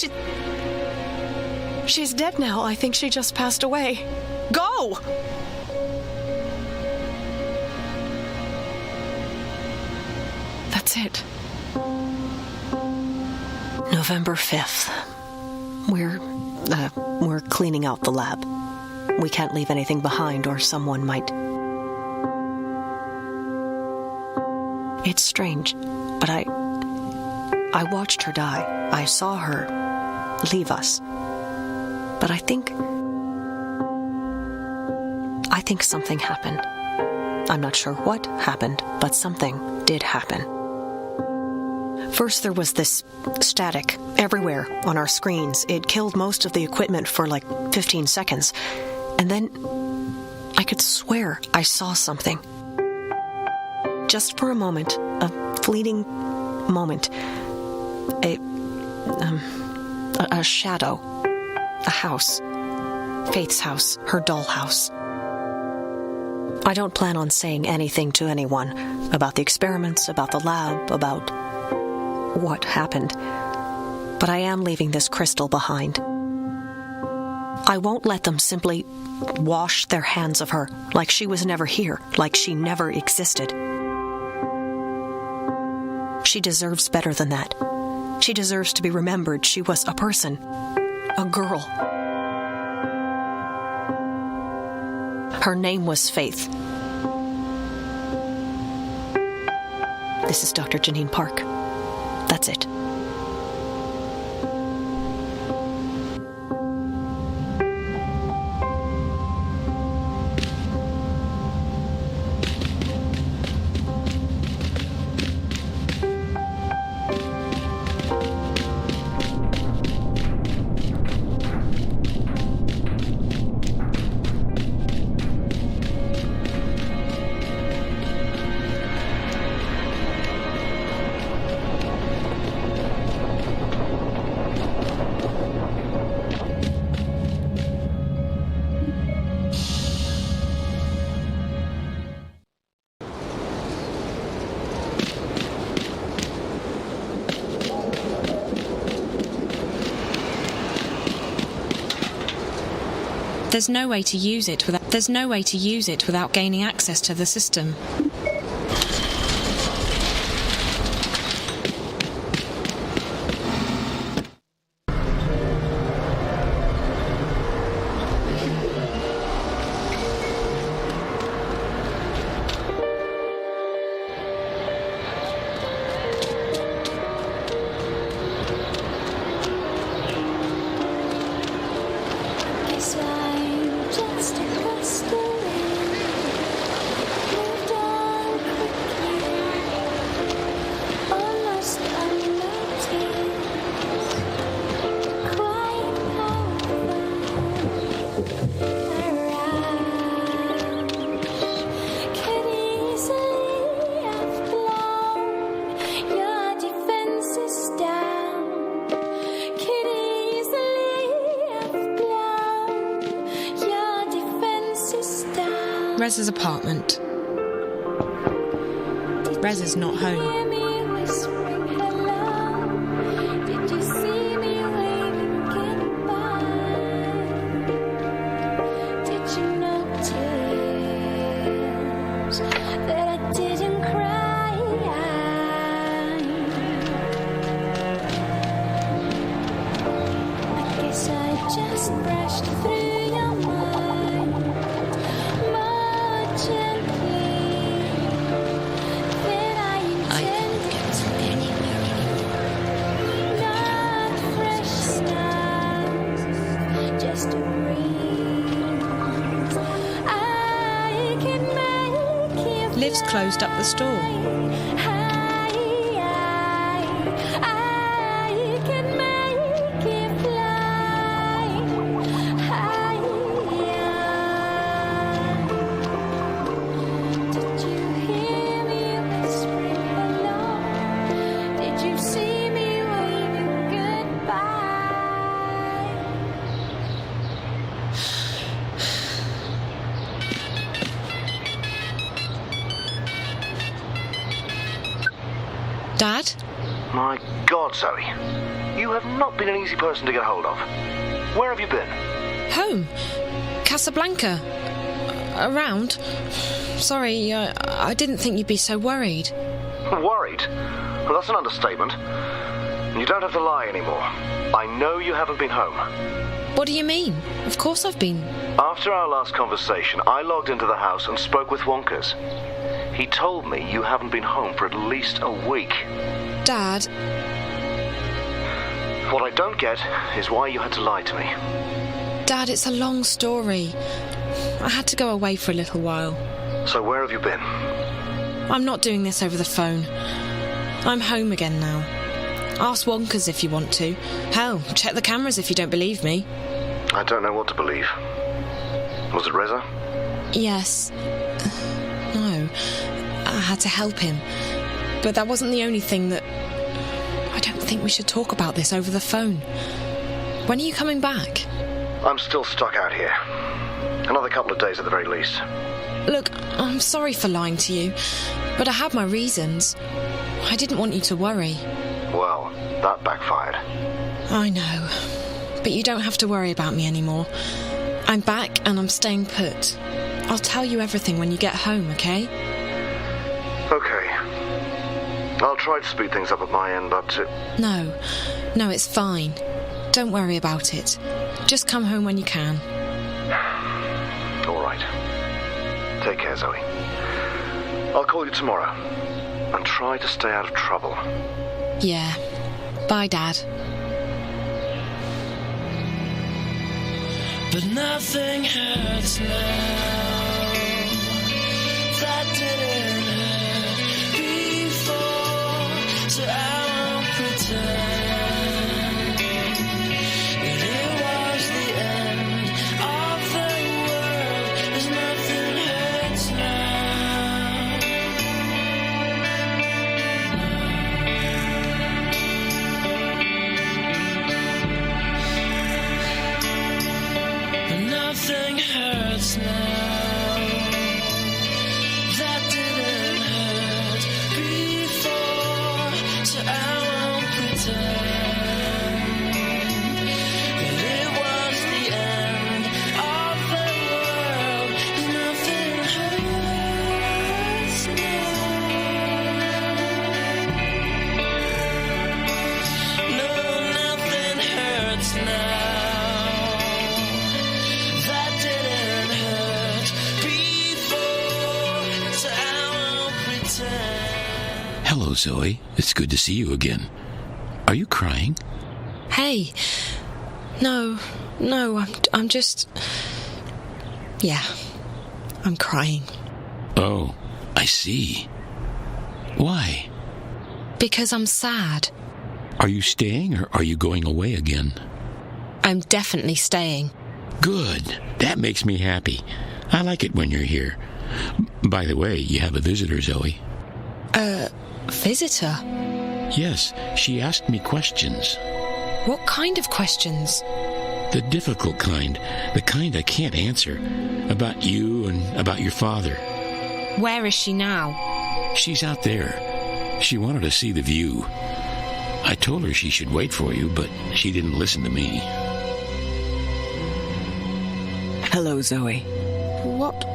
[SPEAKER 4] she's dead now. I think she just passed away. Go! That's it. November 5th. We're cleaning out the lab. We can't leave anything behind or someone might. It's strange, but I watched her die. I saw her leave us. But I think something happened. I'm not sure what happened, but something did happen. First, there was this static everywhere on our screens. It killed most of the equipment for like 15 seconds. And then I could swear I saw something. Just for a moment, a fleeting moment, a shadow, a house, Faith's house, her doll house. I don't plan on saying anything to anyone about the experiments, about the lab, about what happened, but I am leaving this crystal behind. I won't let them simply wash their hands of her like she was never here, like she never existed. She deserves better than that. She deserves to be remembered. She was a person, a girl. Her name was Faith. This is Dr. Janine Park. That's it.
[SPEAKER 6] There's no way to use it without gaining access to the system. Rez's apartment. Rez is not home. Liv's closed up the store. Dad?
[SPEAKER 11] My God, Zoe. You have not been an easy person to get hold of. Where have you been?
[SPEAKER 6] Home. Casablanca. Around. Sorry, I didn't think you'd be so worried.
[SPEAKER 11] Worried? Well, that's an understatement. You don't have to lie anymore. I know you haven't been home.
[SPEAKER 6] What do you mean? Of course I've been.
[SPEAKER 11] After our last conversation, I logged into the house and spoke with Wonkers. He told me you haven't been home for at least a week.
[SPEAKER 6] Dad.
[SPEAKER 11] What I don't get is why you had to lie to me.
[SPEAKER 6] Dad, it's a long story. I had to go away for a little while.
[SPEAKER 11] So where have you been?
[SPEAKER 6] I'm not doing this over the phone. I'm home again now. Ask Wonkers if you want to. Hell, check the cameras if you don't believe me.
[SPEAKER 11] I don't know what to believe. Was it Reza?
[SPEAKER 6] Yes. No. I had to help him. But that wasn't the only thing that... I don't think we should talk about this over the phone. When are you coming back?
[SPEAKER 11] I'm still stuck out here. Another couple of days at the very least.
[SPEAKER 6] Look, I'm sorry for lying to you, but I had my reasons. I didn't want you to worry.
[SPEAKER 11] Well, that backfired.
[SPEAKER 6] I know. But you don't have to worry about me anymore. I'm back and I'm staying put. I'll tell you everything when you get home, okay?
[SPEAKER 11] Okay. I'll try to speed things up at my end, but...
[SPEAKER 6] No, it's fine. Don't worry about it. Just come home when you can.
[SPEAKER 11] All right. Take care, Zoe. I'll call you tomorrow. And try to stay out of trouble.
[SPEAKER 6] Yeah. Bye, Dad.
[SPEAKER 12] But nothing hurts now. That didn't hurt before, so I won't pretend that it was the end of the world. 'Cause nothing hurts Nothing hurts now. That didn't hurt before, so I won't pretend that it was the end of the world. 'Cause nothing hurts now. No, nothing hurts now.
[SPEAKER 13] Hello, Zoe. It's good to see you again. Are you crying?
[SPEAKER 6] Hey. No, I'm just... Yeah, I'm crying.
[SPEAKER 13] Oh, I see. Why?
[SPEAKER 6] Because I'm sad.
[SPEAKER 13] Are you staying or are you going away again?
[SPEAKER 6] I'm definitely staying.
[SPEAKER 13] Good. That makes me happy. I like it when you're here. By the way, you have a visitor, Zoe.
[SPEAKER 6] Visitor?
[SPEAKER 13] Yes, she asked me questions.
[SPEAKER 6] What kind of questions?
[SPEAKER 13] The difficult kind. The kind I can't answer. About you and about your father.
[SPEAKER 6] Where is she now?
[SPEAKER 13] She's out there. She wanted to see the view. I told her she should wait for you, but she didn't listen to me.
[SPEAKER 15] Hello, Zoe.
[SPEAKER 6] What?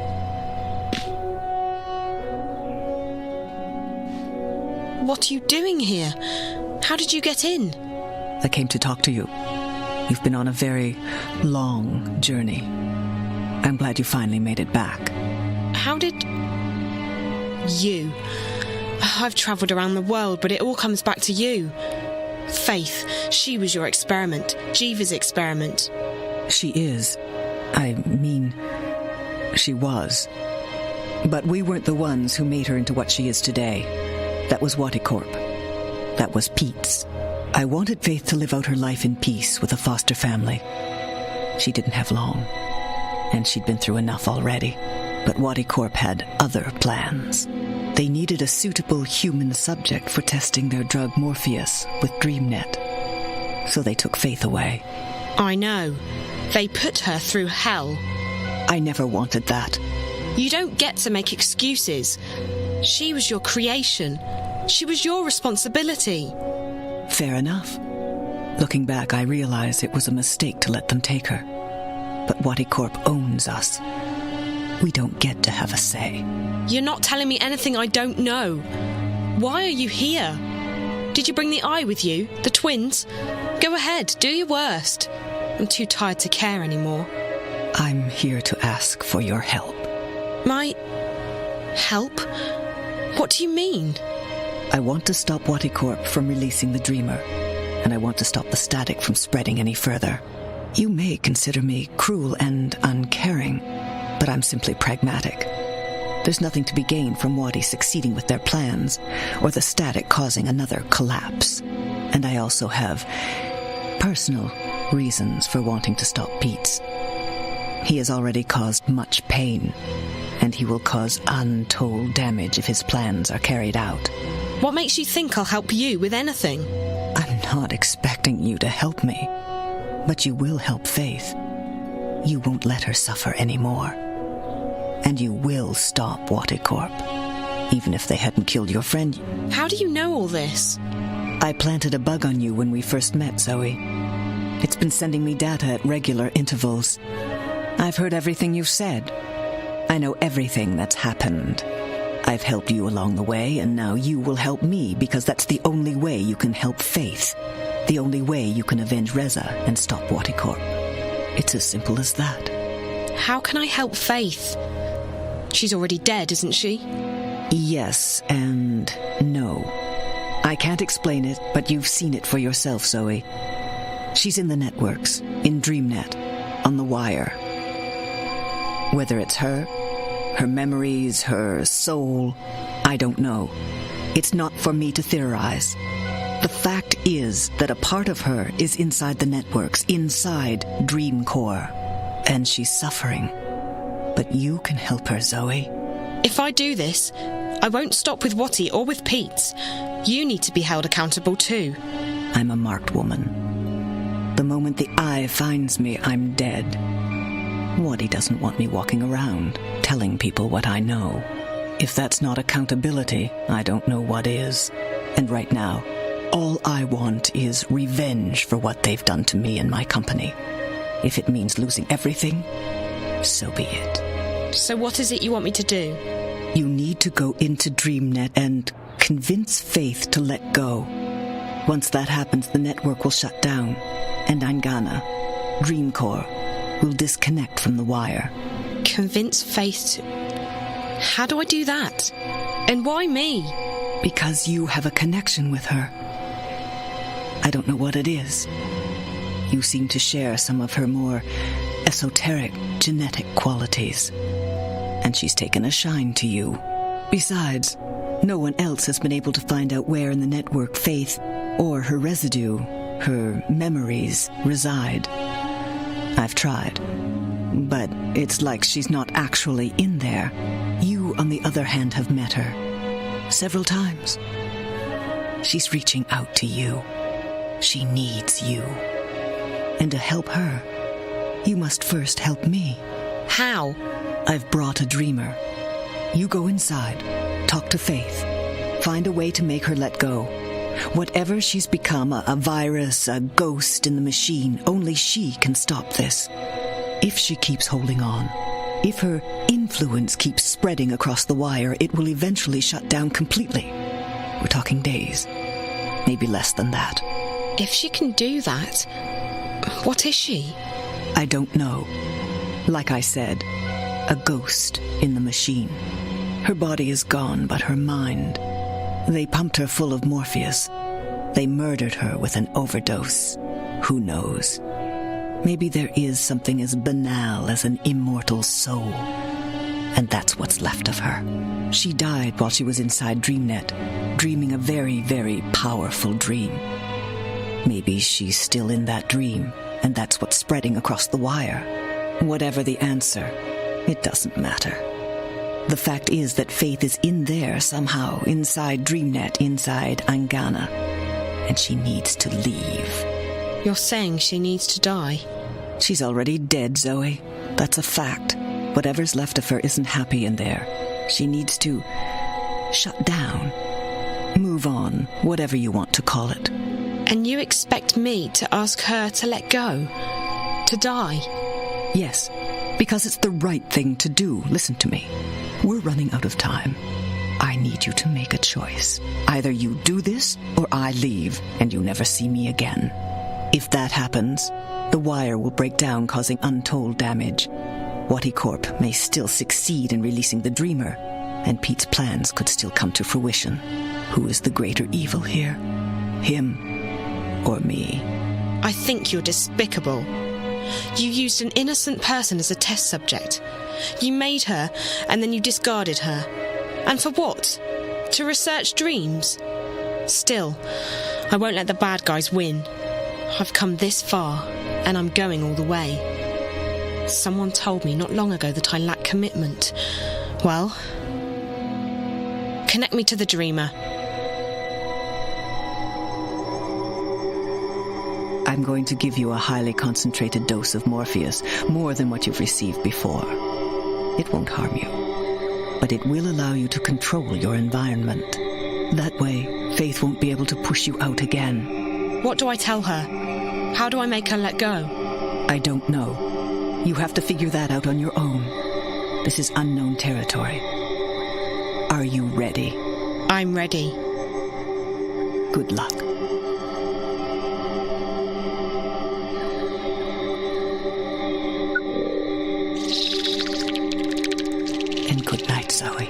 [SPEAKER 6] What are you doing here? How did you get in?
[SPEAKER 15] I came to talk to you. You've been on a very long journey. I'm glad you finally made it back.
[SPEAKER 6] How did... You? I've travelled around the world, but it all comes back to you. Faith, she was your experiment. Jeeva's experiment.
[SPEAKER 15] She is. I mean, she was. But we weren't the ones who made her into what she is today. That was Waticorp. That was Pete's. I wanted Faith to live out her life in peace with a foster family. She didn't have long, and she'd been through enough already. But Waticorp had other plans. They needed a suitable human subject for testing their drug Morpheus with DreamNet. So they took Faith away.
[SPEAKER 6] I know. They put her through hell.
[SPEAKER 15] I never wanted that.
[SPEAKER 6] You don't get to make excuses. She was your creation. She was your responsibility.
[SPEAKER 15] Fair enough. Looking back, I realize it was a mistake to let them take her. But Wadi Corp owns us. We don't get to have a say.
[SPEAKER 6] You're not telling me anything I don't know. Why are you here? Did you bring the eye with you? The twins? Go ahead, do your worst. I'm too tired to care anymore.
[SPEAKER 15] I'm here to ask for your help.
[SPEAKER 6] My... help? What do you mean?
[SPEAKER 15] I want to stop Wadi Corp from releasing the Dreamer, and I want to stop the static from spreading any further. You may consider me cruel and uncaring, but I'm simply pragmatic. There's nothing to be gained from Wadi succeeding with their plans, or the static causing another collapse. And I also have personal reasons for wanting to stop Pete's. He has already caused much pain, and he will cause untold damage if his plans are carried out.
[SPEAKER 6] What makes you think I'll help you with anything?
[SPEAKER 15] I'm not expecting you to help me, but you will help Faith. You won't let her suffer anymore. And you will stop Wadi Corp, even if they hadn't killed your friend.
[SPEAKER 6] How do you know all this?
[SPEAKER 15] I planted a bug on you when we first met, Zoe. It's been sending me data at regular intervals. I've heard everything you've said. I know everything that's happened. I've helped you along the way, and now you will help me, because that's the only way you can help Faith. The only way you can avenge Reza and stop Wadi Corp. It's as simple as that.
[SPEAKER 6] How can I help Faith? She's already dead, isn't she?
[SPEAKER 15] Yes and no. I can't explain it, but you've seen it for yourself, Zoe. She's in the networks, in DreamNet, on the wire. Whether it's her memories, her soul, I don't know. It's not for me to theorize. The fact is that a part of her is inside the networks, inside Dream Core, and she's suffering. But you can help her, Zoe.
[SPEAKER 6] If I do this, I won't stop with Watty or with Pete's. You need to be held accountable too.
[SPEAKER 15] I'm a marked woman. The moment the eye finds me, I'm dead. Watty doesn't want me walking around, telling people what I know. If that's not accountability, I don't know what is. And right now, all I want is revenge for what they've done to me and my company. If it means losing everything, so be it.
[SPEAKER 6] So what is it you want me to do?
[SPEAKER 15] You need to go into DreamNet and convince Faith to let go. Once that happens, the network will shut down, and Angana, Dream Core, will disconnect from the wire.
[SPEAKER 6] Convince Faith to... How do I do that? And why me?
[SPEAKER 15] Because you have a connection with her. I don't know what it is. You seem to share some of her more esoteric genetic qualities. And she's taken a shine to you. Besides, no one else has been able to find out where in the network Faith, or her residue, her memories, reside. I've tried, but it's like she's not actually in there. You, on the other hand, have met her several times. She's reaching out to you. She needs you. And to help her, you must first help me.
[SPEAKER 6] How?
[SPEAKER 15] I've brought a dreamer. You go inside, talk to Faith, find a way to make her let go. Whatever she's become, a virus, a ghost in the machine, only she can stop this. If she keeps holding on, if her influence keeps spreading across the wire, it will eventually shut down completely. We're talking days, maybe less than that.
[SPEAKER 6] If she can do that, what is she?
[SPEAKER 15] I don't know. Like I said, a ghost in the machine. Her body is gone, but her mind. They pumped her full of Morpheus. They murdered her with an overdose. Who knows? Maybe there is something as banal as an immortal soul. And that's what's left of her. She died while she was inside DreamNet, dreaming a very, very powerful dream. Maybe she's still in that dream, and that's what's spreading across the wire. Whatever the answer, it doesn't matter. The fact is that Faith is in there somehow, inside DreamNet, inside Angana, and she needs to leave.
[SPEAKER 6] You're saying she needs to die?
[SPEAKER 15] She's already dead, Zoe. That's a fact. Whatever's left of her isn't happy in there. She needs to shut down. Move on, whatever you want to call it.
[SPEAKER 6] And you expect me to ask her to let go? To die?
[SPEAKER 15] Yes, because it's the right thing to do. Listen to me. We're running out of time. I need you to make a choice. Either you do this, or I leave, and you never see me again. If that happens, the wire will break down, causing untold damage. Corp may still succeed in releasing the Dreamer, and Pete's plans could still come to fruition. Who is the greater evil here? Him or me?
[SPEAKER 6] I think you're despicable. You used an innocent person as a test subject. You made her, and then you discarded her. And for what? To research dreams? Still, I won't let the bad guys win. I've come this far, and I'm going all the way. Someone told me not long ago that I lack commitment. Well, connect me to the Dreamer.
[SPEAKER 15] I'm going to give you a highly concentrated dose of Morpheus, more than what you've received before. It won't harm you, but it will allow you to control your environment. That way, Faith won't be able to push you out again.
[SPEAKER 6] What do I tell her? How do I make her let go?
[SPEAKER 15] I don't know. You have to figure that out on your own. This is unknown territory. Are you ready?
[SPEAKER 6] I'm ready.
[SPEAKER 15] Good luck. And good night, Zoe.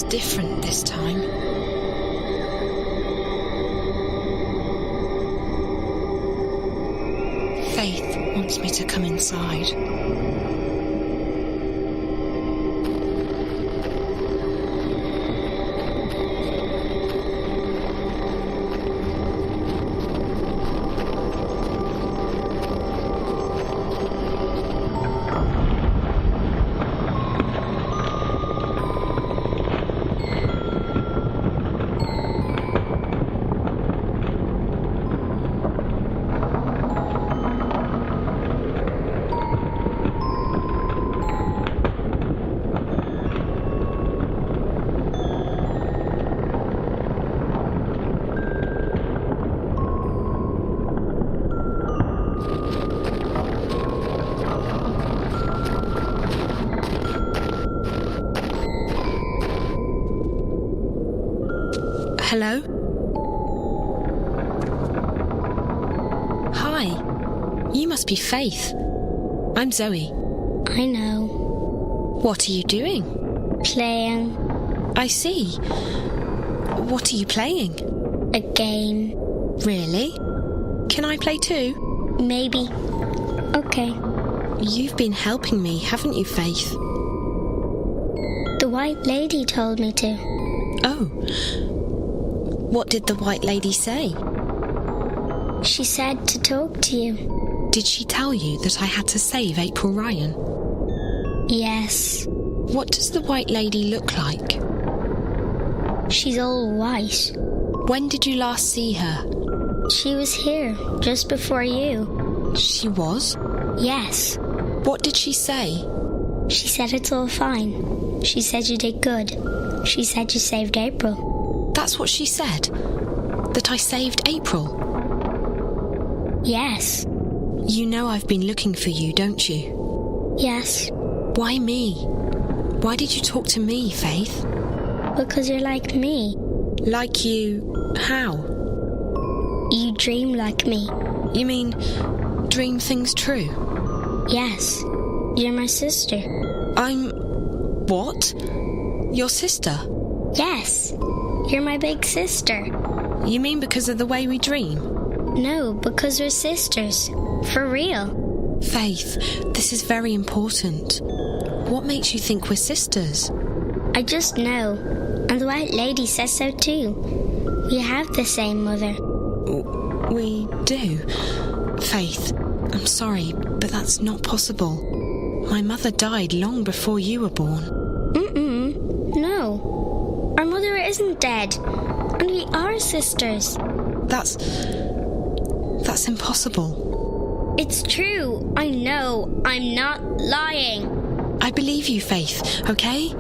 [SPEAKER 6] Different this time. Faith wants me to come inside. Hello? Hi. You must be Faith. I'm Zoe.
[SPEAKER 5] I know.
[SPEAKER 6] What are you doing?
[SPEAKER 5] Playing.
[SPEAKER 6] I see. What are you playing?
[SPEAKER 5] A game.
[SPEAKER 6] Really? Can I play too?
[SPEAKER 5] Maybe. Okay.
[SPEAKER 6] You've been helping me, haven't you, Faith?
[SPEAKER 5] The White Lady told me to.
[SPEAKER 6] Oh. What did the White Lady say?
[SPEAKER 5] She said to talk to you.
[SPEAKER 6] Did she tell you that I had to save April Ryan?
[SPEAKER 5] Yes.
[SPEAKER 6] What does the White Lady look like?
[SPEAKER 5] She's all white.
[SPEAKER 6] When did you last see her?
[SPEAKER 5] She was here, just before you.
[SPEAKER 6] She was?
[SPEAKER 5] Yes.
[SPEAKER 6] What did she say?
[SPEAKER 5] She said it's all fine. She said you did good. She said you saved April.
[SPEAKER 6] That's what she said? That I saved April?
[SPEAKER 5] Yes.
[SPEAKER 6] You know I've been looking for you, don't you?
[SPEAKER 5] Yes.
[SPEAKER 6] Why me? Why did you talk to me, Faith?
[SPEAKER 5] Because you're like me.
[SPEAKER 6] Like you... how?
[SPEAKER 5] You dream like me.
[SPEAKER 6] You mean dream things true?
[SPEAKER 5] Yes. You're my sister.
[SPEAKER 6] I'm... what? Your sister?
[SPEAKER 5] Yes. You're my big sister.
[SPEAKER 6] You mean because of the way we dream?
[SPEAKER 5] No, because we're sisters. For real.
[SPEAKER 6] Faith, this is very important. What makes you think we're sisters?
[SPEAKER 5] I just know. And the White Lady says so too. We have the same mother.
[SPEAKER 6] We do. Faith, I'm sorry, but that's not possible. My mother died long before you were born.
[SPEAKER 5] isn't dead. And we are sisters.
[SPEAKER 6] That's impossible.
[SPEAKER 5] It's true. I know. I'm not lying.
[SPEAKER 6] I believe you, Faith, okay?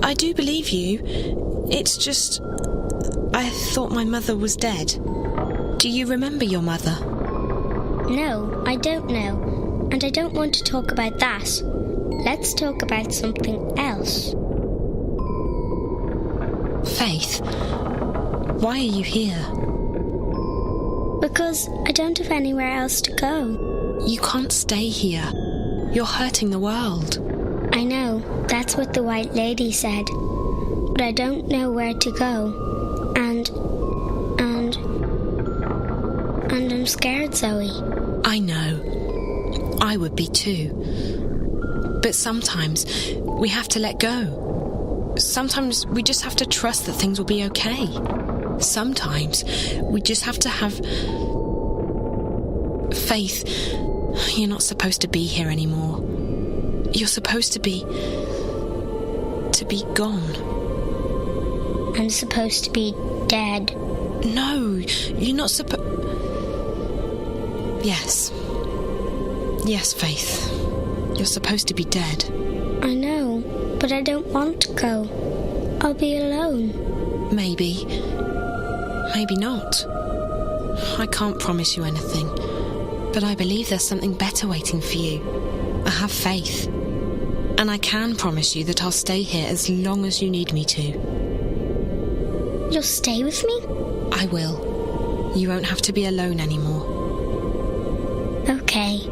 [SPEAKER 6] I do believe you. It's just... I thought my mother was dead. Do you remember your mother?
[SPEAKER 5] No, I don't know. And I don't want to talk about that. Let's talk about something else.
[SPEAKER 6] Faith, why are you here?
[SPEAKER 5] Because I don't have anywhere else to go.
[SPEAKER 6] You can't stay here. You're hurting the world.
[SPEAKER 5] I know, that's what the White Lady said. But I don't know where to go. And I'm scared, Zoe.
[SPEAKER 6] I know. I would be too. But sometimes we have to let go. Sometimes we just have to trust that things will be okay. Sometimes we just have to have faith. You're not supposed to be here anymore. You're supposed to be gone.
[SPEAKER 5] I'm supposed to be dead.
[SPEAKER 6] No, you're not supposed... Yes. Yes, Faith. You're supposed to be dead.
[SPEAKER 5] I know, but I don't want to go. I'll be alone.
[SPEAKER 6] Maybe. Maybe not. I can't promise you anything, but I believe there's something better waiting for you. I have faith. And I can promise you that I'll stay here as long as you need me to.
[SPEAKER 5] You'll stay with me?
[SPEAKER 6] I will. You won't have to be alone anymore.
[SPEAKER 5] Okay.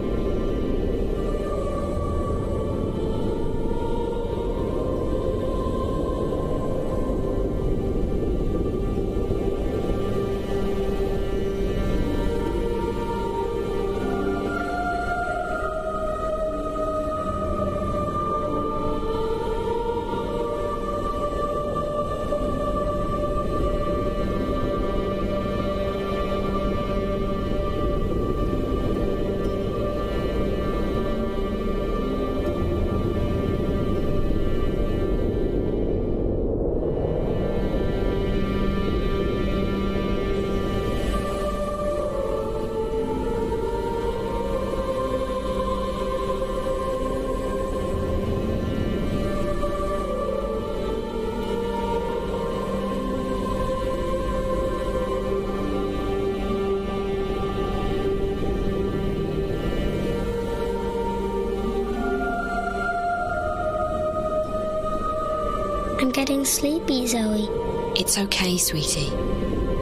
[SPEAKER 5] I'm getting sleepy, Zoe.
[SPEAKER 6] It's okay, sweetie.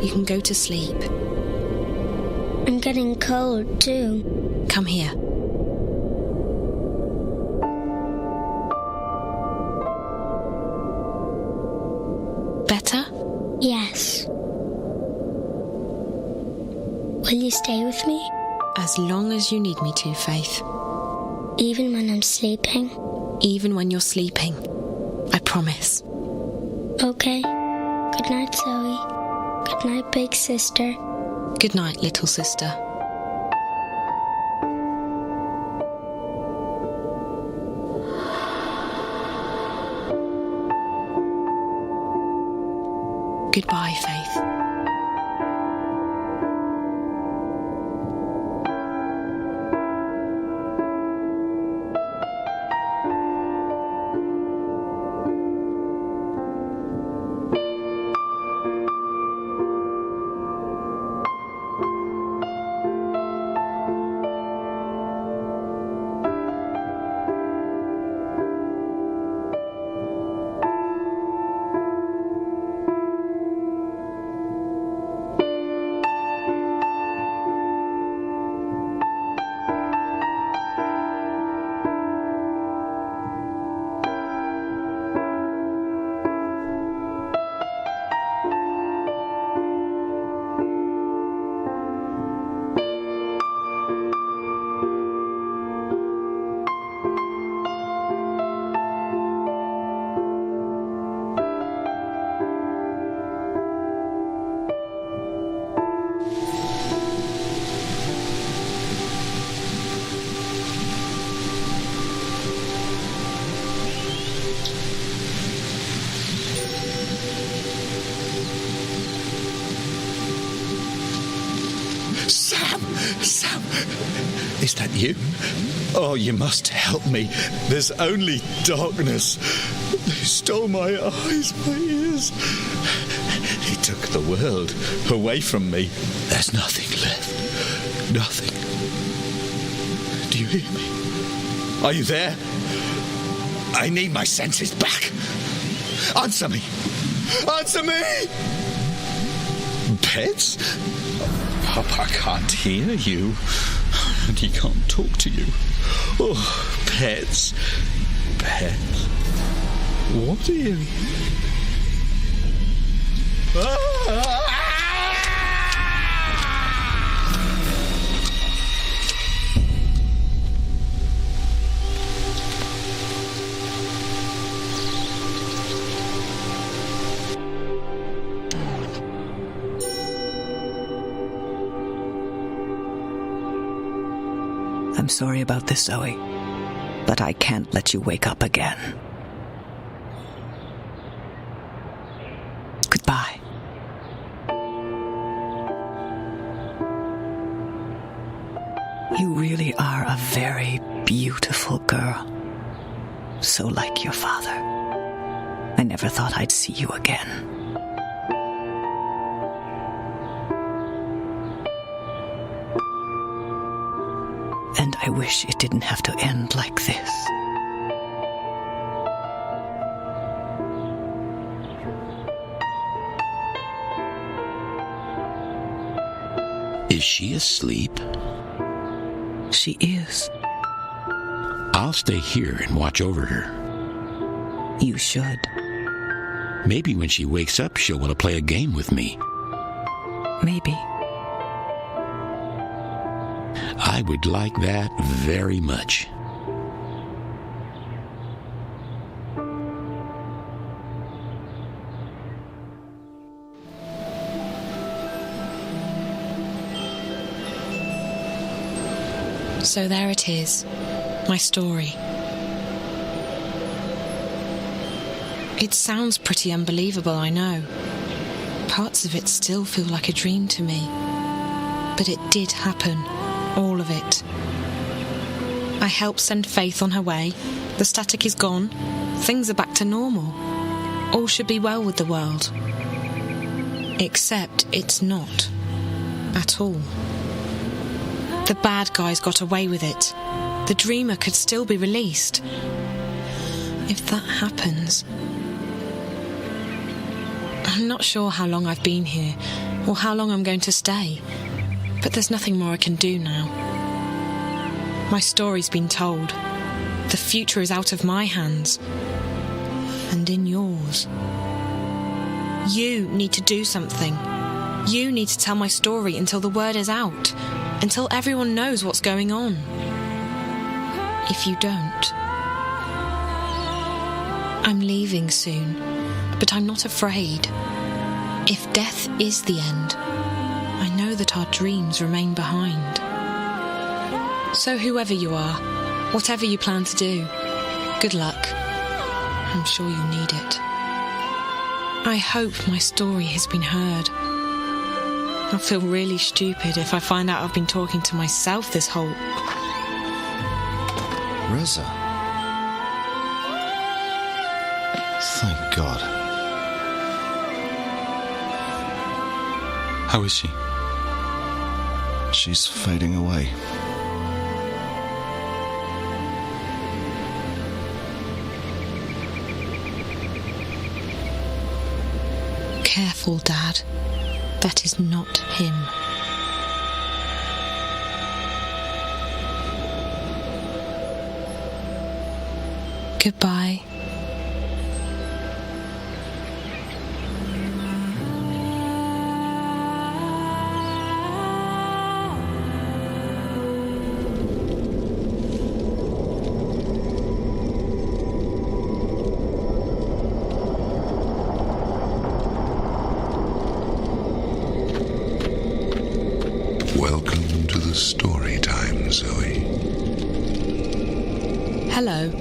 [SPEAKER 6] You can go to sleep.
[SPEAKER 5] I'm getting cold, too.
[SPEAKER 6] Come here. Better?
[SPEAKER 5] Yes. Will you stay with me?
[SPEAKER 6] As long as you need me to, Faith.
[SPEAKER 5] Even when I'm sleeping?
[SPEAKER 6] Even when you're sleeping. I promise.
[SPEAKER 5] Okay. Good night, Zoe. Good night, big sister.
[SPEAKER 6] Good night, little sister. Goodbye, Faith.
[SPEAKER 8] Is that you? Oh, you must help me. There's only darkness. They stole my eyes, my ears. He took the world away from me. There's nothing left. Nothing. Do you hear me? Are you there? I need my senses back. Answer me. Answer me! Pets? Papa can't hear you. And he can't talk to you. Oh, pets. Pets. What are you?
[SPEAKER 15] I'm sorry about this, Zoe, but I can't let you wake up again. Goodbye. You really are a very beautiful girl. So like your father. I never thought I'd see you again. And I wish it didn't have to end like this.
[SPEAKER 13] Is she asleep?
[SPEAKER 15] She is.
[SPEAKER 13] I'll stay here and watch over her.
[SPEAKER 15] You should.
[SPEAKER 13] Maybe when she wakes up, she'll want to play a game with me.
[SPEAKER 15] Maybe.
[SPEAKER 13] I would like that very much.
[SPEAKER 6] So there it is, my story. It sounds pretty unbelievable, I know. Parts of it still feel like a dream to me. But it did happen. All of it. I helped send Faith on her way. The static is gone. Things are back to normal. All should be well with the world. Except it's not. At all. The bad guys got away with it. The dreamer could still be released. If that happens... I'm not sure how long I've been here, or how long I'm going to stay. But there's nothing more I can do now. My story's been told. The future is out of my hands. And in yours. You need to do something. You need to tell my story until the word is out. Until everyone knows what's going on. If you don't... I'm leaving soon, but I'm not afraid. If death is the end... I know that our dreams remain behind. So whoever you are, whatever you plan to do, good luck. I'm sure you'll need it. I hope my story has been heard. I'll feel really stupid if I find out I've been talking to myself this whole...
[SPEAKER 11] Reza. Thank God.
[SPEAKER 22] How is she?
[SPEAKER 11] She's fading away.
[SPEAKER 6] Careful, Dad. That is not him. Goodbye.
[SPEAKER 9] Welcome to the story time, Zoe.
[SPEAKER 6] Hello.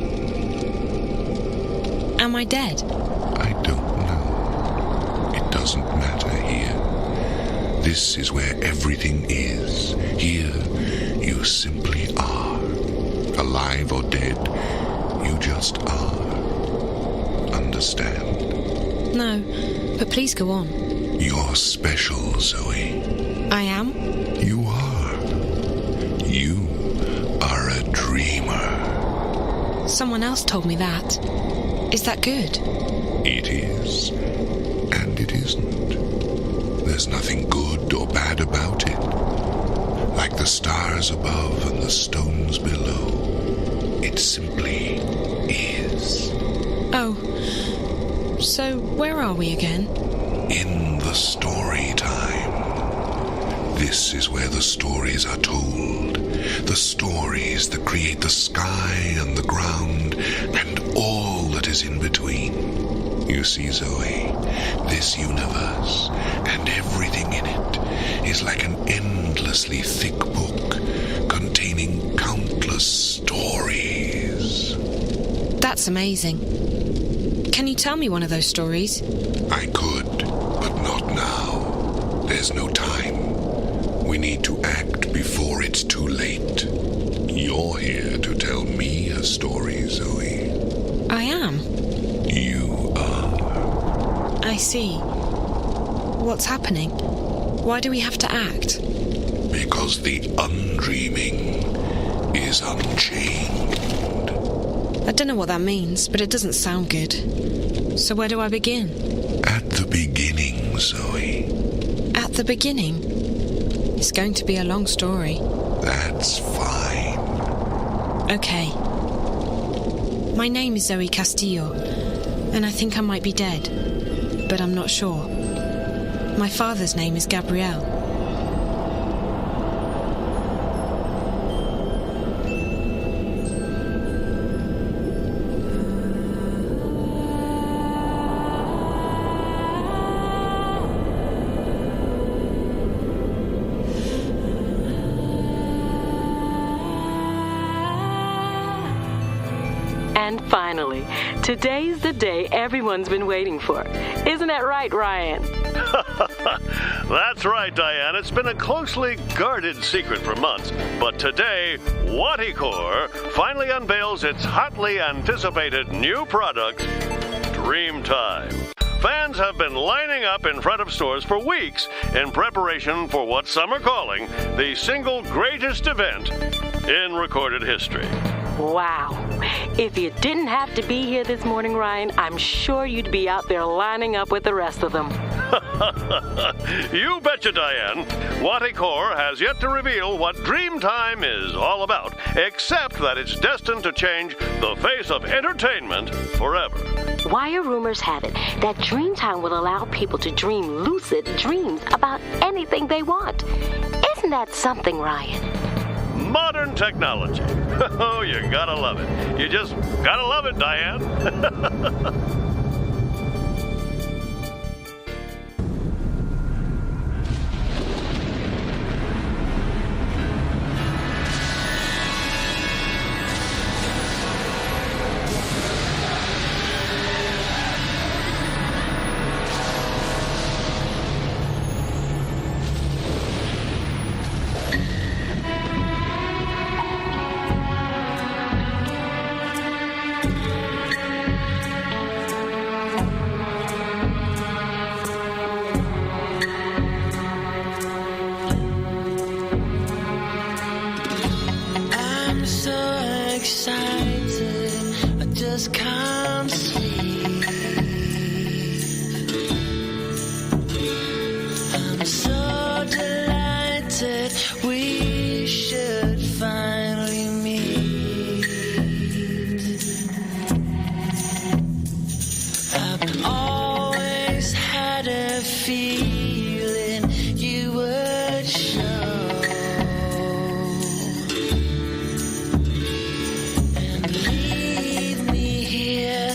[SPEAKER 6] Am I dead?
[SPEAKER 9] I don't know. It doesn't matter here. This is where everything is. Here You simply are. Alive or dead, you just are. Understand?
[SPEAKER 6] No, but please go on.
[SPEAKER 9] You're special, Zoe.
[SPEAKER 6] I am?
[SPEAKER 9] You are. You are a dreamer.
[SPEAKER 6] Someone else told me that. Is that good?
[SPEAKER 9] It is, and it isn't. There's nothing good or bad about it. Like the stars above and the stones below, it simply is.
[SPEAKER 6] Oh, so where are we again?
[SPEAKER 9] In the story time. This is where the stories are told. The stories that create the sky and the ground and all that is in between. You see, Zoe, this universe and everything in it is like an endlessly thick book containing countless stories.
[SPEAKER 6] That's amazing. Can you tell me one of those stories?
[SPEAKER 9] I could, but not now. There's no time. We need to act before it's too late. You're here to tell me a story, Zoe.
[SPEAKER 6] I am.
[SPEAKER 9] You are.
[SPEAKER 6] I see. What's happening? Why do we have to act?
[SPEAKER 9] Because the undreaming is unchained.
[SPEAKER 6] I don't know what that means, but it doesn't sound good. So where do I begin?
[SPEAKER 9] At the beginning, Zoe.
[SPEAKER 6] At the beginning? It's going to be a long story.
[SPEAKER 9] That's fine.
[SPEAKER 6] Okay. My name is Zoe Castillo, and I think I might be dead, but I'm not sure. My father's name is Gabriel.
[SPEAKER 16] And finally, today's the day everyone's been waiting for. Isn't that right, Ryan?
[SPEAKER 18] That's right, Diane. It's been a closely guarded secret for months. But today, Whattycore finally unveils its hotly anticipated new product, Dreamtime. Fans have been lining up in front of stores for weeks in preparation for what some are calling the single greatest event in recorded history.
[SPEAKER 16] Wow. If you didn't have to be here this morning, Ryan, I'm sure you'd be out there lining up with the rest of them.
[SPEAKER 18] You betcha, Diane. Whattycore has yet to reveal what Dreamtime is all about, except that it's destined to change the face of entertainment forever.
[SPEAKER 16] Wire rumors have it that Dreamtime will allow people to dream lucid dreams about anything they want. Isn't that something, Ryan?
[SPEAKER 18] Modern technology. Oh, you gotta love it. You just gotta love it, Diane.
[SPEAKER 12] Can't sleep. I'm so delighted we should finally meet. I've always had a feeling you would show. And leave me here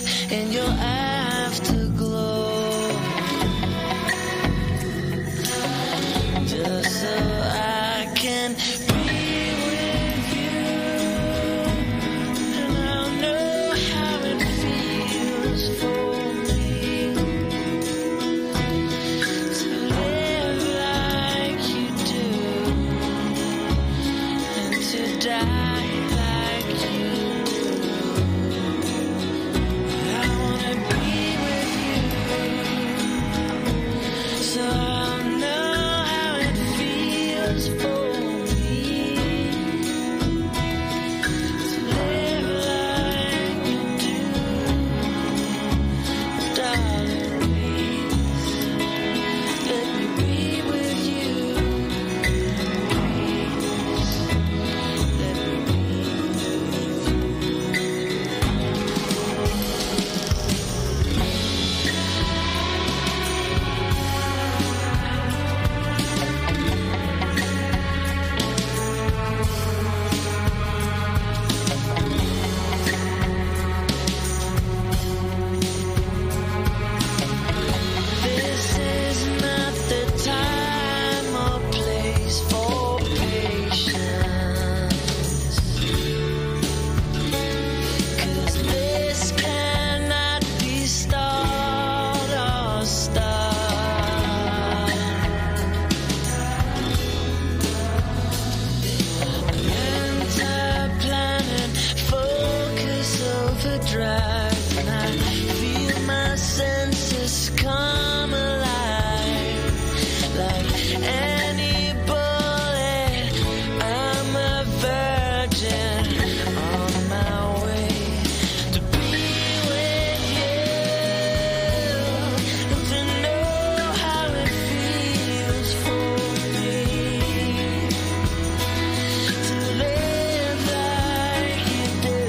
[SPEAKER 12] drive, and I feel my senses come alive. Like any bullet, I'm a virgin on my way to be with you, and to know how it feels for me to live like you do.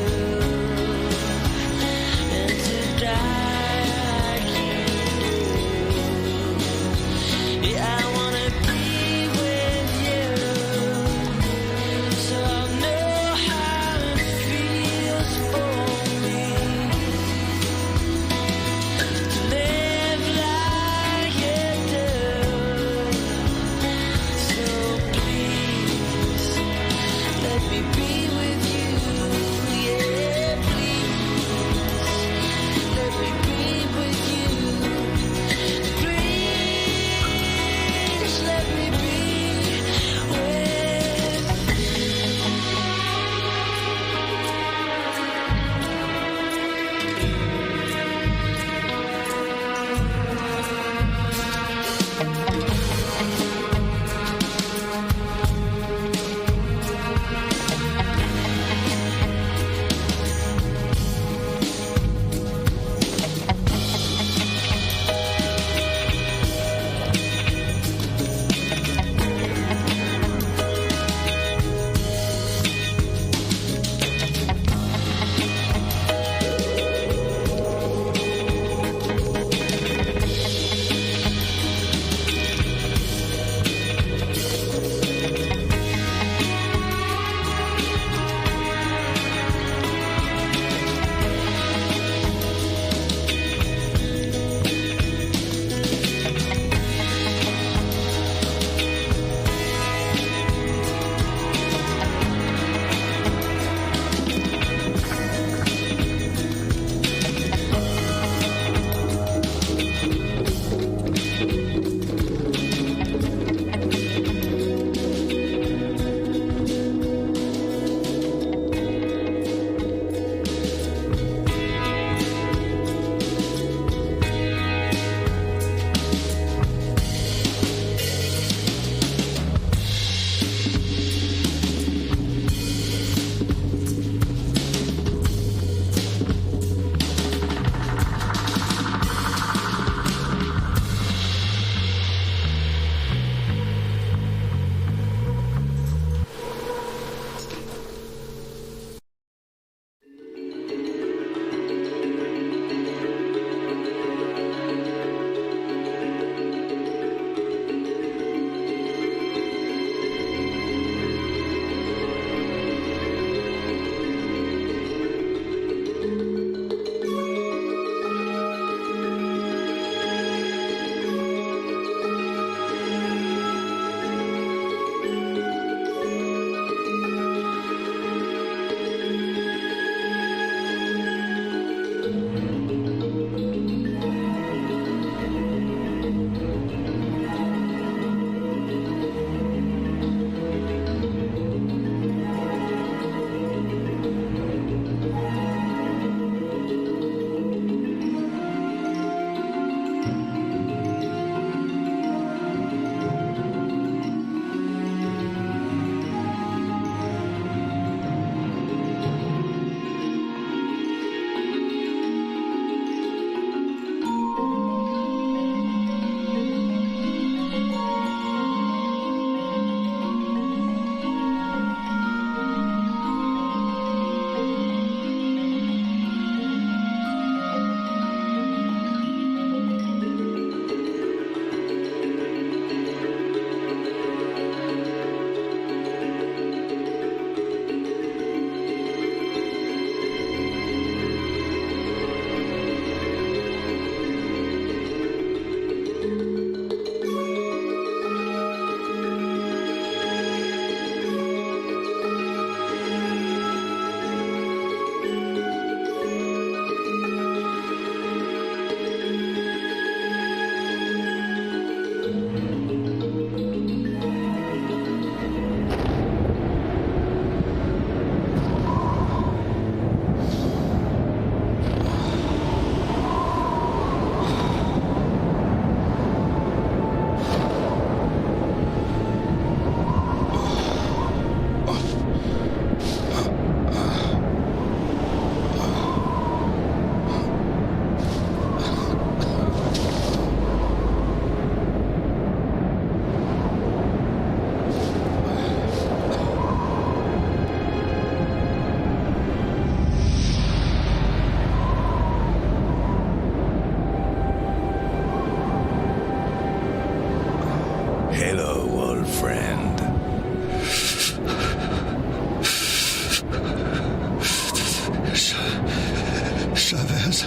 [SPEAKER 9] Yes.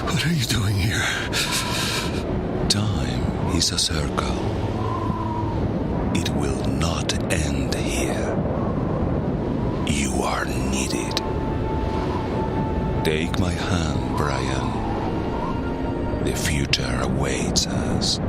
[SPEAKER 9] What are you doing here?
[SPEAKER 1] Time is a circle. It will not end here. You are needed. Take my hand, Brian. The future awaits us.